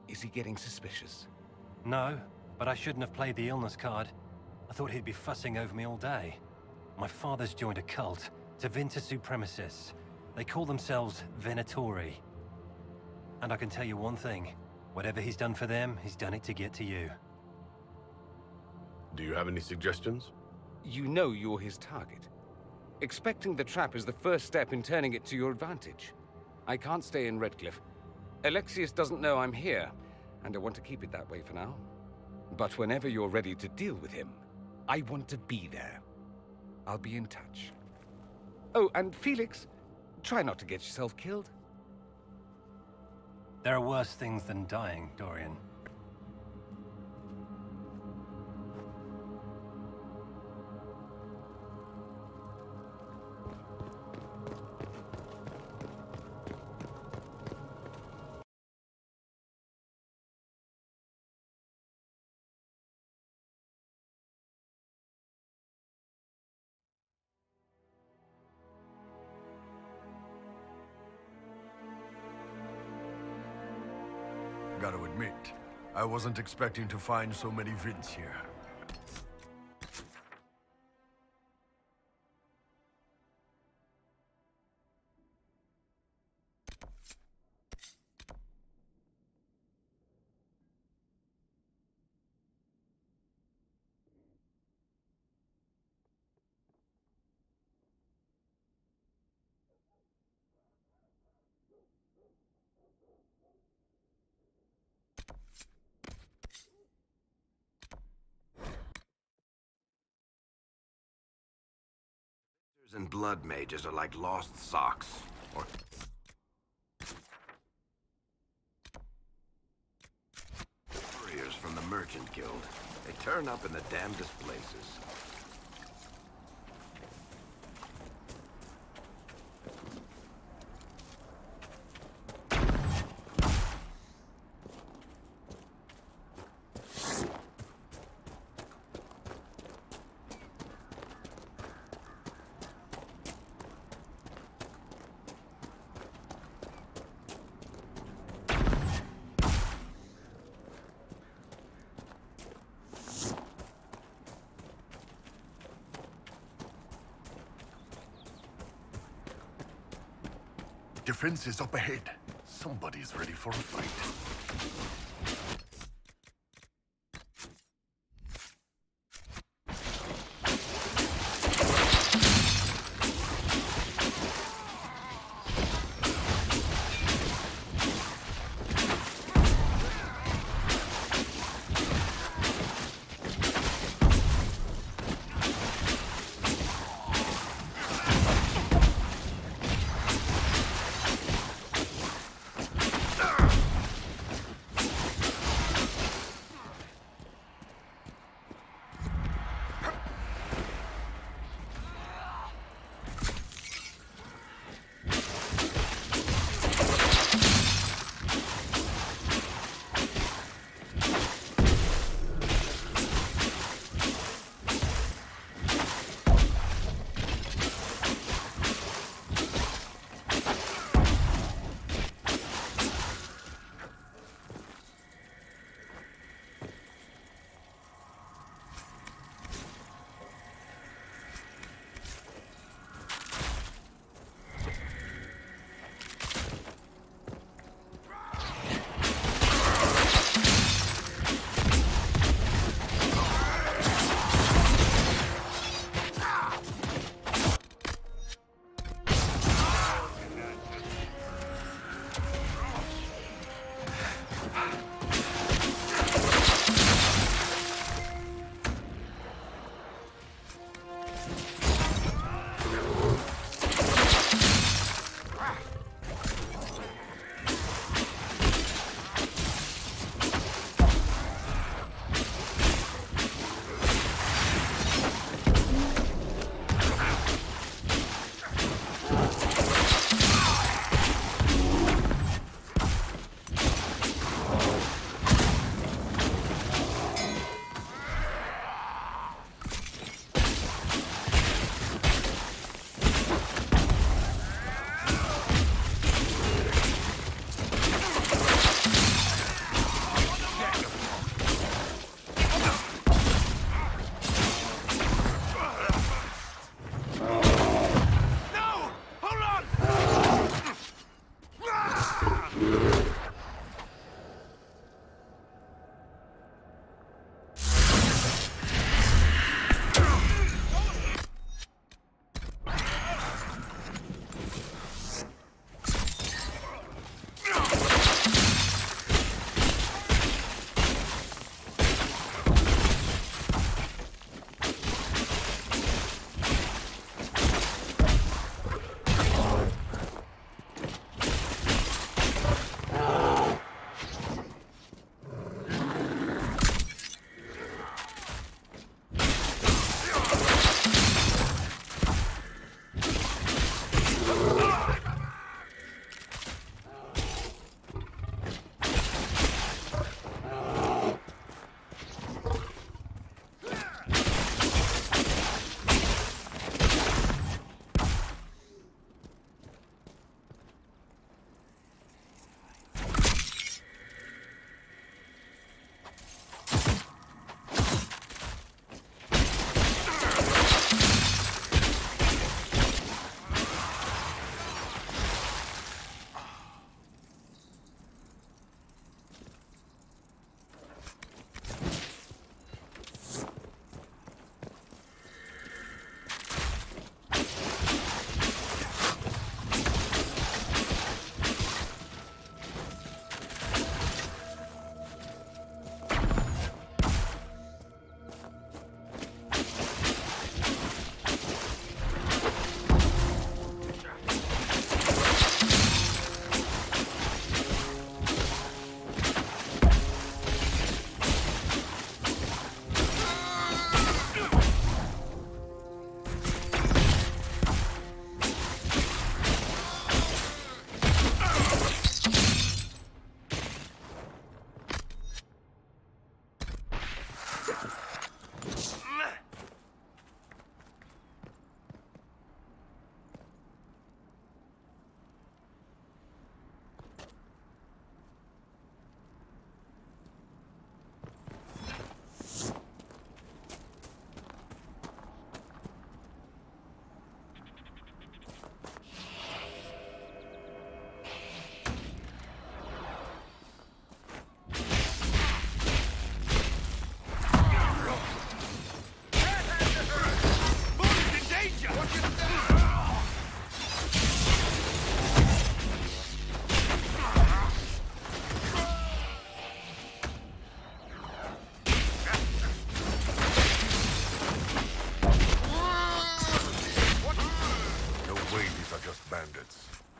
Is he getting suspicious? No, but I shouldn't have played the illness card. I thought he'd be fussing over me all day. My father's joined a cult, Tevinter Supremacists. They call themselves Venatori. And I can tell you one thing. Whatever he's done for them, he's done it to get to you. Do you have any suggestions? You know you're his target. Expecting the trap is the first step in turning it to your advantage. I can't stay in Redcliffe. Alexius doesn't know I'm here, and I want to keep it that way for now. But whenever you're ready to deal with him, I want to be there. I'll be in touch. Oh, and Felix, try not to get yourself killed. There are worse things than dying, Dorian. Gotta admit, I wasn't expecting to find so many Vints here. And blood mages are like lost socks, or... warriors from the Merchant Guild. They turn up in the damnedest places. Defenses up ahead. Somebody's ready for a fight.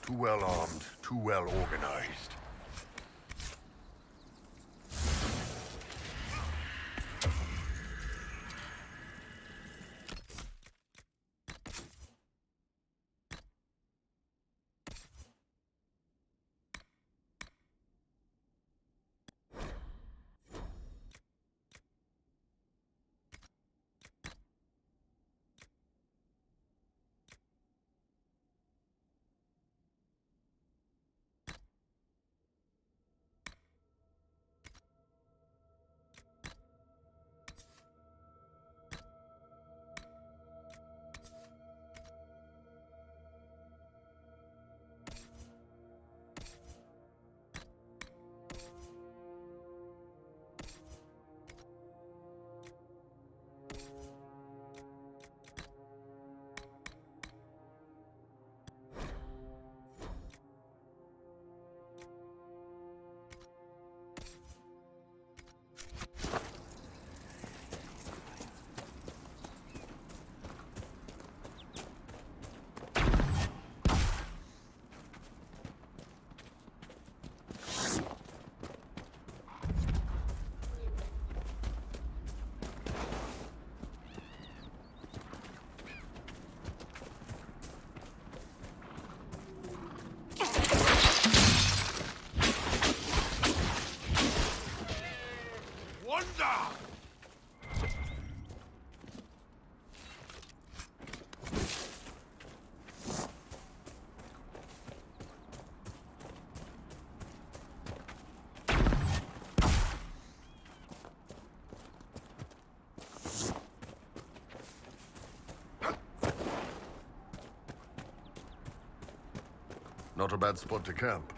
Too well armed, too well organized. Not a bad spot to camp.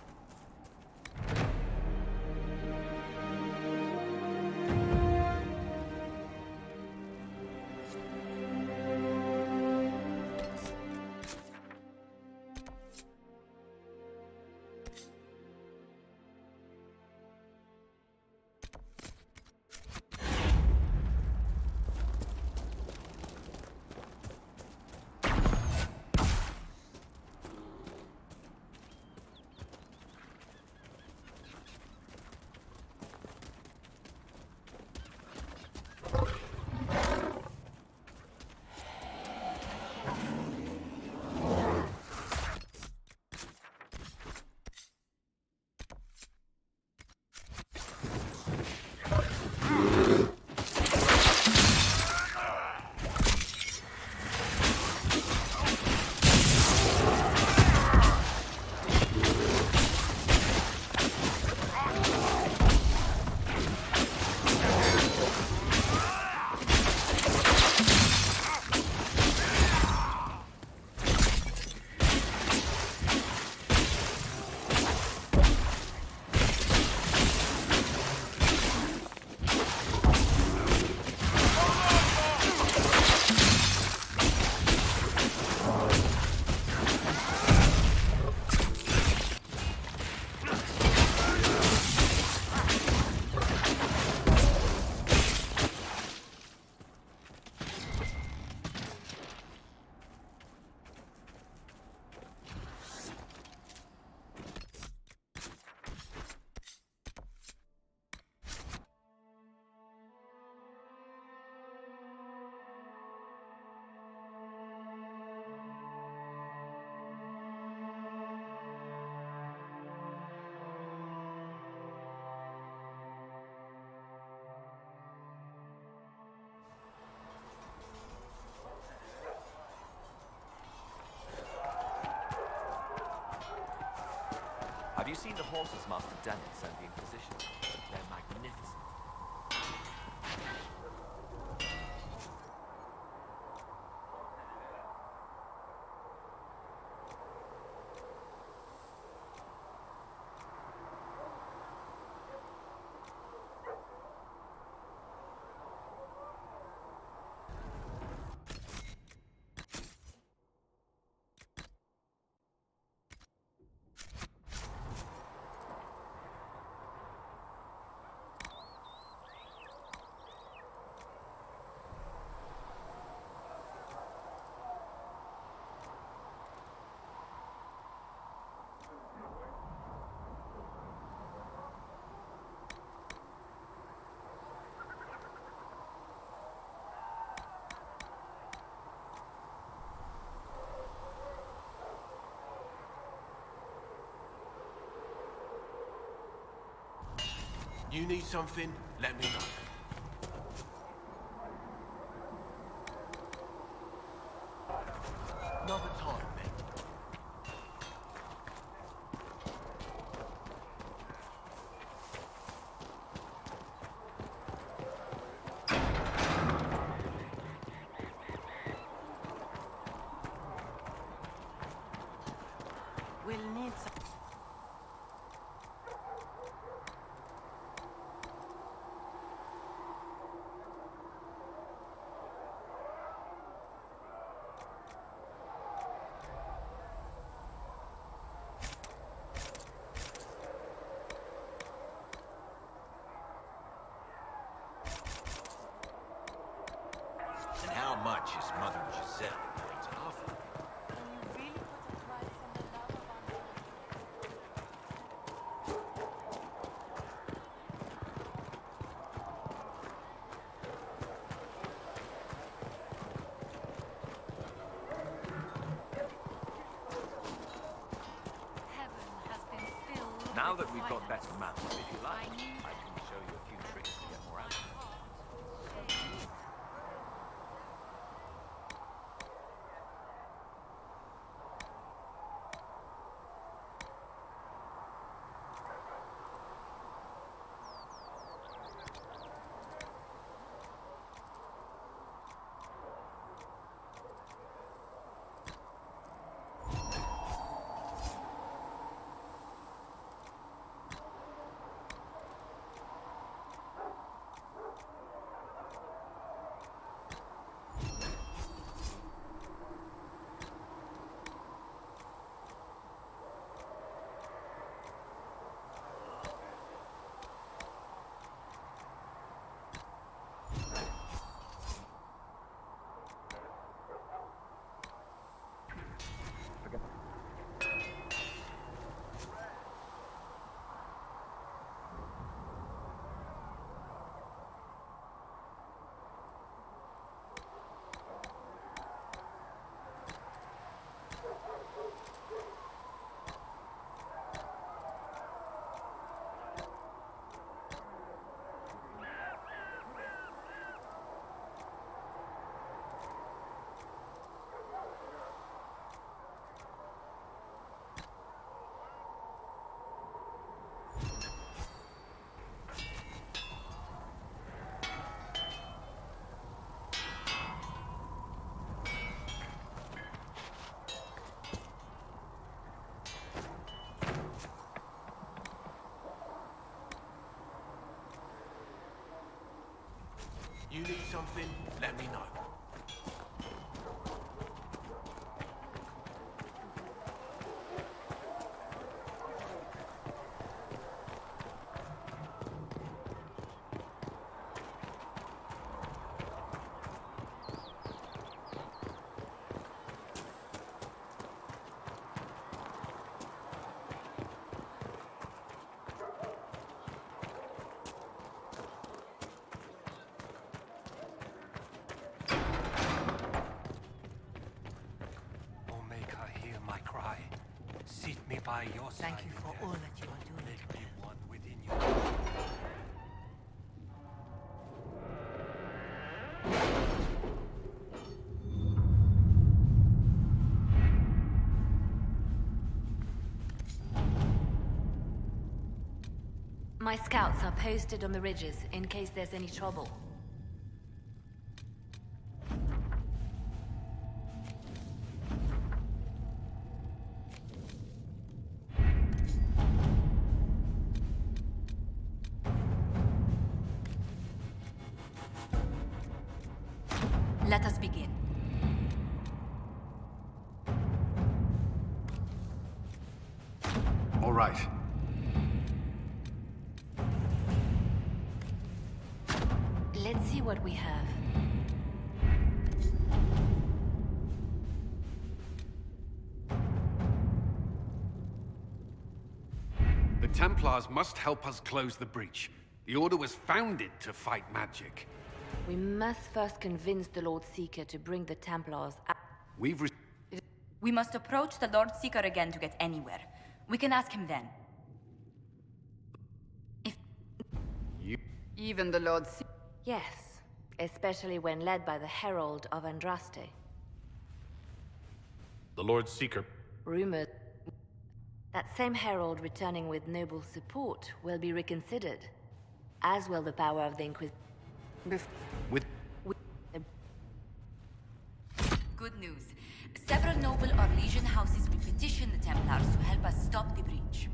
Have you seen the horses Master Dennett sent the Inquisition? They're magnificent. You need something? Let me know. Another time, then. We'll need some... And how much is Mother Giselle going to offer? Now that we've got better maps, if you like, I can show you a few tricks to get more out of it. You need something? Let me know. Me by your side. Thank you for all that you are doing. Make me one within you. My scouts are posted on the ridges in case there's any trouble. Let us begin. All right. Let's see what we have. The Templars must help us close the breach. The Order was founded to fight magic. We must first convince the Lord Seeker to bring the Templars out. We must approach the Lord Seeker again to get anywhere. We can ask him then. Even the Lord Yes, especially when led by the Herald of Andraste. The Lord Seeker. Rumored that same Herald returning with noble support will be reconsidered, as will the power of the Inquisition. With Good news. Several noble Orlesian houses will petition the Templars to help us stop the breach.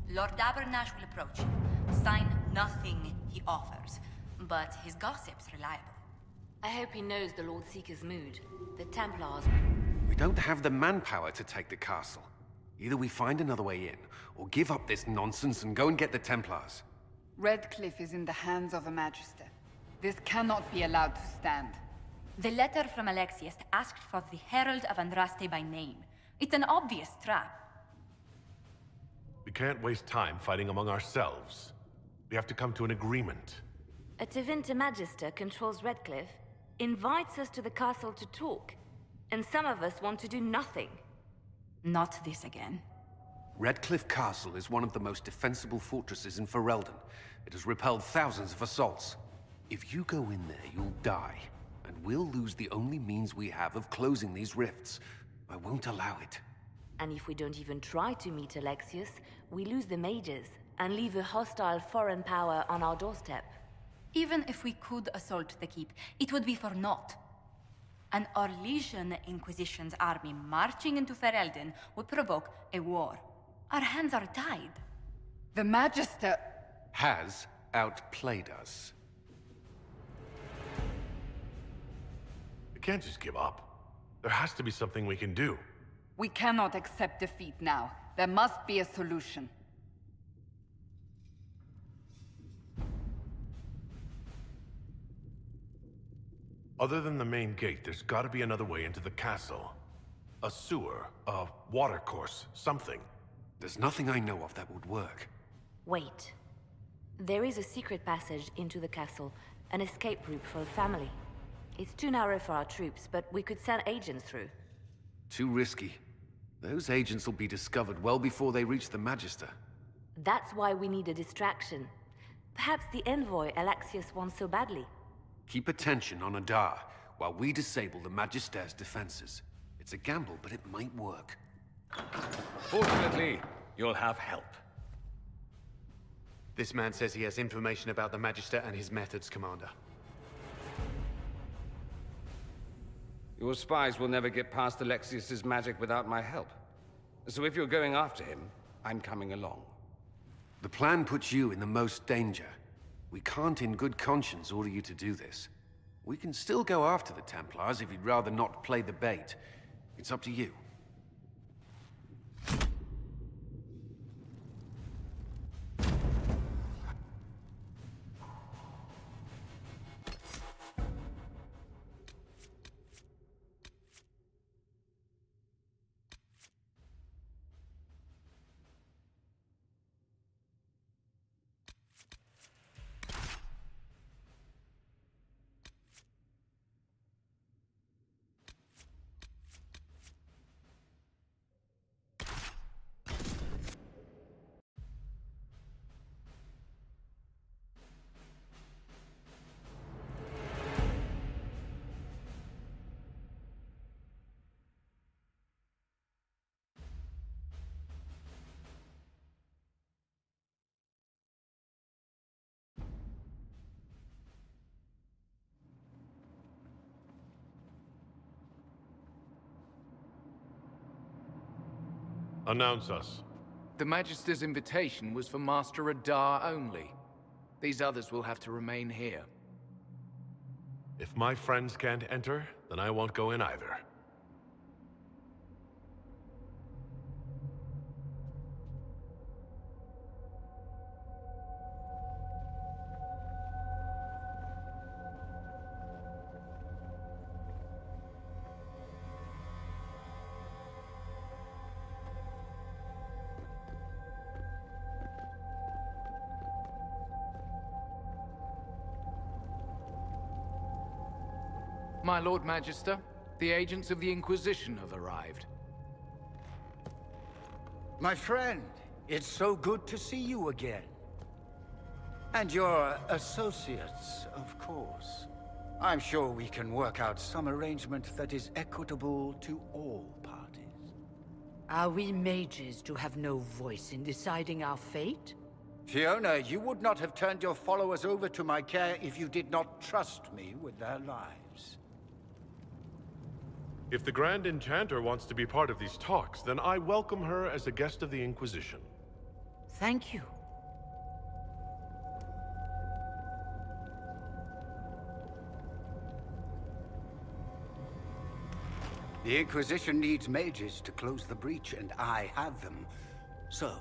Lord Abernash will approach him. Sign nothing he offers, but his gossip's reliable. I hope he knows the Lord Seeker's mood. The Templars... We don't have the manpower to take the castle. Either we find another way in, or give up this nonsense and go and get the Templars. Redcliffe is in the hands of a Magister. This cannot be allowed to stand. The letter from Alexius asked for the Herald of Andraste by name. It's an obvious trap. We can't waste time fighting among ourselves. We have to come to an agreement. A Tevinter Magister controls Redcliffe, invites us to the castle to talk, and some of us want to do nothing. Not this again. Redcliffe Castle is one of the most defensible fortresses in Ferelden. It has repelled thousands of assaults. If you go in there, you'll die. And we'll lose the only means we have of closing these rifts. I won't allow it. And if we don't even try to meet Alexius, we lose the mages, and leave a hostile foreign power on our doorstep. Even if we could assault the keep, it would be for naught. An Orlesian Inquisition's army marching into Ferelden would provoke a war. Our hands are tied. The Magister... has outplayed us. We can't just give up. There has to be something we can do. We cannot accept defeat now. There must be a solution. Other than the main gate, there's gotta be another way into the castle. A sewer, a watercourse, something. There's nothing I know of that would work. Wait. There is a secret passage into the castle, an escape route for the family. It's too narrow for our troops, but we could send agents through. Too risky. Those agents will be discovered well before they reach the Magister. That's why we need a distraction. Perhaps the envoy Alexius wants so badly. Keep attention on Adar, while we disable the Magister's defenses. It's a gamble, but it might work. Fortunately, you'll have help. This man says he has information about the Magister and his methods, Commander. Your spies will never get past Alexius's magic without my help. So if you're going after him, I'm coming along. The plan puts you in the most danger. We can't in good conscience order you to do this. We can still go after the Templars if you'd rather not play the bait. It's up to you. Announce us. The Magister's invitation was for Master Adar only. These others will have to remain here. If my friends can't enter, then I won't go in either. My Lord Magister, the agents of the Inquisition have arrived. My friend, it's so good to see you again. And your associates, of course. I'm sure we can work out some arrangement that is equitable to all parties. Are we mages to have no voice in deciding our fate? Fiona, you would not have turned your followers over to my care if you did not trust me with their lives. If the Grand Enchanter wants to be part of these talks, then I welcome her as a guest of the Inquisition. Thank you. The Inquisition needs mages to close the breach, and I have them. So,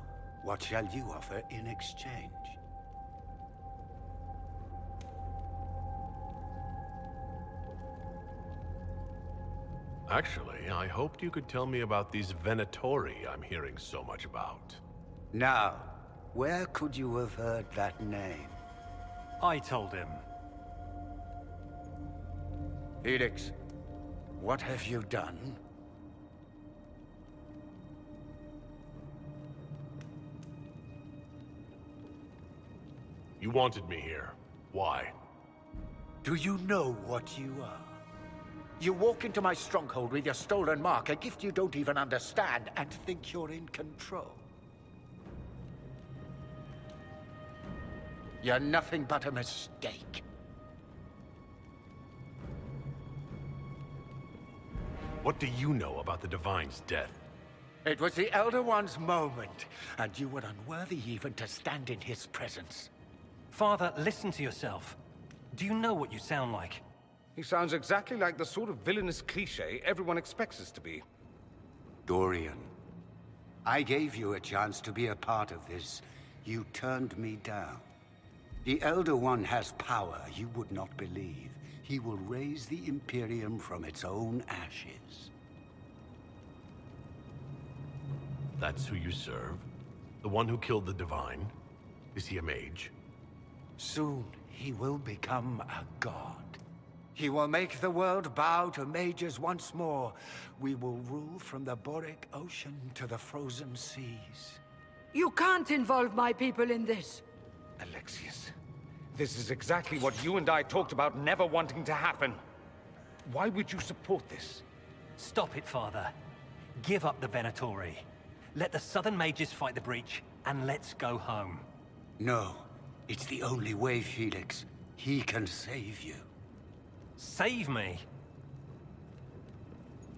what shall you offer in exchange? Actually, I hoped you could tell me about these Venatori I'm hearing so much about. Now, where could you have heard that name? I told him. Felix, what have you done? You wanted me here. Why? Do you know what you are? You walk into my stronghold with your stolen mark, a gift you don't even understand, and think you're in control. You're nothing but a mistake. What do you know about the Divine's death? It was the Elder One's moment, and you were unworthy even to stand in his presence. Father, listen to yourself. Do you know what you sound like? He sounds exactly like the sort of villainous cliché everyone expects us to be. Dorian, I gave you a chance to be a part of this. You turned me down. The Elder One has power you would not believe. He will raise the Imperium from its own ashes. That's who you serve? The one who killed the Divine? Is he a mage? Soon, he will become a god. He will make the world bow to mages once more. We will rule from the Boric Ocean to the frozen seas. You can't involve my people in this. Alexius, this is exactly what you and I talked about never wanting to happen. Why would you support this? Stop it, Father. Give up the Venatori. Let the Southern Mages fight the breach, and let's go home. No. It's the only way, Felix. He can save you. Save me?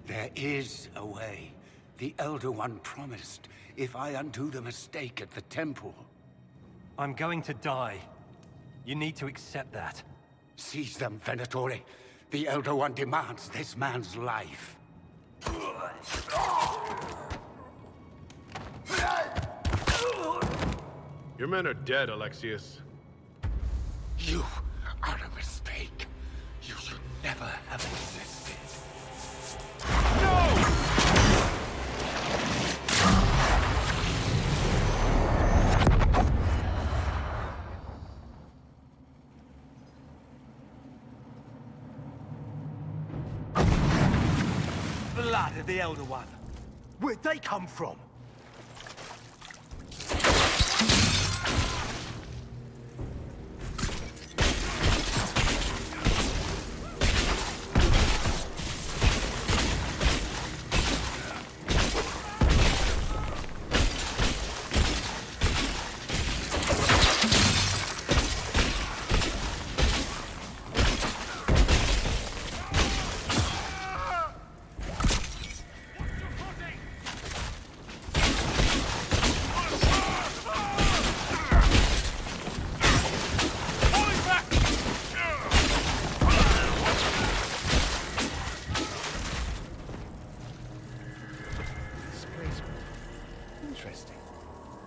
There is a way. The Elder One promised, if I undo the mistake at the temple. I'm going to die. You need to accept that. Seize them, Venatori. The Elder One demands this man's life. Your men are dead, Alexius. You are a mistake. You should never have existed. No! Blood of the Elder One. Where'd they come from?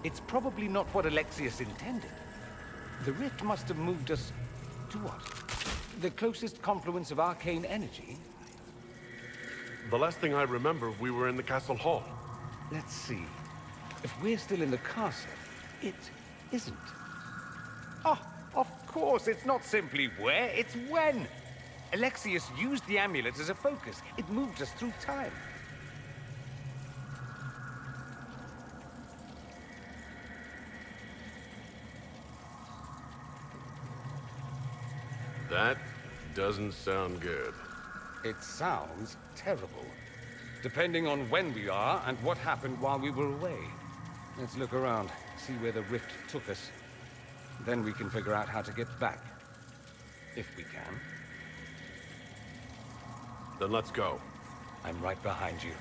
It's probably not what Alexius intended. The rift must have moved us to what? The closest confluence of arcane energy? The last thing I remember, we were in the castle hall. Let's see. If we're still in the castle, it isn't. Oh, of course, it's not simply where, it's when! Alexius used the amulet as a focus. It moved us through time. That doesn't sound good. It sounds terrible. Depending on when we are and what happened while we were away. Let's look around, see where the rift took us. Then we can figure out how to get back. If we can. Then let's go. I'm right behind you.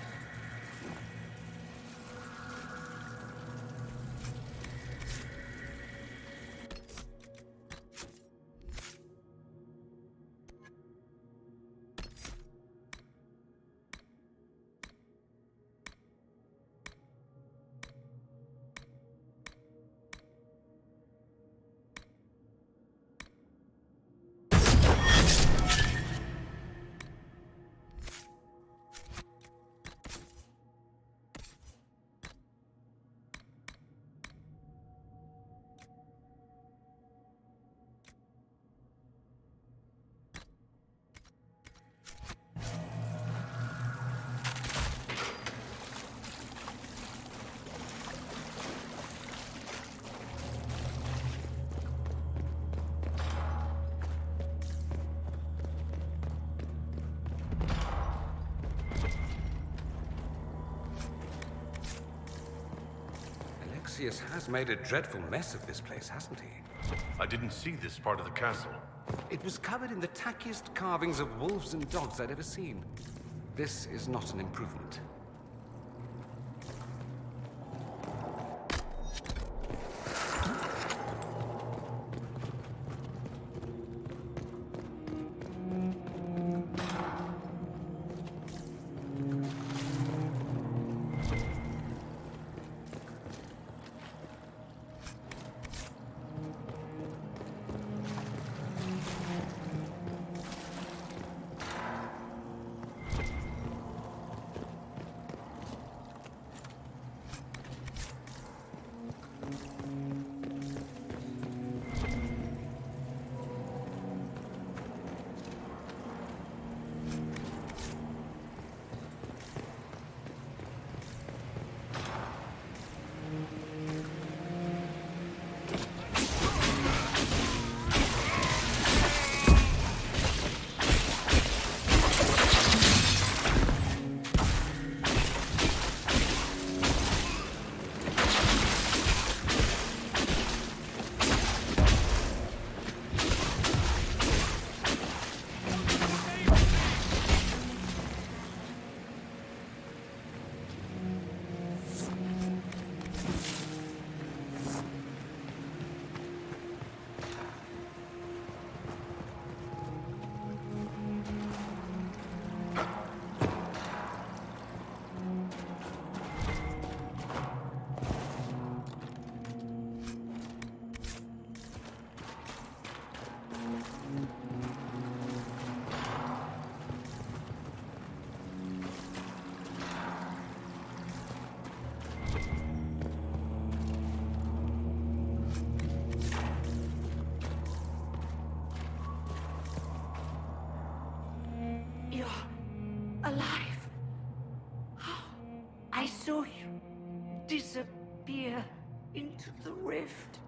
Alexius has made a dreadful mess of this place, hasn't he? I didn't see this part of the castle. It was covered in the tackiest carvings of wolves and dogs I'd ever seen. This is not an improvement. Alive. I saw you disappear into the rift.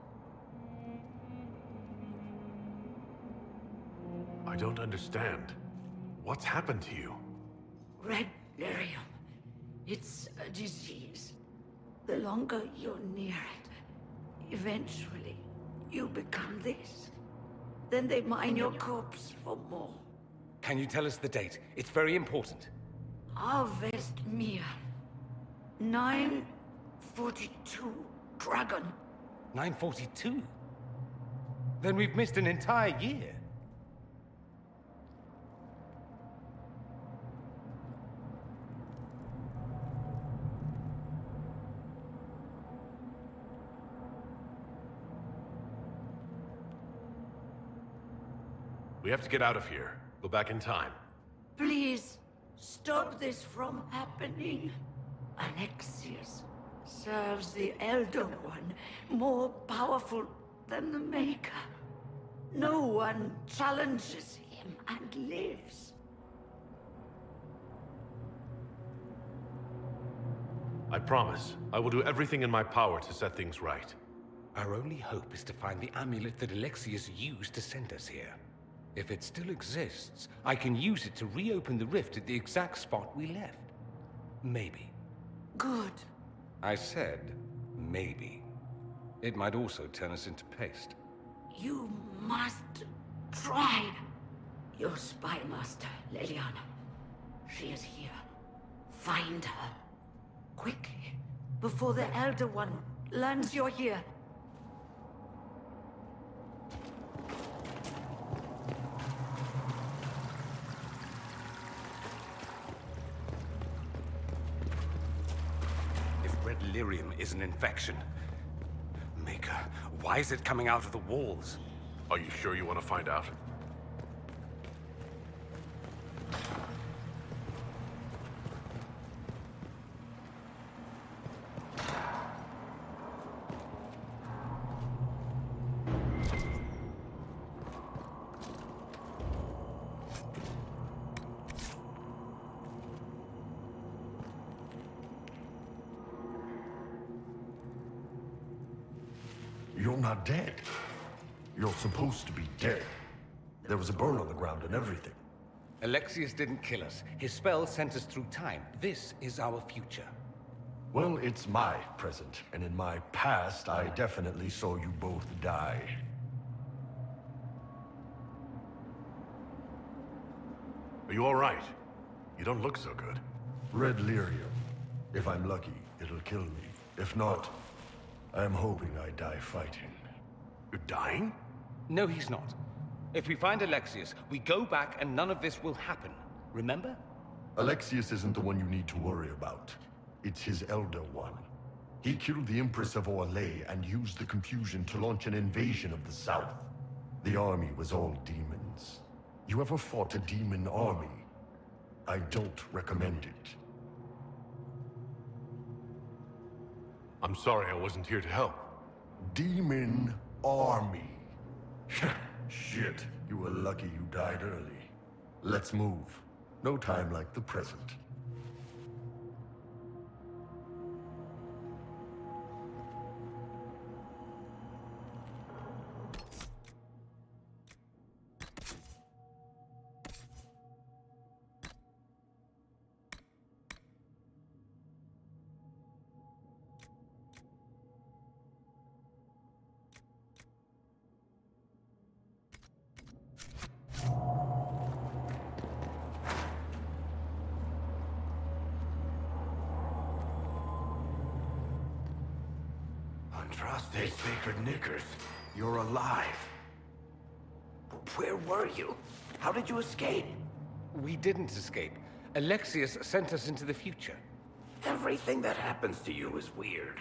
I don't understand. What's happened to you? Red lyrium. It's a disease. The longer you're near it, eventually you become this. Then they mine your corpse for more. Can you tell us the date? It's very important. Harvest Mir. 942 Dragon. 942? Then we've missed an entire year. We have to get out of here. Go back in time. Please, stop this from happening. Alexius serves the Elder One, more powerful than the Maker. No one challenges him and lives. I promise. I will do everything in my power to set things right. Our only hope is to find the amulet that Alexius used to send us here. If it still exists, I can use it to reopen the rift at the exact spot we left. Maybe. Good. I said, maybe. It might also turn us into paste. You must try. Your spy master, Leliana. She is here. Find her. Quickly. Before the Elder One learns you're here. If red lyrium is an infection, Maker, why is it coming out of the walls? Are you sure you want to find out? You're not dead. You're supposed to be dead. There was a burn on the ground and everything. Alexius didn't kill us. His spell sent us through time. This is our future. Well, it's my present, and in my past, I definitely saw you both die. Are you all right? You don't look so good. Red lyrium. If I'm lucky, it'll kill me. If not, I'm hoping I die fighting. You're dying? No, he's not. If we find Alexius, we go back and none of this will happen. Remember? Alexius isn't the one you need to worry about. It's his Elder One. He killed the Empress of Orlais and used the confusion to launch an invasion of the South. The army was all demons. You ever fought a demon army? I don't recommend it. I'm sorry I wasn't here to help. Demon army. Shit, you were lucky you died early. Let's move. No time like the present. Andraste Sacred Knickers, you're alive. Where were you? How did you escape? We didn't escape. Alexius sent us into the future. Everything that happens to you is weird.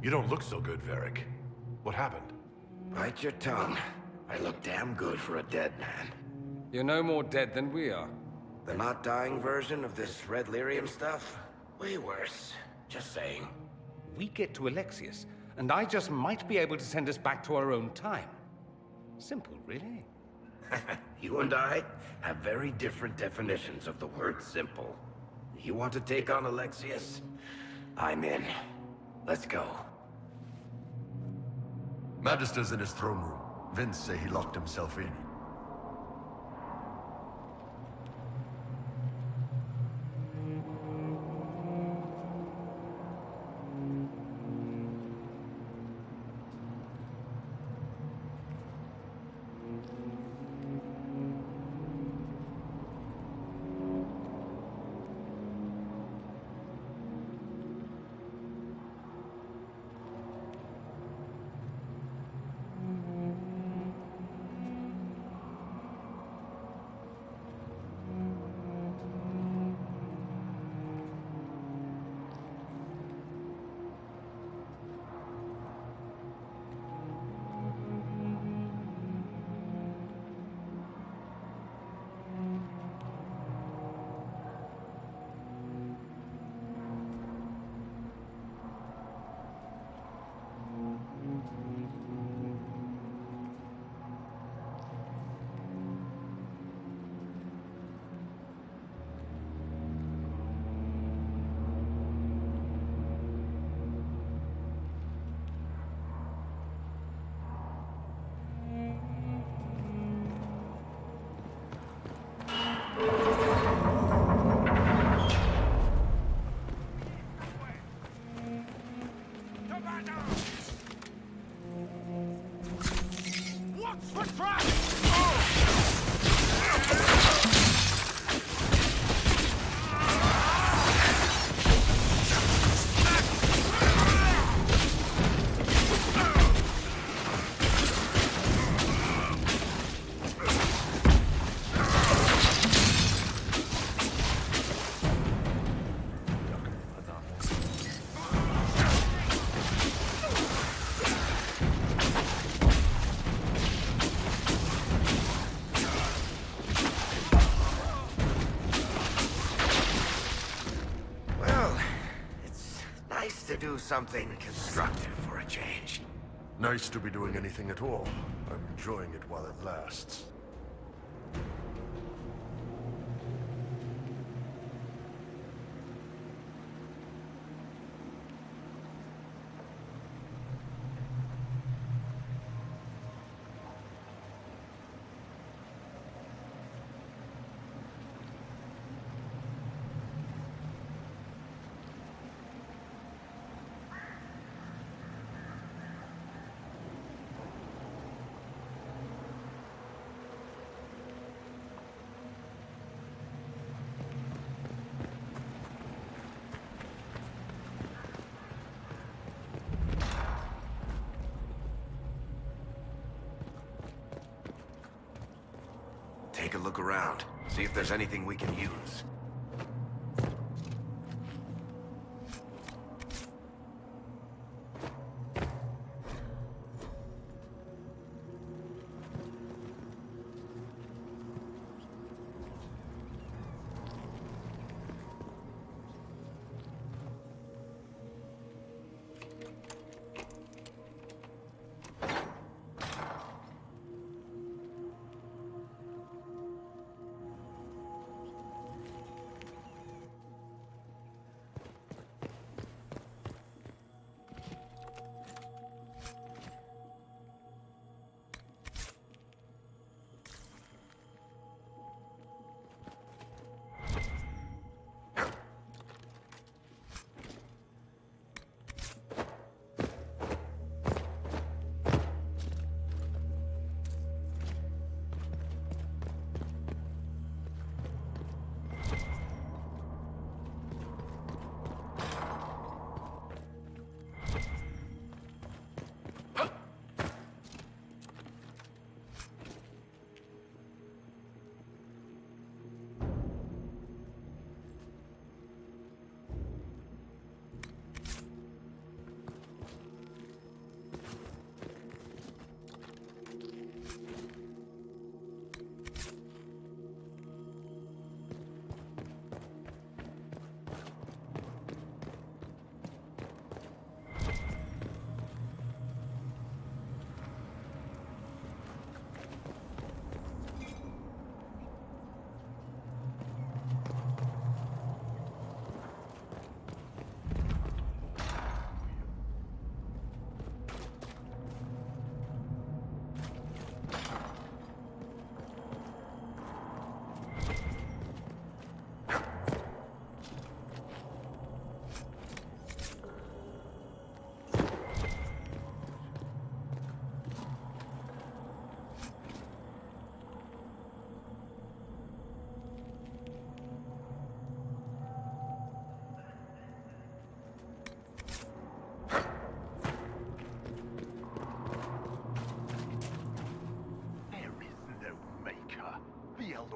You don't look so good, Varric. What happened? Bite your tongue. I look damn good for a dead man. You're no more dead than we are. The not dying version of this red lyrium stuff? Way worse. Just saying. We get to Alexius, and I just might be able to send us back to our own time. Simple, really. You and I have very different definitions of the word simple. You want to take on Alexius? I'm in. Let's go. Magister's in his throne room. Vince say he locked himself in. What's the trap? Well, it's nice to do something constructive for a change. Nice to be doing anything at all. I'm enjoying it while it lasts. Take a look around. See if there's anything we can use.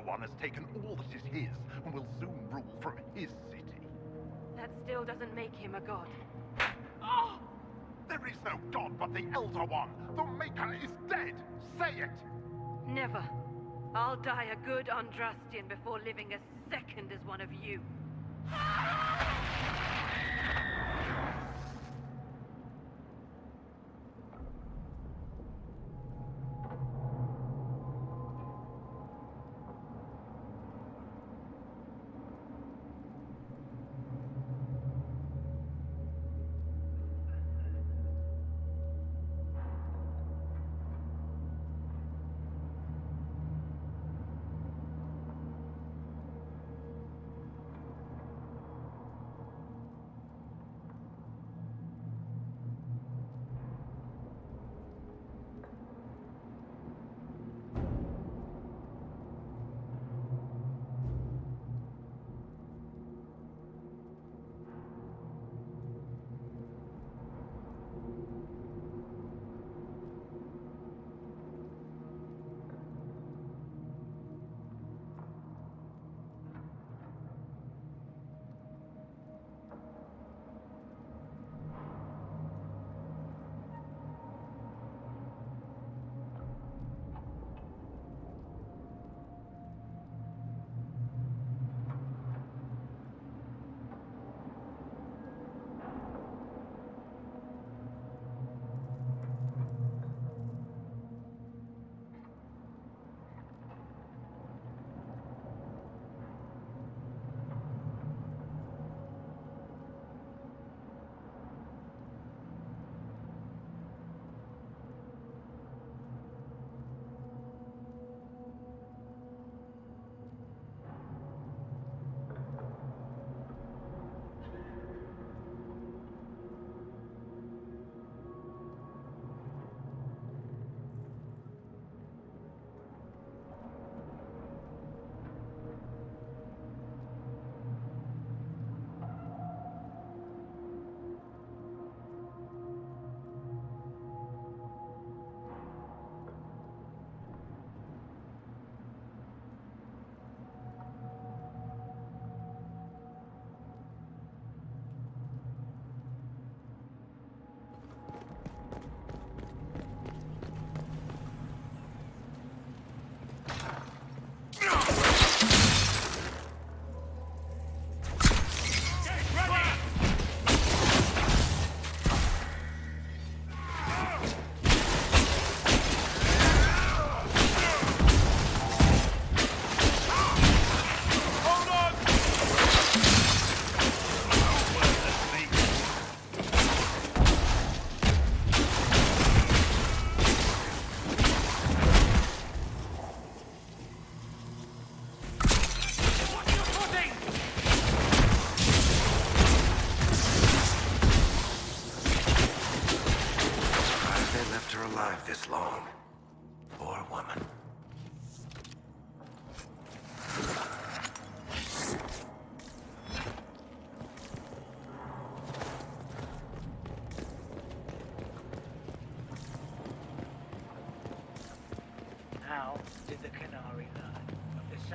One has taken all that is his and will soon rule from his city. That still doesn't make him a god. Ah! There is no god but the Elder One. The Maker is dead. Say it. Never. I'll die a good Andrastian before living a second as one of you.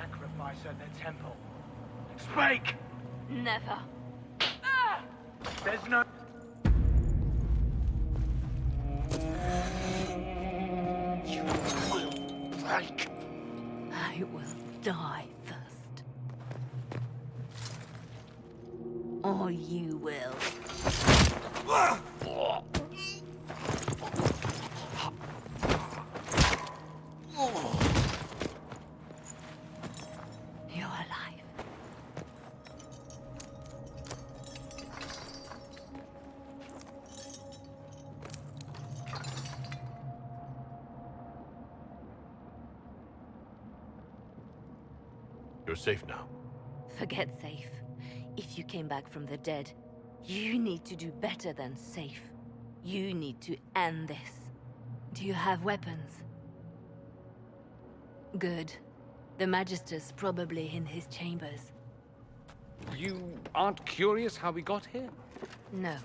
sacrifice at the temple. Speak! Never. There's no... You will break. I will die first. Or you will. You're alive. You're safe now. Forget safe. If you came back from the dead, you need to do better than safe. You need to end this. Do you have weapons? Good. The Magister's probably in his chambers. You aren't curious how we got here? No.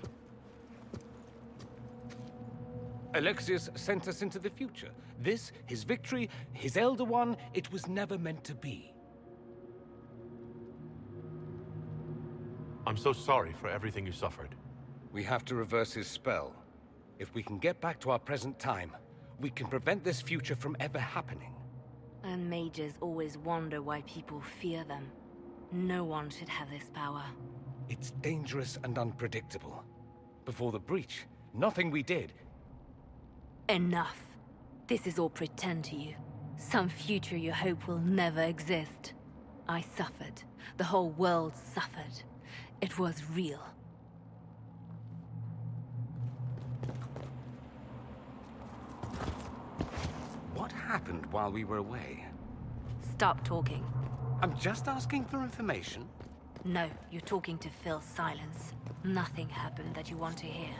Alexius sent us into the future. This, his victory, his Elder One, it was never meant to be. I'm so sorry for everything you suffered. We have to reverse his spell. If we can get back to our present time, we can prevent this future from ever happening. And mages always wonder why people fear them. No one should have this power. It's dangerous and unpredictable. Before the breach, nothing we did... Enough. This is all pretend to you. Some future you hope will never exist. I suffered. The whole world suffered. It was real. What happened while we were away? Stop talking. I'm just asking for information. No, you're talking to fill silence. Nothing happened that you want to hear.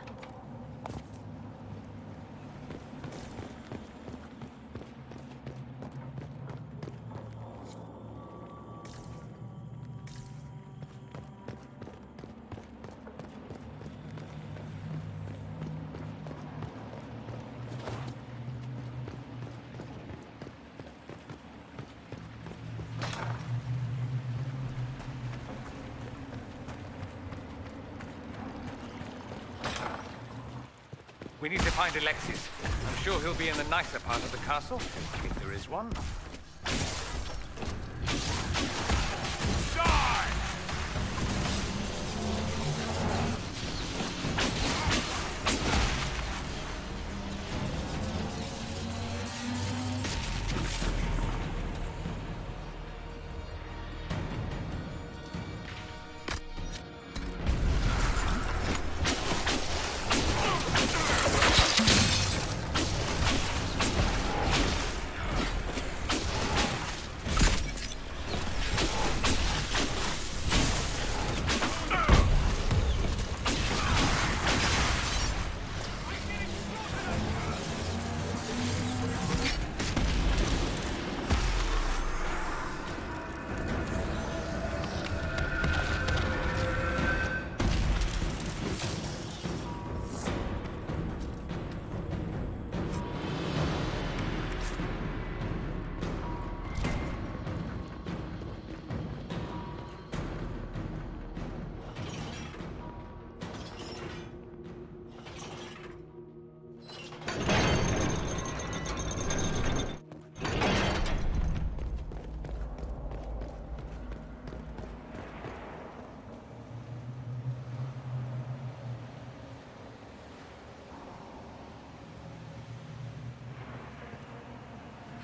We need to find Alexius. I'm sure he'll be in the nicer part of the castle, if there is one.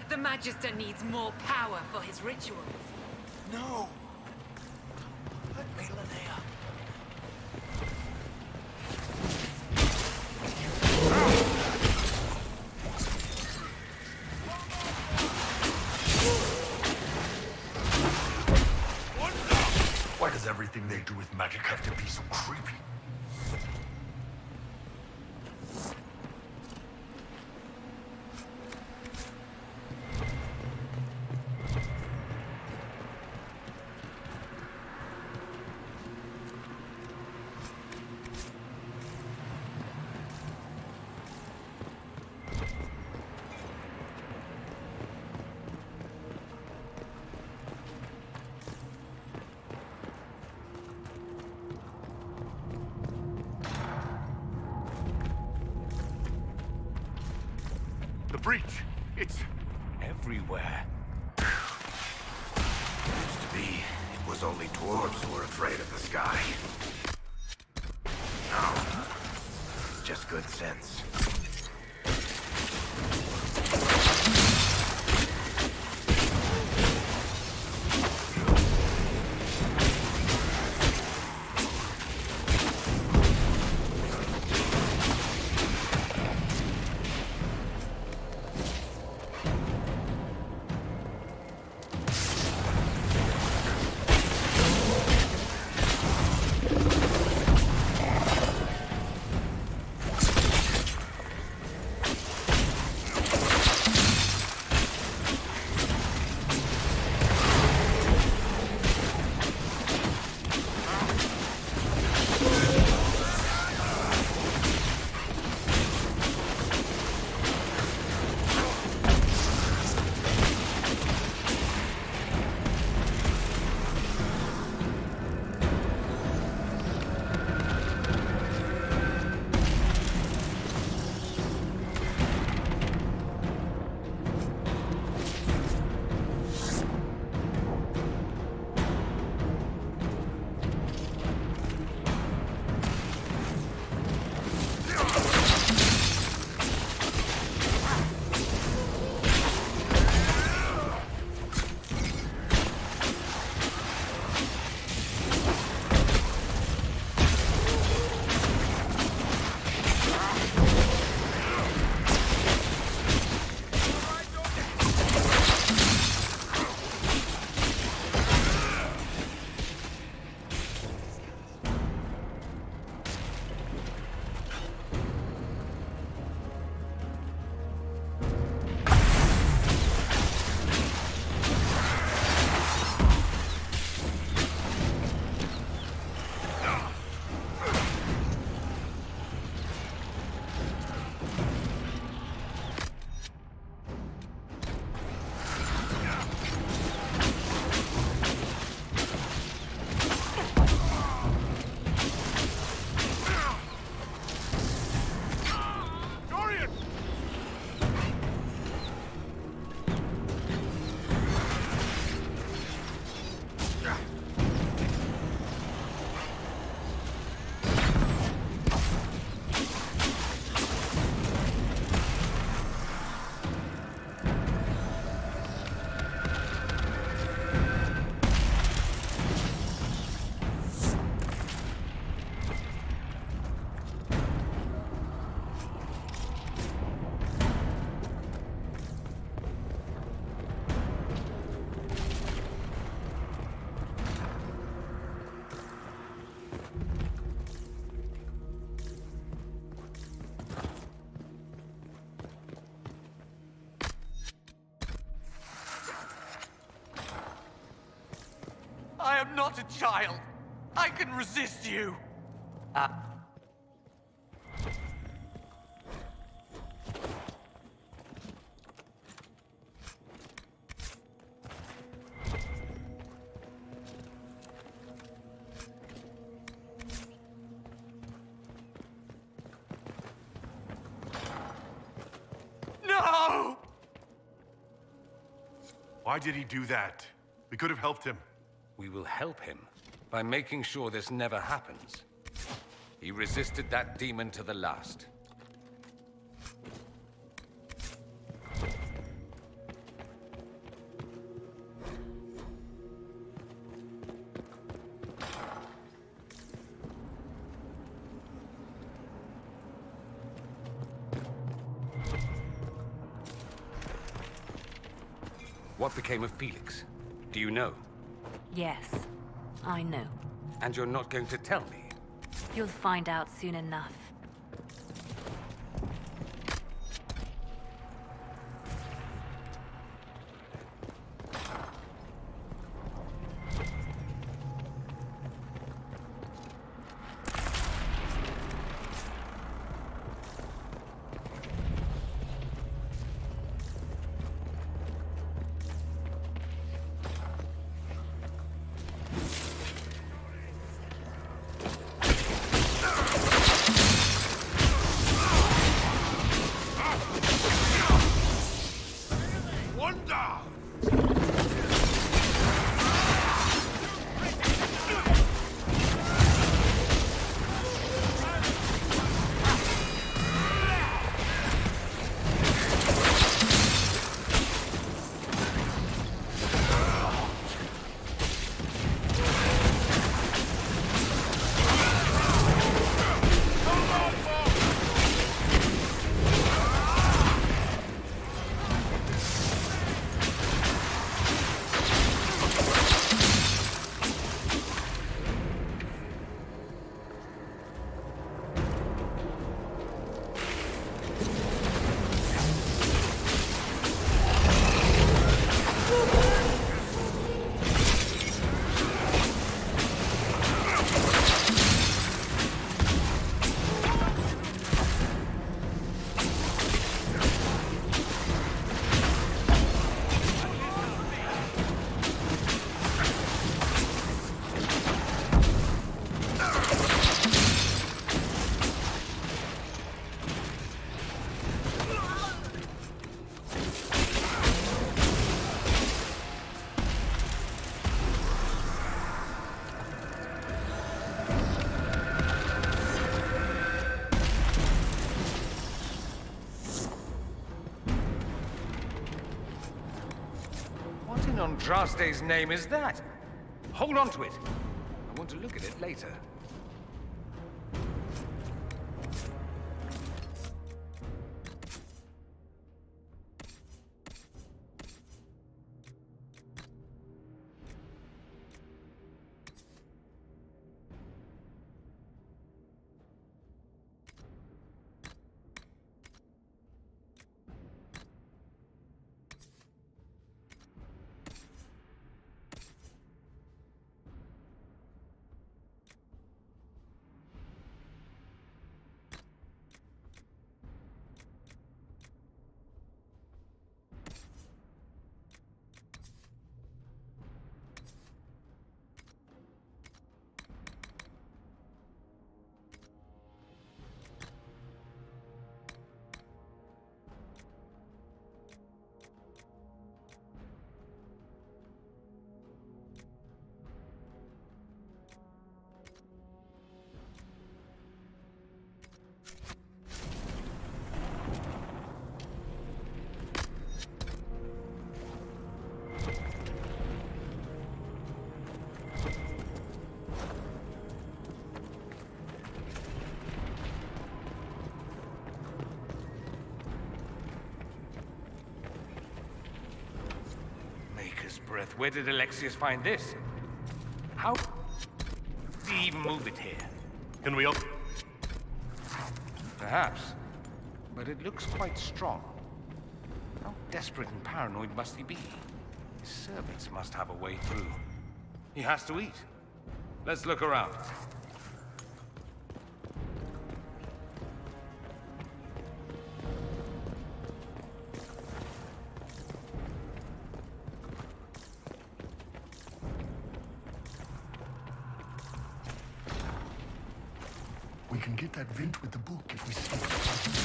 The Magister needs more power for his rituals. No! Let me, Linnea. Why does everything they do with magic have to be so creepy? breach. It's everywhere. Used to be, it was only dwarves who were afraid of the sky. Now, just good sense. I am not a child. I can resist you. No! Why did he do that? We could have helped him. We will help him by making sure this never happens. He resisted that demon to the last. What became of Felix? Do you know? Yes, I know. And you're not going to tell me? You'll find out soon enough. Andraste's name is that? Hold on to it. I want to look at it later. Breath. Where did Alexius find this? How did he even move it here? Can we open? Perhaps. But it looks quite strong. How desperate and paranoid must he be? His servants must have a way through. He has to eat. Let's look around. We can get that vent with the book if we see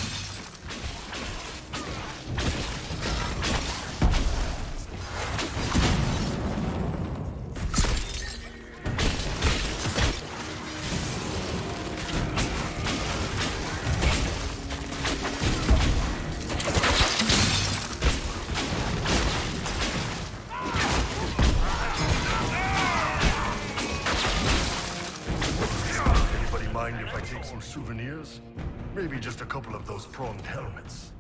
souvenirs? Maybe just a couple of those pronged helmets.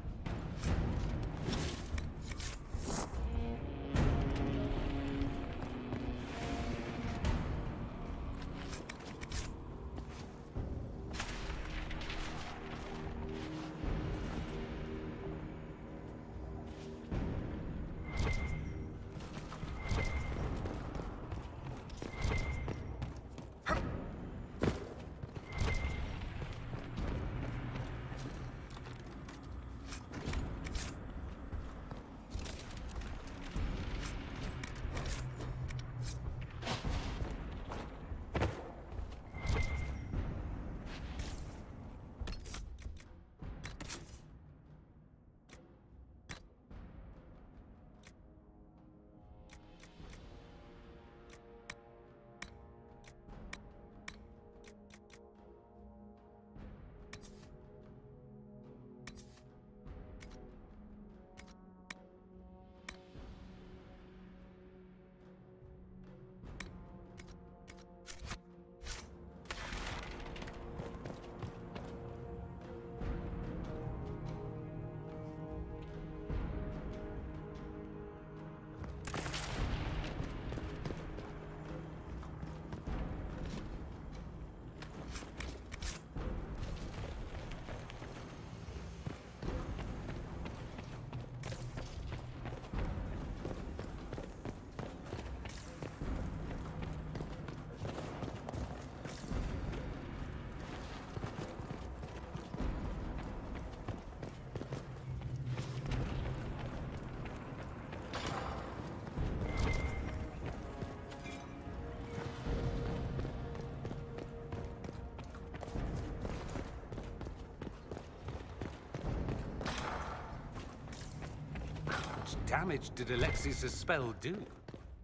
Damage did Alexius' spell do?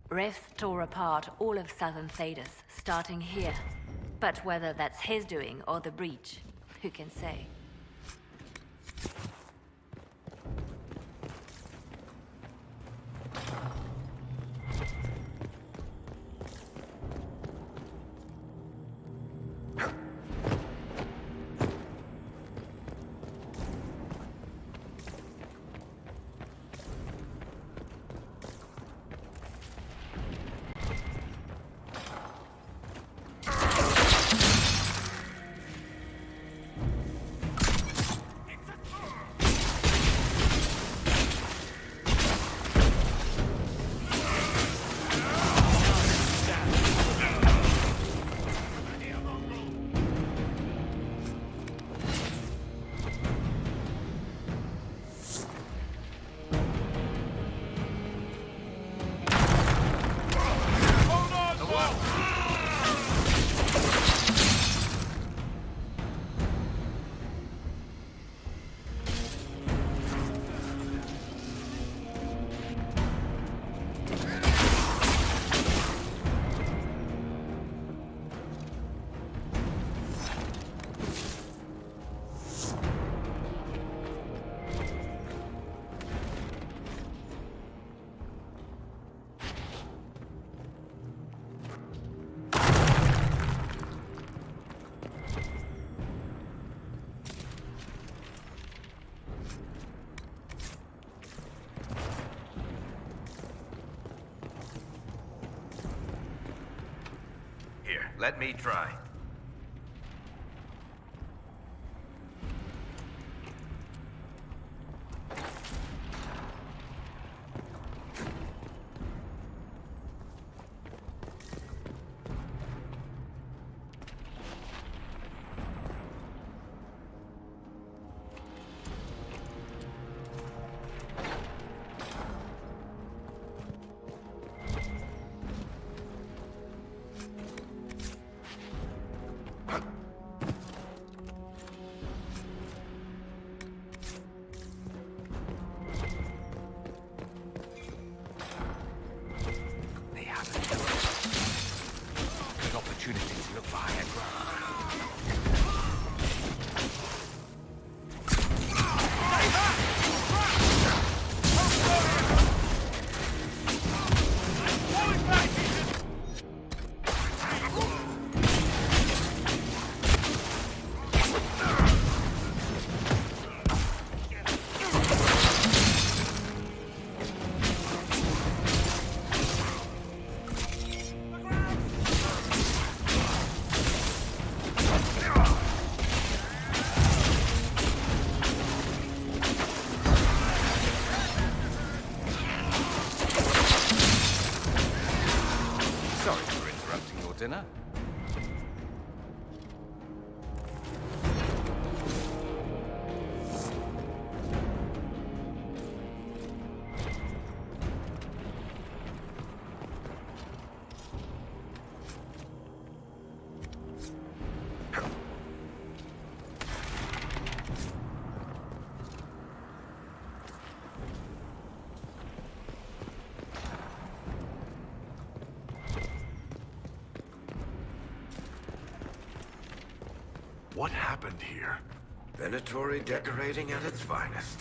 Rifts tore apart all of southern Thedas, starting here. But whether that's his doing or the breach, who can say? Let me try. Dinner? What happened here? Venatori decorating at its finest.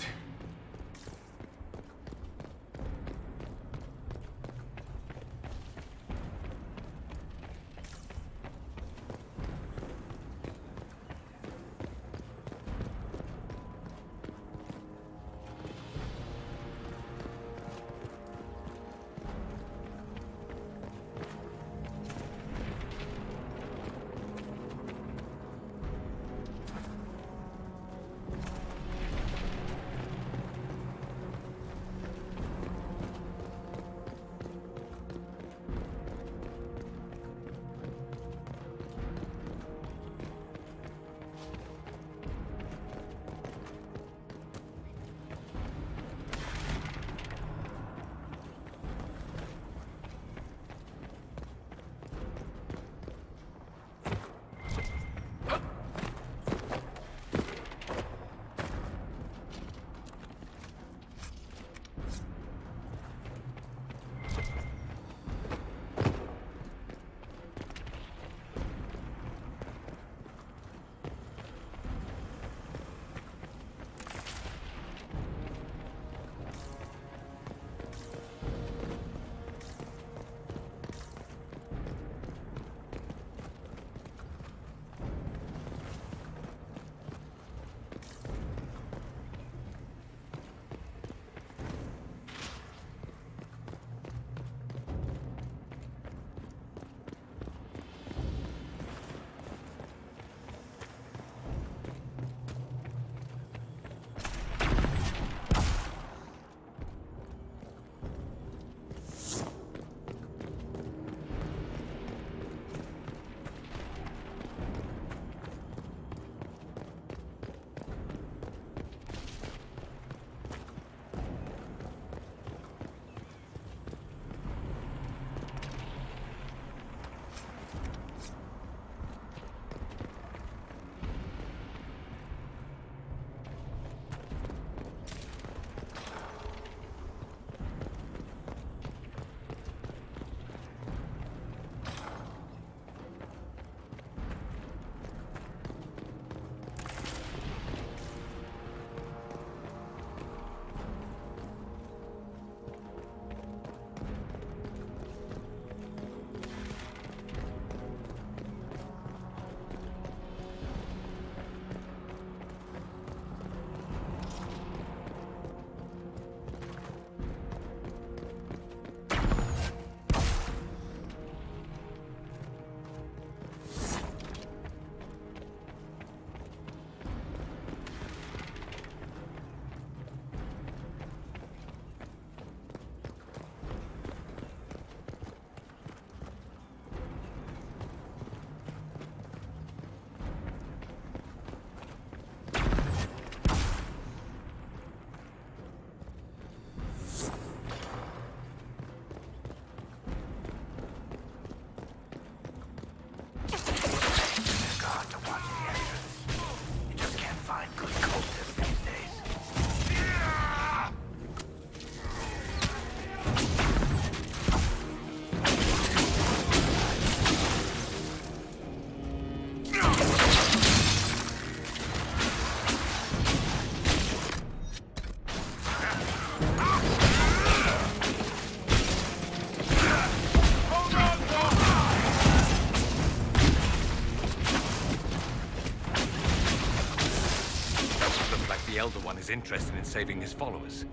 Elder One is interested in saving his followers.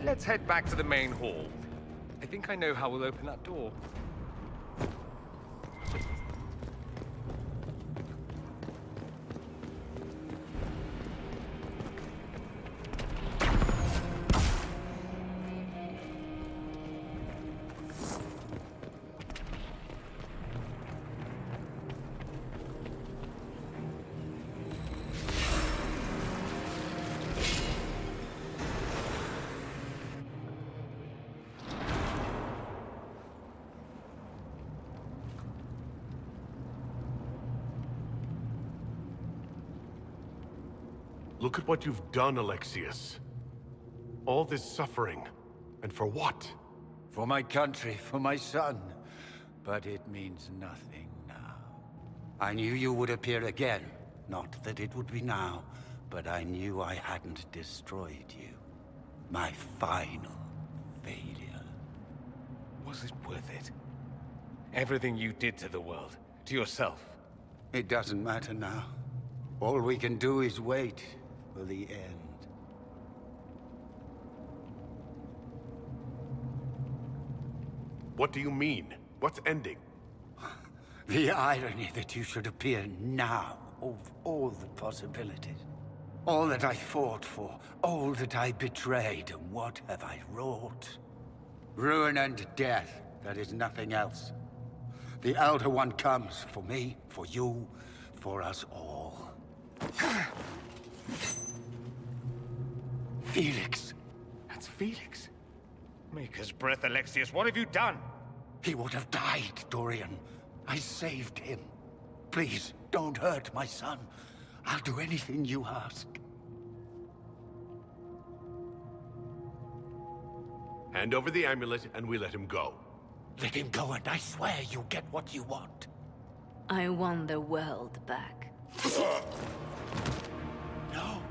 Let's head back to the main hall. I think I know how we'll open that door. Look at what you've done, Alexius. All this suffering. And for what? For my country, for my son. But it means nothing now. I knew you would appear again. Not that it would be now, but I knew I hadn't destroyed you. My final failure. Was it worth it? Everything you did to the world, to yourself. It doesn't matter now. All we can do is wait for the end. What do you mean? What's ending? The irony that you should appear now, of all the possibilities. All that I fought for, all that I betrayed, and what have I wrought? Ruin and death, that is nothing else. The Elder One comes for me, for you, for us all. Felix. That's Felix. Maker's breath, Alexius, what have you done? He would have died, Dorian. I saved him. Please, don't hurt my son. I'll do anything you ask. Hand over the amulet and we let him go. Let him go and I swear you'll get what you want. I want the world back. No.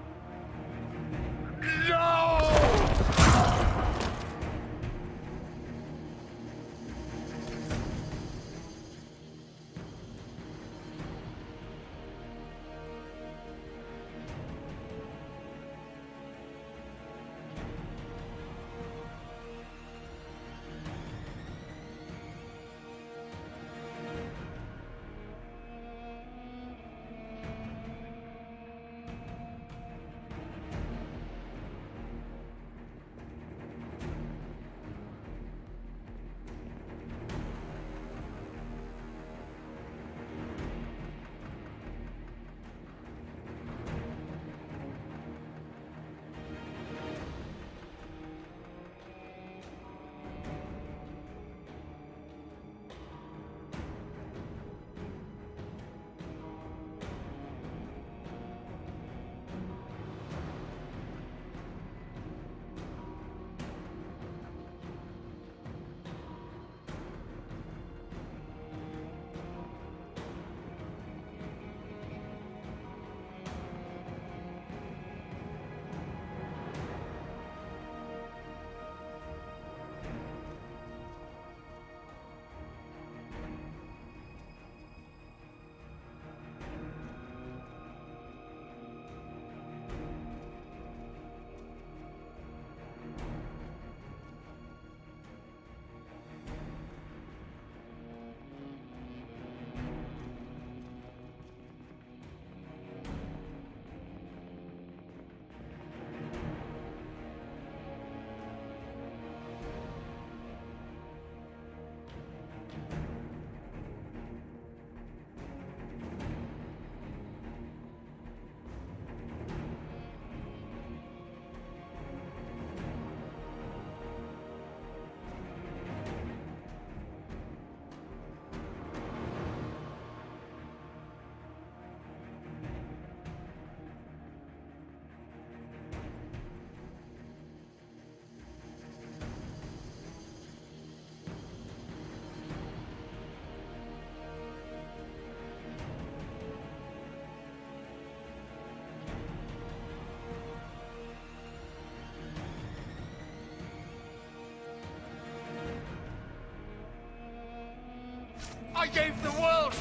I gave the world!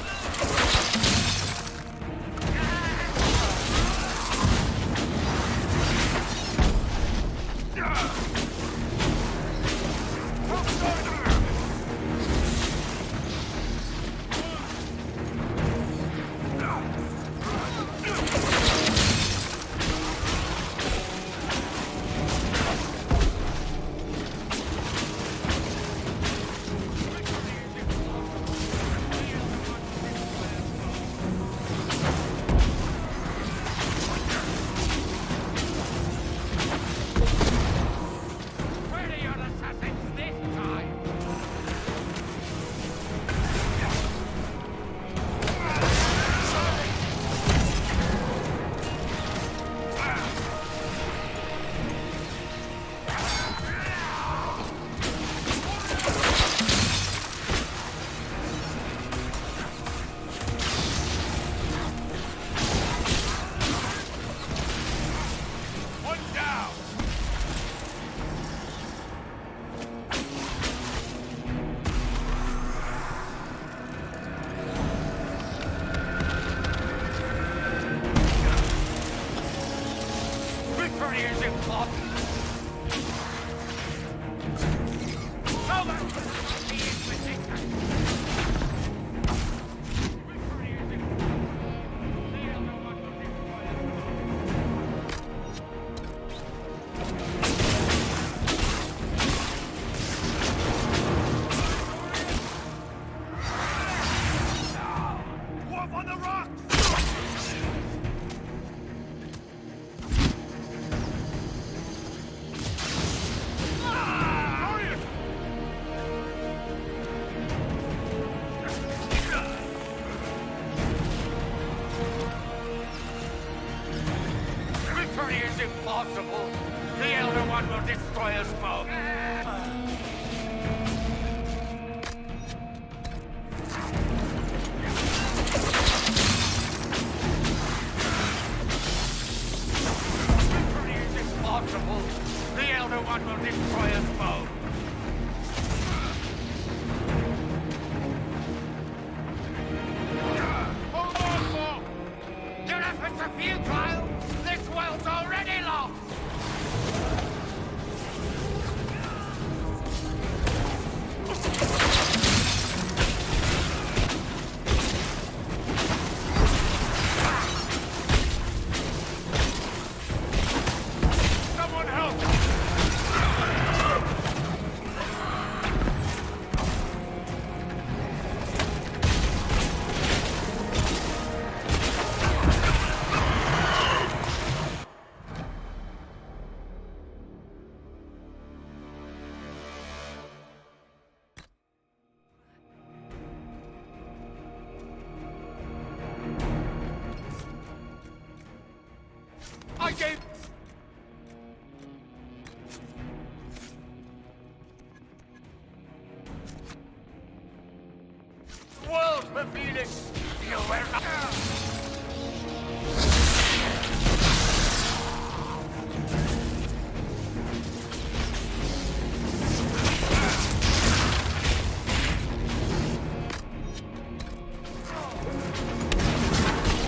possible. The Elder One will destroy us both. It is impossible. The Elder One will destroy us both. Hold on, Paul! Your efforts are futile! This world's already lost! Someone help! I gave... World for Felix! You were...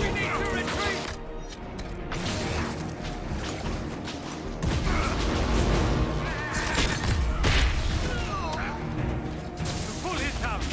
We need to retreat! Pull his house!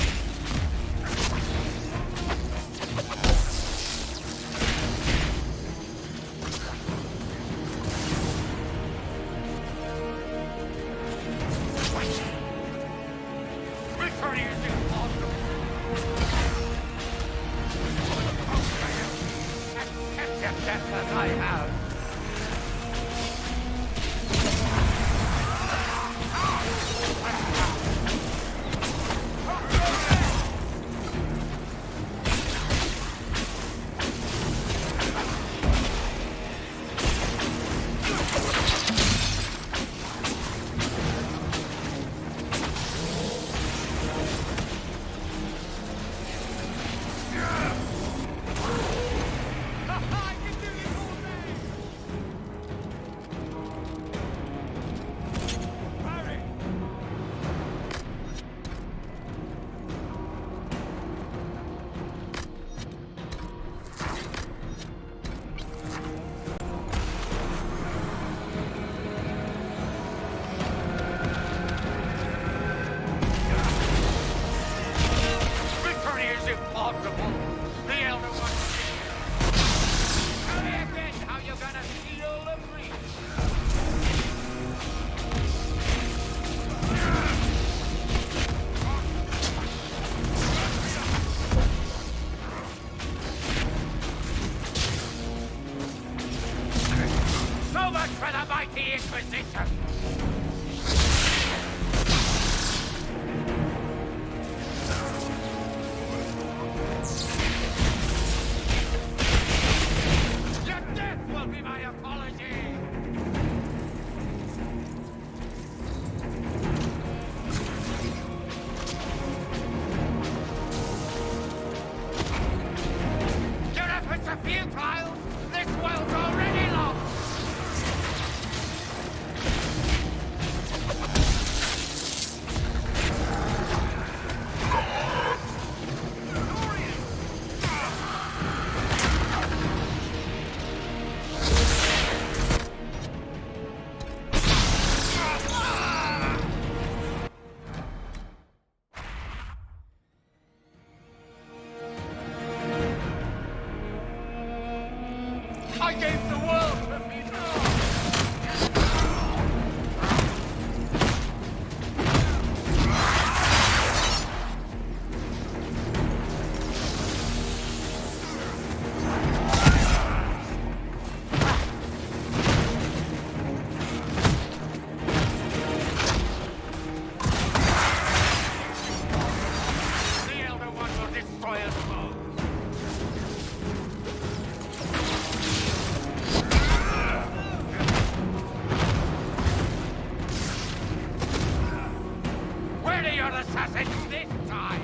Surely you're the assassins this time!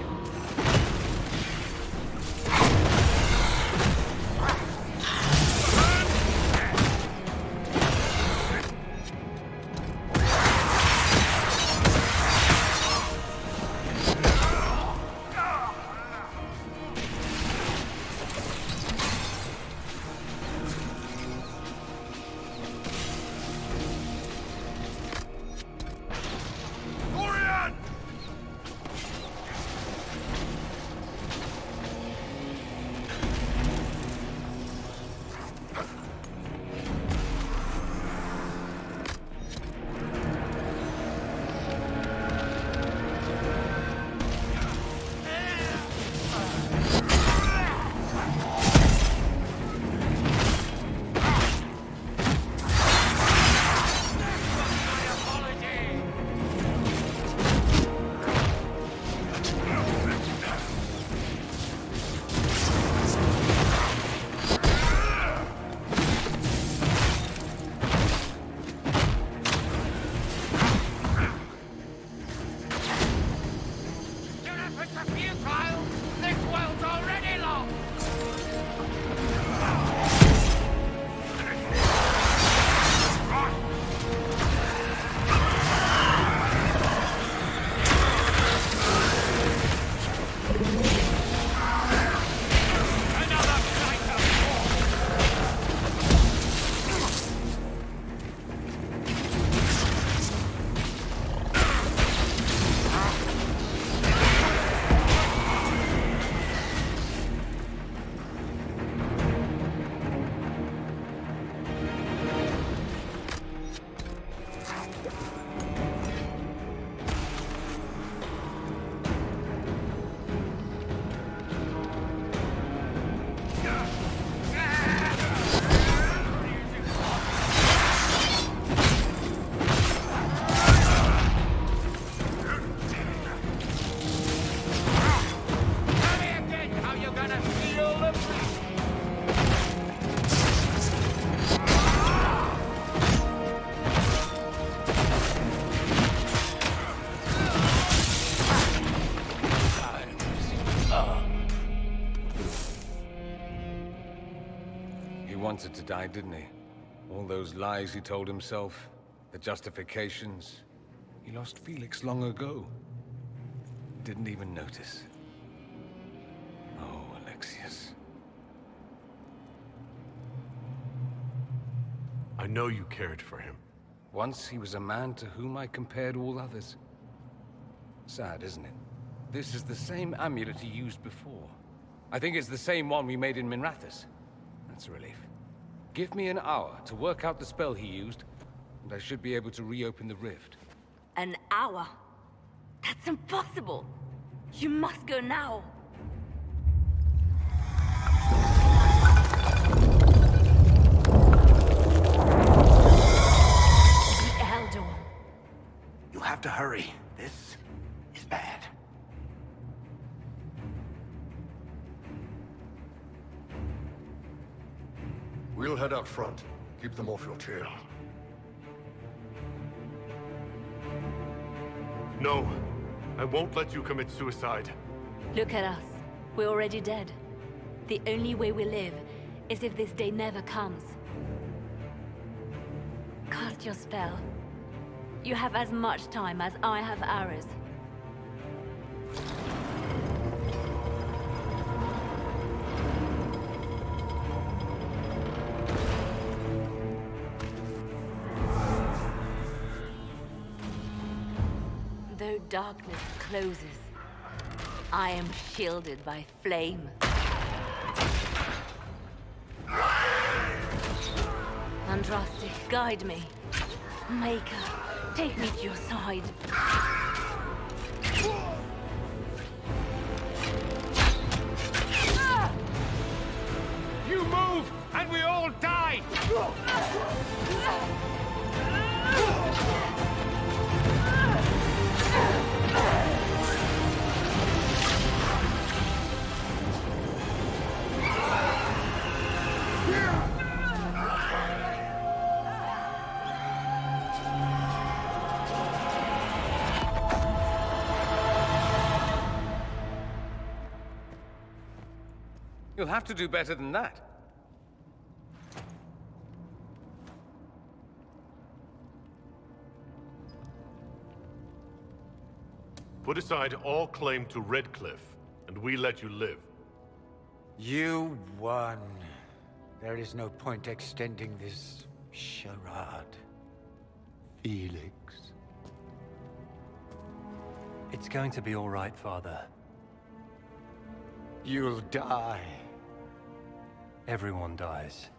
He wanted to die, didn't he? All those lies he told himself, the justifications. He lost Felix long ago. Didn't even notice. Oh, Alexius. I know you cared for him. Once he was a man to whom I compared all others. Sad, isn't it? This is the same amulet he used before. I think it's the same one we made in Minrathous. That's a relief. Give me an hour to work out the spell he used, and I should be able to reopen the rift. An hour? That's impossible! You must go now! The Elder One. You have to hurry. This is bad. We'll head out front. Keep them off your tail. No, I won't let you commit suicide. Look at us. We're already dead. The only way we live is if this day never comes. Cast your spell. You have as much time as I have arrows. Though darkness closes, I am shielded by flame. Andraste, guide me. Maker, take me to your side. You move, and we all die! You'll have to do better than that. Put aside all claim to Redcliffe, and we let you live. You won. There is no point extending this charade. Felix. It's going to be all right, Father. You'll die. Everyone dies.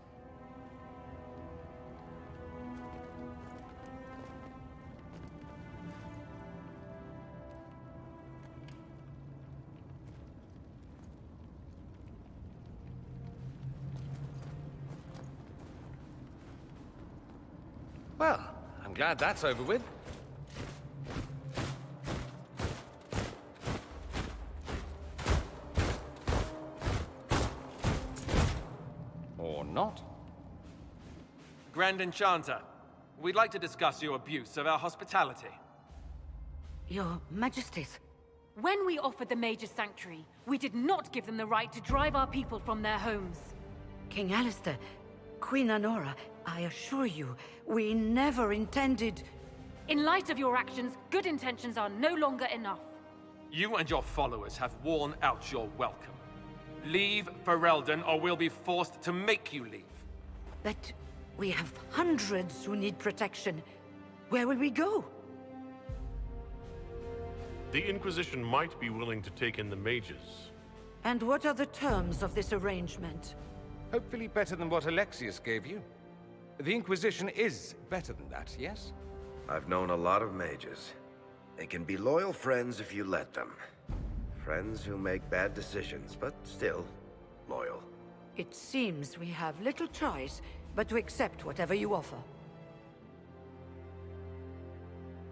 Well, I'm glad that's over with. Or not. Grand Enchanter, we'd like to discuss your abuse of our hospitality. Your Majesties. When we offered the Mage's Sanctuary, we did not give them the right to drive our people from their homes. King Alistair, Queen Anora, I assure you, we never intended... In light of your actions, good intentions are no longer enough. You and your followers have worn out your welcome. Leave Ferelden, or we'll be forced to make you leave. But we have hundreds who need protection. Where will we go? The Inquisition might be willing to take in the mages. And what are the terms of this arrangement? Hopefully better than what Alexius gave you. The Inquisition is better than that, yes? I've known a lot of mages. They can be loyal friends if you let them. Friends who make bad decisions, but still loyal. It seems we have little choice but to accept whatever you offer.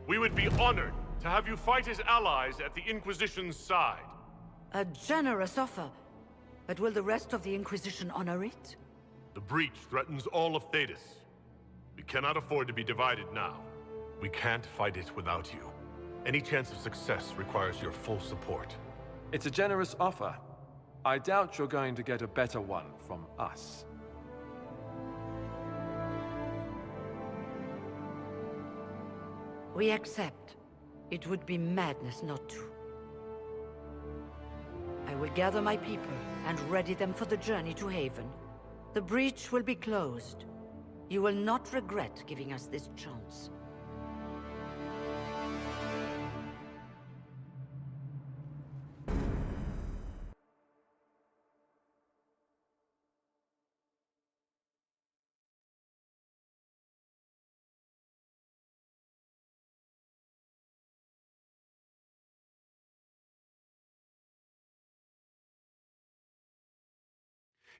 We would be honored to have you fight as allies at the Inquisition's side. A generous offer. But will the rest of the Inquisition honor it? The breach threatens all of Thedas. We cannot afford to be divided now. We can't fight it without you. Any chance of success requires your full support. It's a generous offer. I doubt you're going to get a better one from us. We accept. It would be madness not to. I will gather my people and ready them for the journey to Haven. The breach will be closed. You will not regret giving us this chance.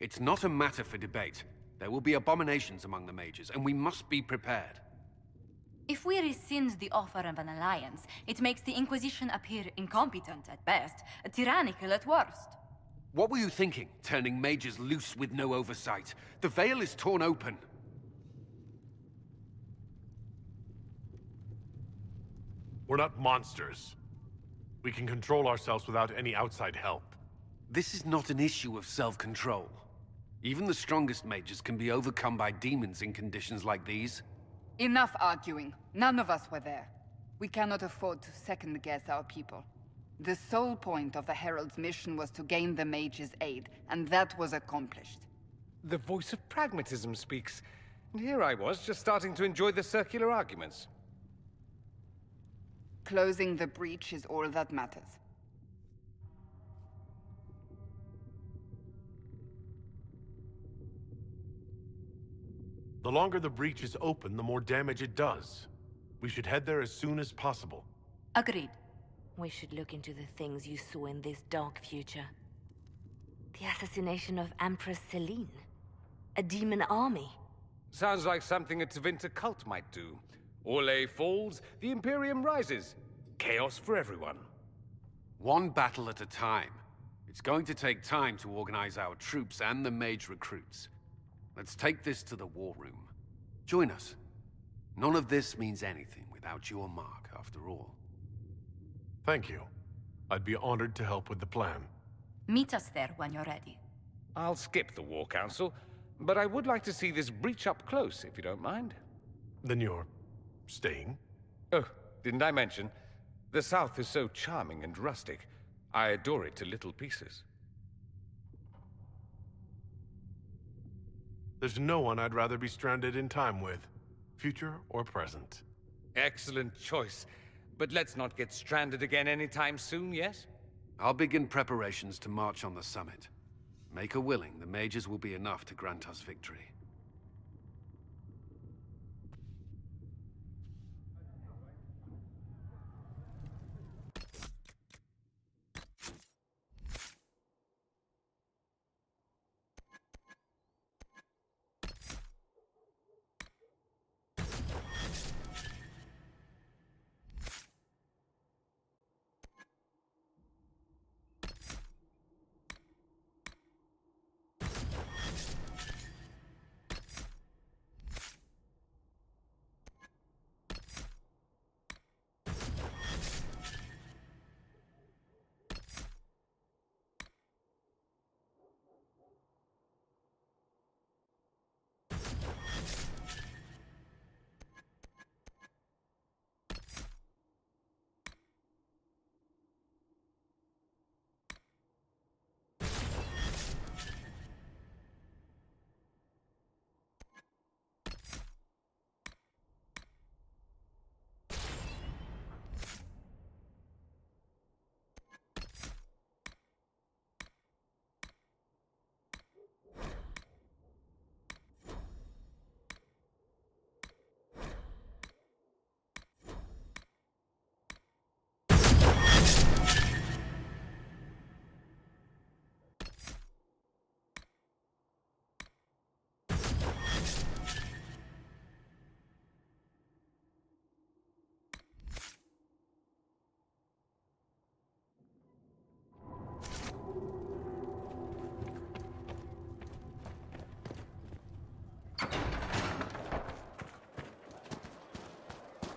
It's not a matter for debate. There will be abominations among the mages, and we must be prepared. If we rescind the offer of an alliance, it makes the Inquisition appear incompetent at best, tyrannical at worst. What were you thinking, turning mages loose with no oversight? The veil is torn open. We're not monsters. We can control ourselves without any outside help. This is not an issue of self-control. Even the strongest mages can be overcome by demons in conditions like these. Enough arguing. None of us were there. We cannot afford to second-guess our people. The sole point of the Herald's mission was to gain the mage's aid, and that was accomplished. The voice of pragmatism speaks. And here I was, just starting to enjoy the circular arguments. Closing the breach is all that matters. The longer the breach is open, the more damage it does. We should head there as soon as possible. Agreed. We should look into the things you saw in this dark future. The assassination of Empress Celine. A demon army. Sounds like something a Tevinter cult might do. Orlais falls, the Imperium rises. Chaos for everyone. One battle at a time. It's going to take time to organize our troops and the mage recruits. Let's take this to the war room. Join us. None of this means anything without your mark, after all. Thank you. I'd be honored to help with the plan. Meet us there when you're ready. I'll skip the War Council, but I would like to see this breach up close, if you don't mind. Then you're staying? Oh, didn't I mention? The South is so charming and rustic. I adore it to little pieces. There's no one I'd rather be stranded in time with, future or present. Excellent choice. But let's not get stranded again anytime soon, yes? I'll begin preparations to march on the summit. Maker willing, the mages will be enough to grant us victory.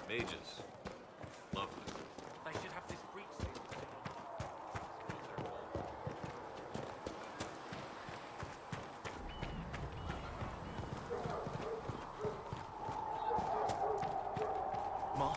Mages. Lovely. They should have this breach sealed. Ma?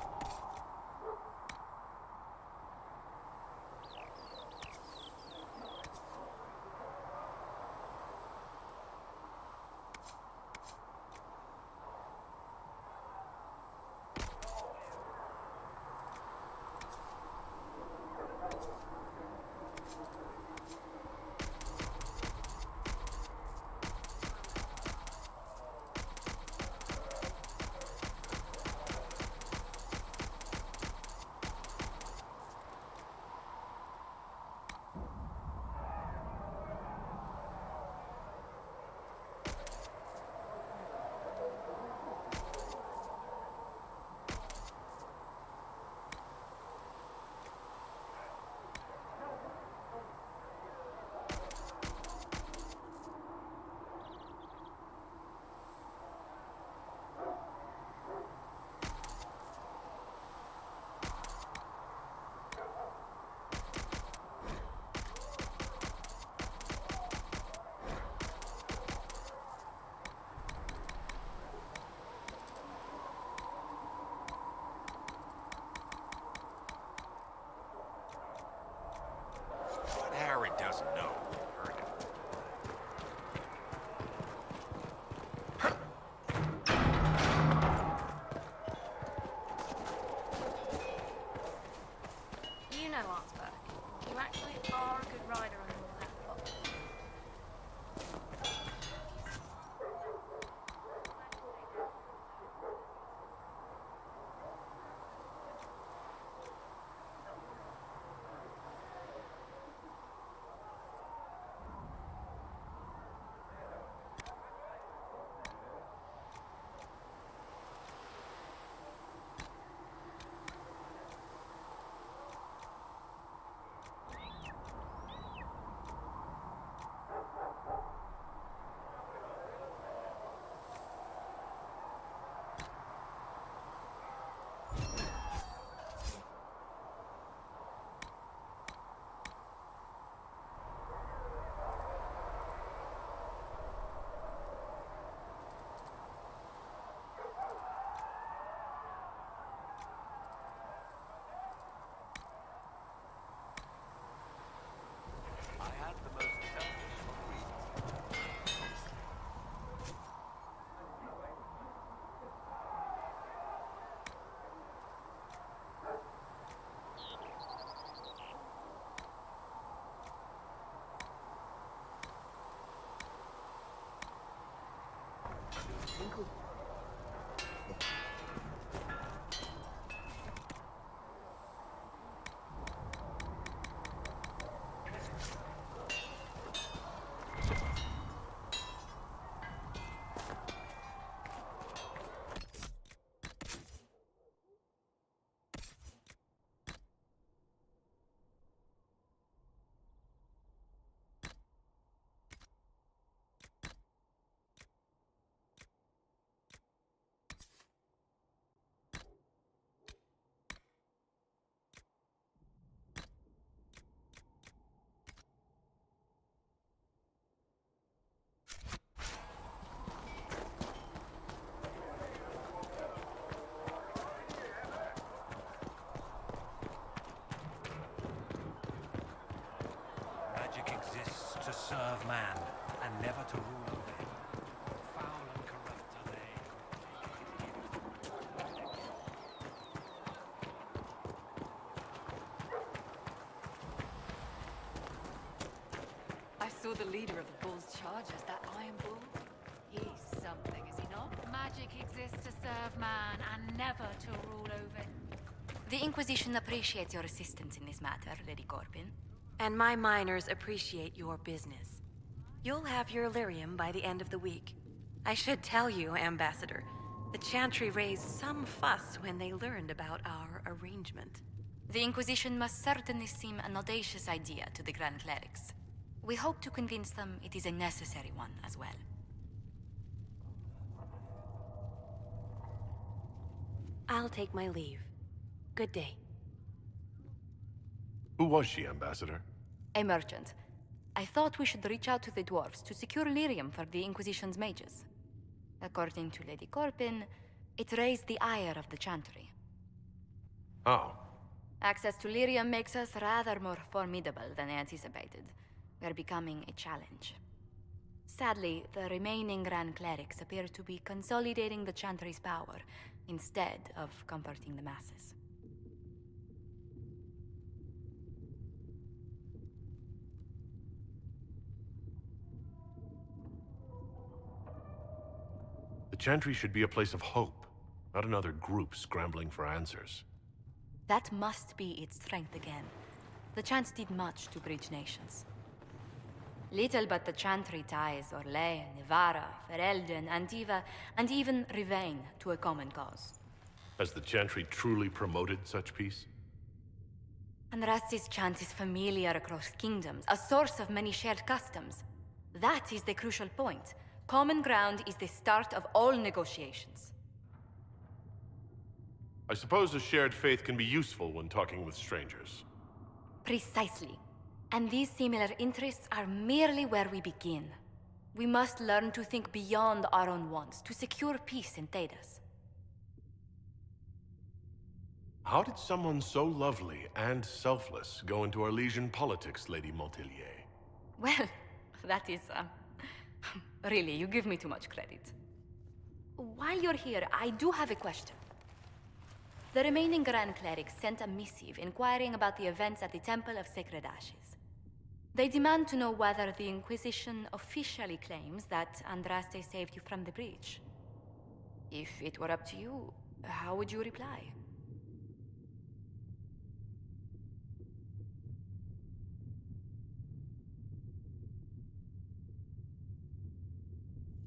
What Harry doesn't know. Heard it. You know Artsburg. You actually are a good rider on all that lot. serve man, and never to rule over him. Foul and corrupt are they. I saw the leader of the Bull's charges, that Iron Bull. He's something, is he not? Magic exists to serve man and never to rule over him. The Inquisition appreciates your assistance in this matter, Lady Corbin. And my miners appreciate your business. You'll have your Illyrium by the end of the week. I should tell you, Ambassador, the Chantry raised some fuss when they learned about our arrangement. The Inquisition must certainly seem an audacious idea to the Grand Clerics. We hope to convince them it is a necessary one as well. I'll take my leave. Good day. Who was she, Ambassador? A merchant. I thought we should reach out to the dwarves to secure lyrium for the Inquisition's mages. According to Lady Corbin, it raised the ire of the Chantry. Oh. Access to lyrium makes us rather more formidable than anticipated. We're becoming a challenge. Sadly, the remaining Grand Clerics appear to be consolidating the Chantry's power, instead of comforting the masses. The Chantry should be a place of hope, not another group scrambling for answers. That must be its strength again. The Chants did much to bridge nations. Little but the Chantry ties Orlais, Nevarra, Ferelden, Antiva, and even Rivain to a common cause. Has the Chantry truly promoted such peace? Andraste's chant is familiar across kingdoms, a source of many shared customs. That is the crucial point. Common ground is the start of all negotiations. I suppose a shared faith can be useful when talking with strangers. Precisely. And these similar interests are merely where we begin. We must learn to think beyond our own wants, to secure peace in Thedas. How did someone so lovely and selfless go into Arlesian politics, Lady Montilyet? Well, that is, really, you give me too much credit. While you're here, I do have a question. The remaining Grand Clerics sent a missive inquiring about the events at the Temple of Sacred Ashes. They demand to know whether the Inquisition officially claims that Andraste saved you from the breach. If it were up to you, how would you reply?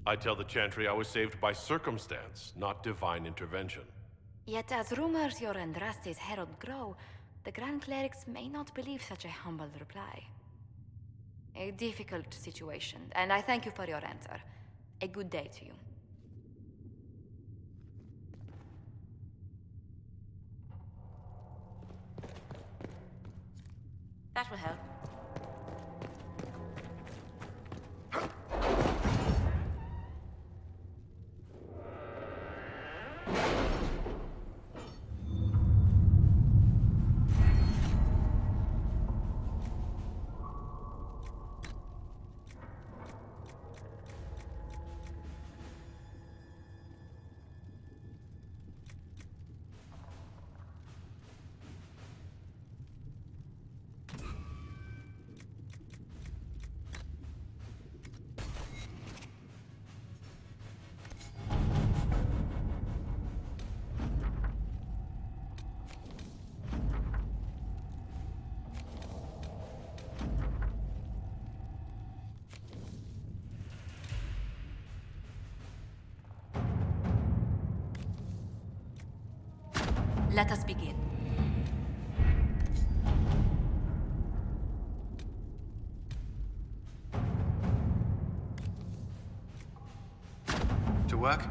I tell the Chantry I was saved by circumstance, not divine intervention. Yet as rumors your Andraste's herald grow, the Grand Clerics may not believe such a humble reply. A difficult situation, and I thank you for your answer. A good day to you. That will help. Let us begin. To work?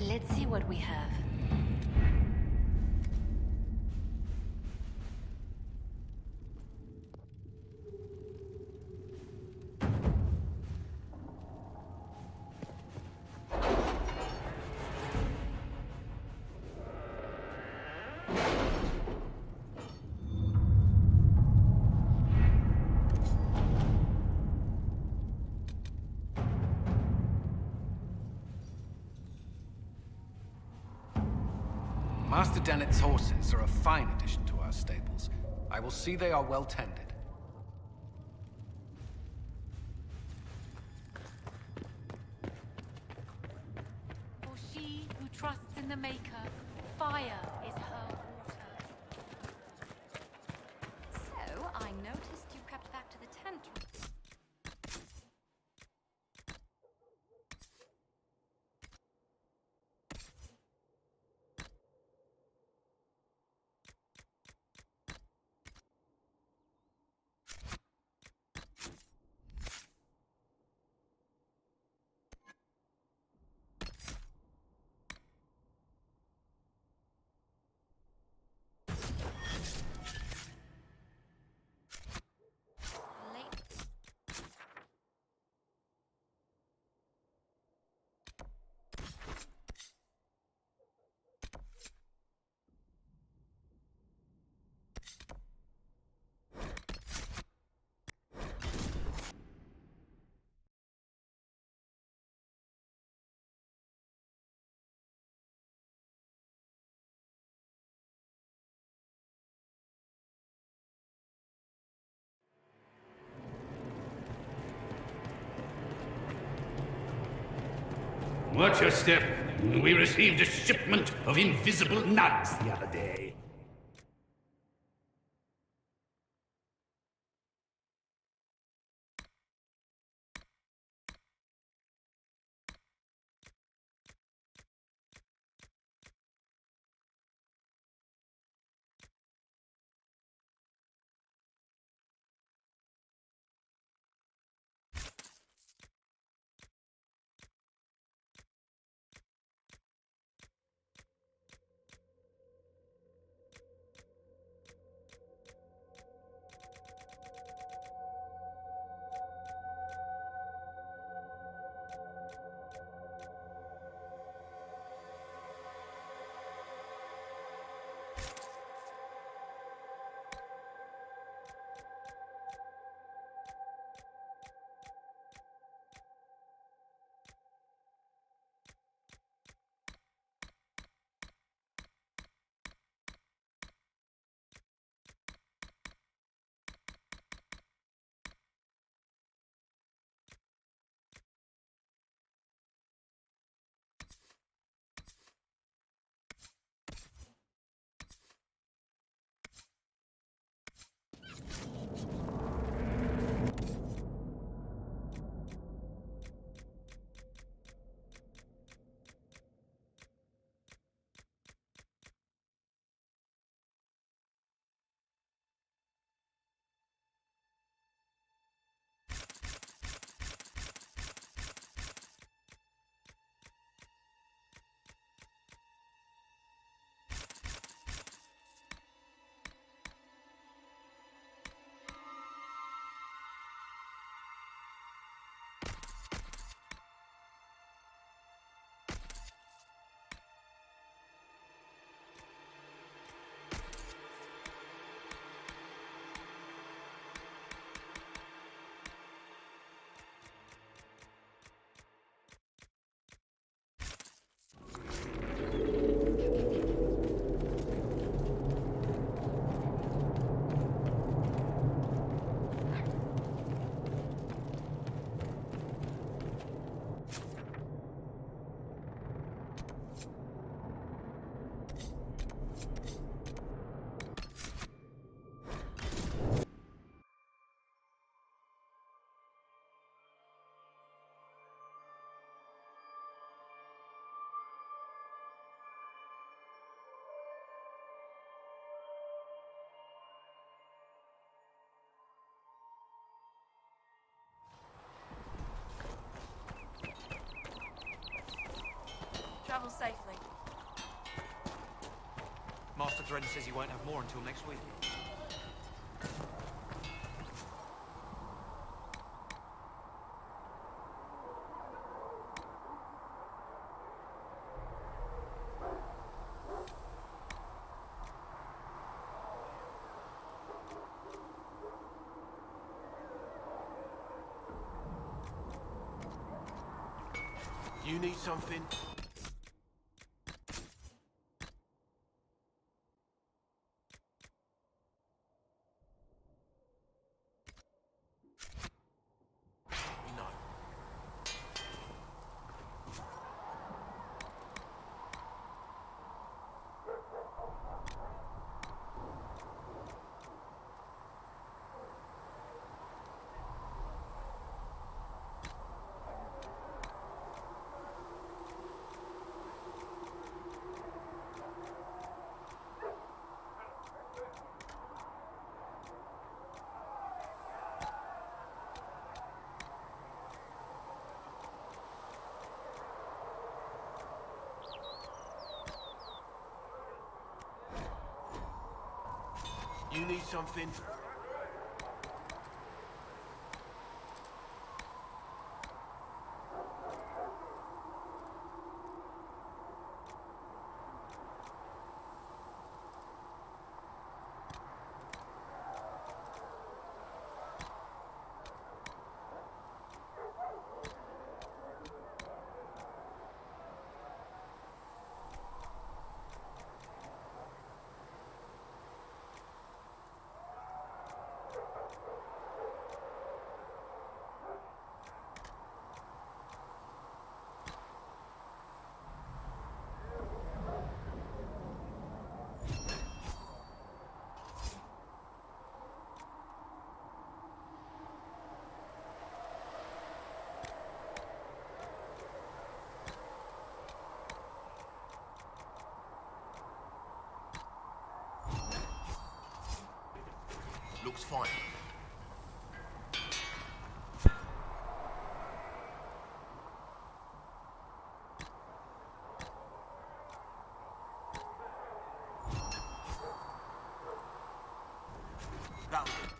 Let's see what we have. Master Dennett's horses are a fine addition to our stables. I will see they are well tended. For she who trusts in the Maker, fire is her water. So, I noticed you crept back to the tent. Watch your step. We received a shipment of invisible nuts the other day. Travel safely. Master Thread says he won't have more until next week. You need something? You need something? Looks fine. That'll do.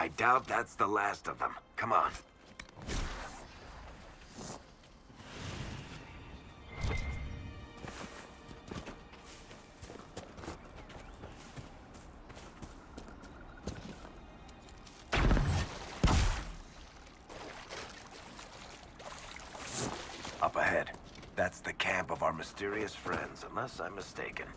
I doubt that's the last of them. Come on. Up ahead. That's the camp of our mysterious friends, unless I'm mistaken.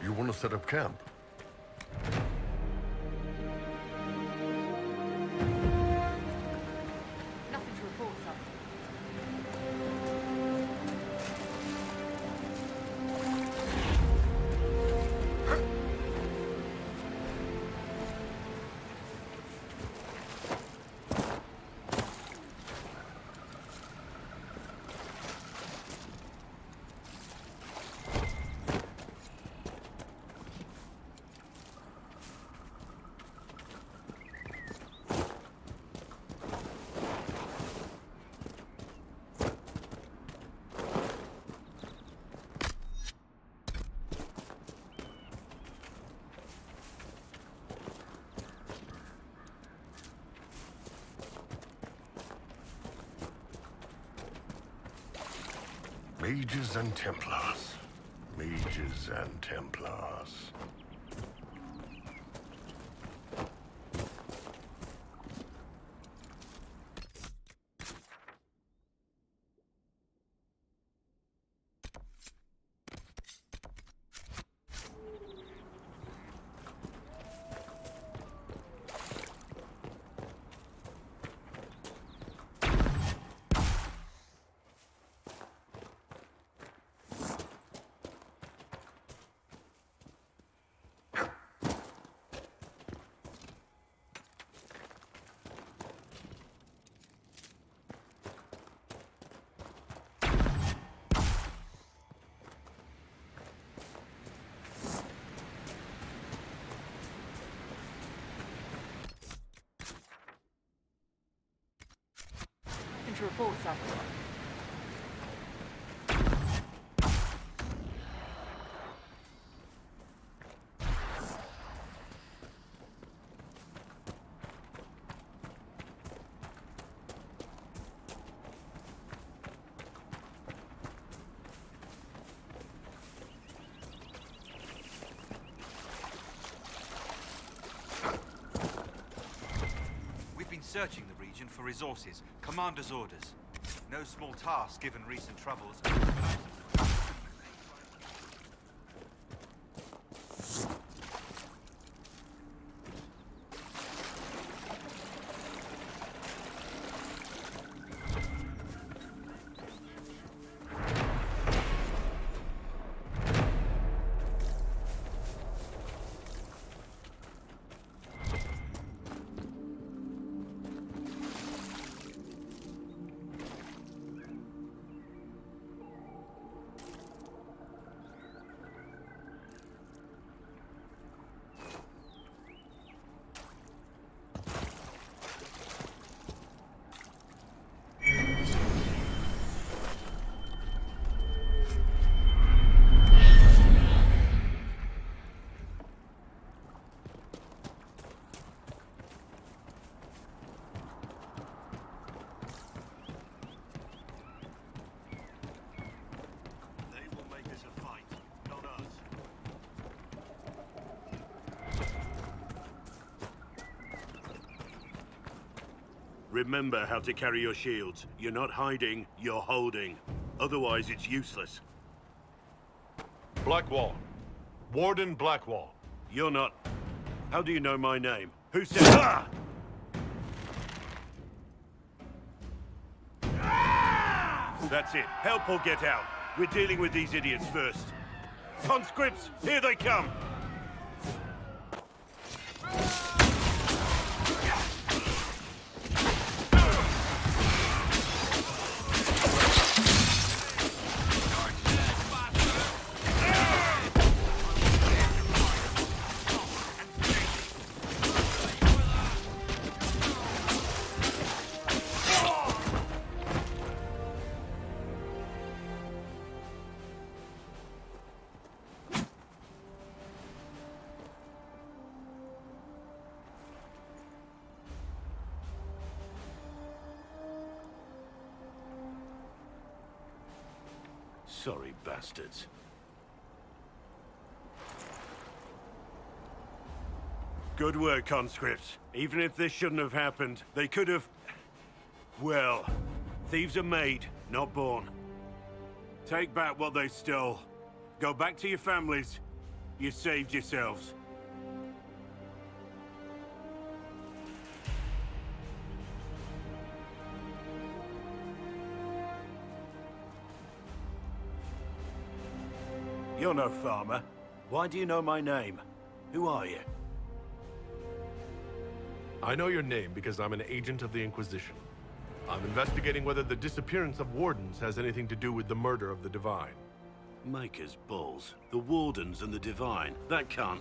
You want to set up camp? Nothing to report, sir. Mages and Templars. Mages and Templars. Nothing to report, sir. We've been searching the region for resources. Commander's orders. No small task given recent troubles. Remember how to carry your shields. You're not hiding, you're holding. Otherwise, it's useless. Blackwall. Warden Blackwall. You're not... How do you know my name? Who said... Ah! That's it. Help or get out. We're dealing with these idiots first. Conscripts, here they come! Sorry, bastards. Good work, conscripts. Even if this shouldn't have happened, they could have... Well, thieves are made, not born. Take back what they stole. Go back to your families, You saved yourselves. You're no farmer. Why do you know my name? Who are you? I know your name because I'm an agent of the Inquisition. I'm investigating whether the disappearance of Wardens has anything to do with the murder of the Divine. Maker's balls. The Wardens and the Divine. That can't...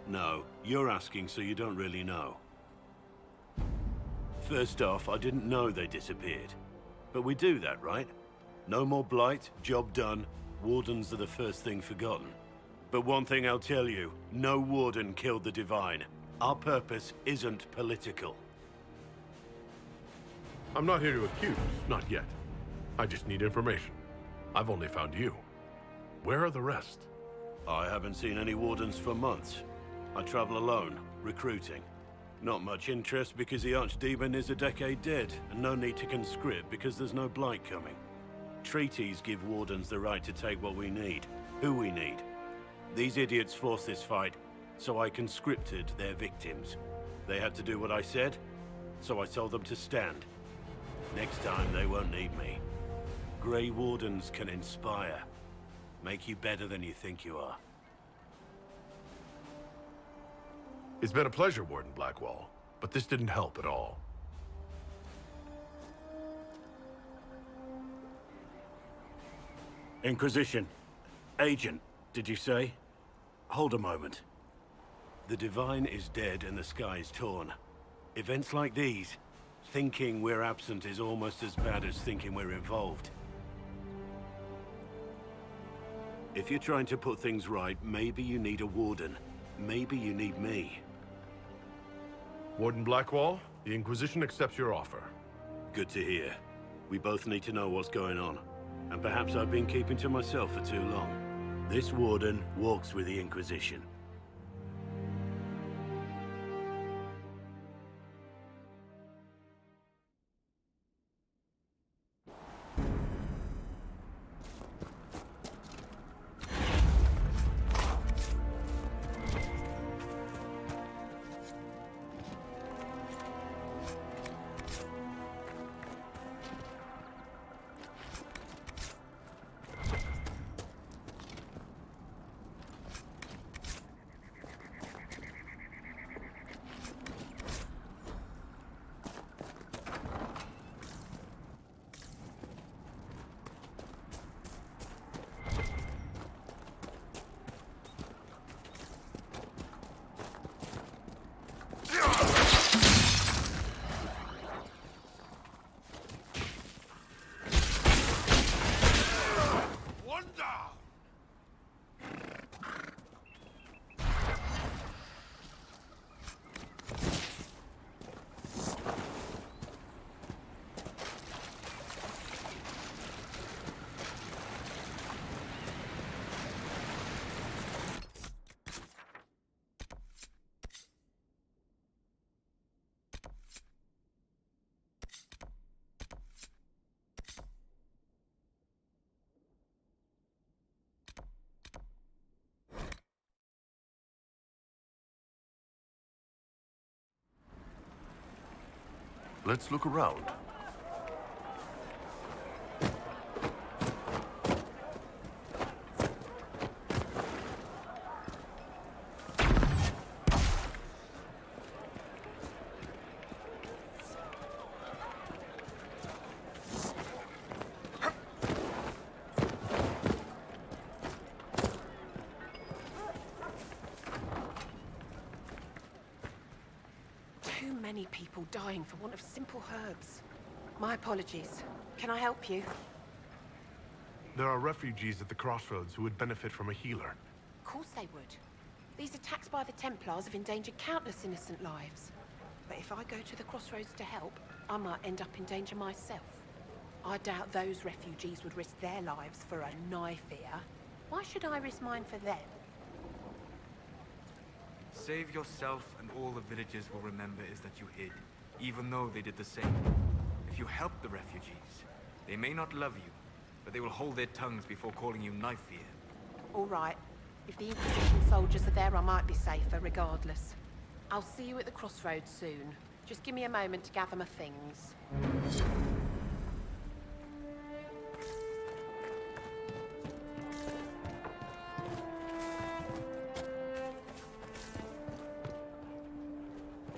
No, you're asking so you don't really know. First off, I didn't know they disappeared. But we do that, right? No more blight, job done. Wardens are the first thing forgotten. But one thing I'll tell you, no Warden killed the Divine. Our purpose isn't political. I'm not here to accuse, not yet. I just need information. I've only found you. Where are the rest? I haven't seen any Wardens for months. I travel alone, recruiting. Not much interest because the Archdemon is a decade dead, and no need to conscript because there's no blight coming. Treaties give Wardens the right to take what we need, who we need. These idiots forced this fight, so I conscripted their victims. They had to do what I said, so I told them to stand. Next time, they won't need me. Grey Wardens can inspire. Make you better than you think you are. It's been a pleasure, Warden Blackwall, but this didn't help at all. Inquisition. Agent, did you say? Hold a moment. The Divine is dead and the sky is torn. Events like these, thinking we're absent is almost as bad as thinking we're involved. If you're trying to put things right, maybe you need a Warden. Maybe you need me. Warden Blackwall, the Inquisition accepts your offer. Good to hear. We both need to know what's going on. And perhaps I've been keeping to myself for too long. This Warden walks with the Inquisition. Let's look around. Too many people dying for want of simple herbs. My apologies. Can I help you? There are refugees at the crossroads who would benefit from a healer. Of course they would. These attacks by the Templars have endangered countless innocent lives. But if I go to the crossroads to help, I might end up in danger myself. I doubt those refugees would risk their lives for a knife here. Why should I risk mine for them? Save yourself and all the villagers will remember is that you hid, even though they did the same. If you help the refugees, they may not love you, but they will hold their tongues before calling you knife here. All right. If the Inquisition soldiers are there, I might be safer regardless. I'll see you at the crossroads soon. Just give me a moment to gather my things.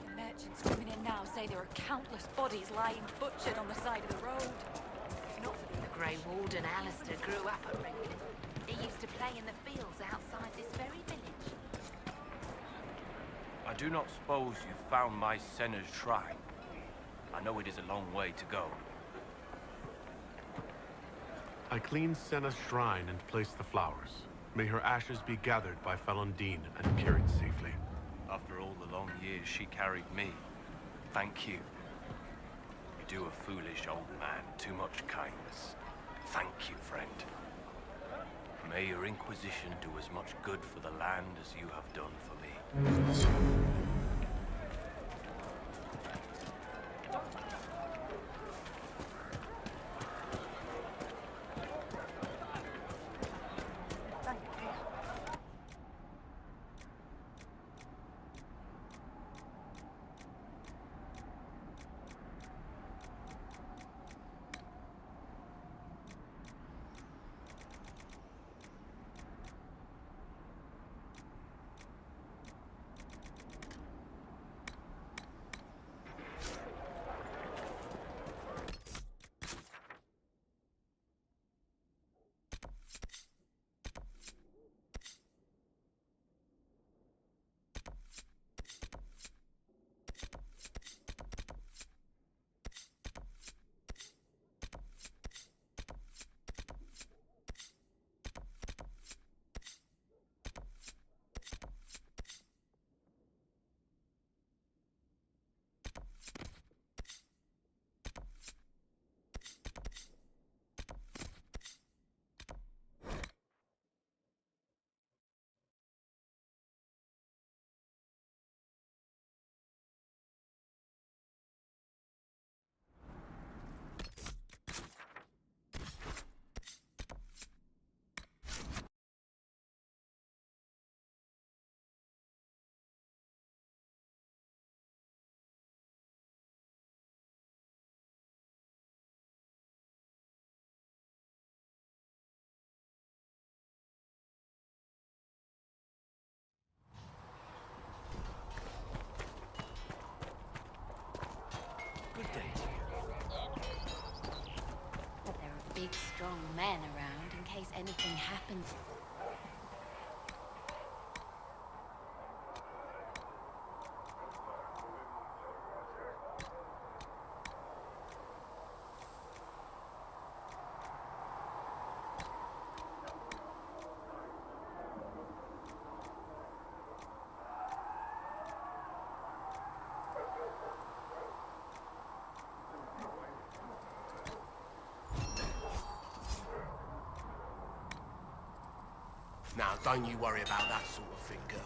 The merchants coming in now say there are countless bodies lying butchered on the side of the road. If not for the Grey Warden, Alistair grew up at Ringling. He used to play in the fields outside this very village. I do not suppose you found my Senna's shrine. I know it is a long way to go. I cleaned Senna's shrine and placed the flowers. May her ashes be gathered by Falundine and carried safely. After all the long years she carried me, thank you. You do a foolish old man too much kindness. Thank you, friend. May your Inquisition do as much good for the land as you have done for me. But there are big, strong men around in case anything happens. Now, don't you worry about that sort of thing, girl.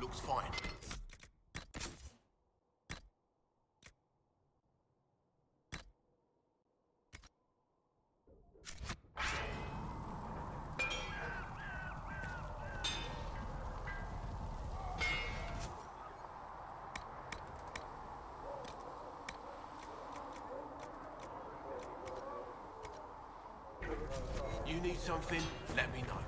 Looks fine. You need something? Let me know.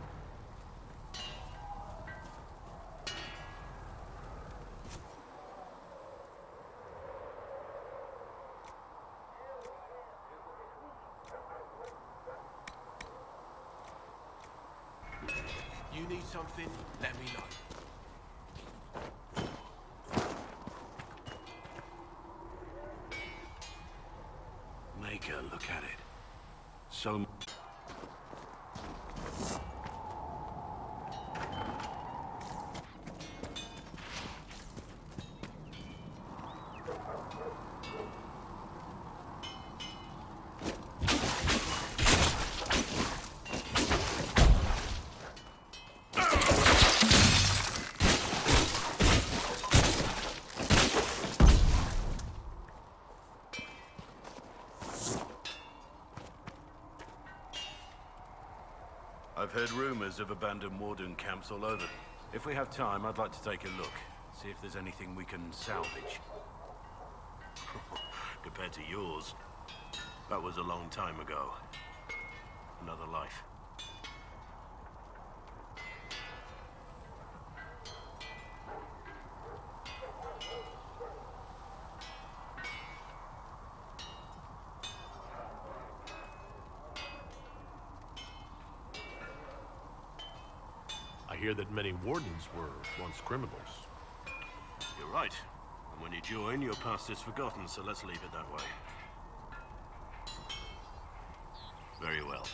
You need something? Let me know. Take a look at it. So... I've heard rumors of abandoned warden camps all over. If we have time, I'd like to take a look. See if there's anything we can salvage. Compared to yours, that was a long time ago. Another life. I hear that many wardens were once criminals. You're right. And when you join, your past is forgotten, so let's leave it that way. Very well.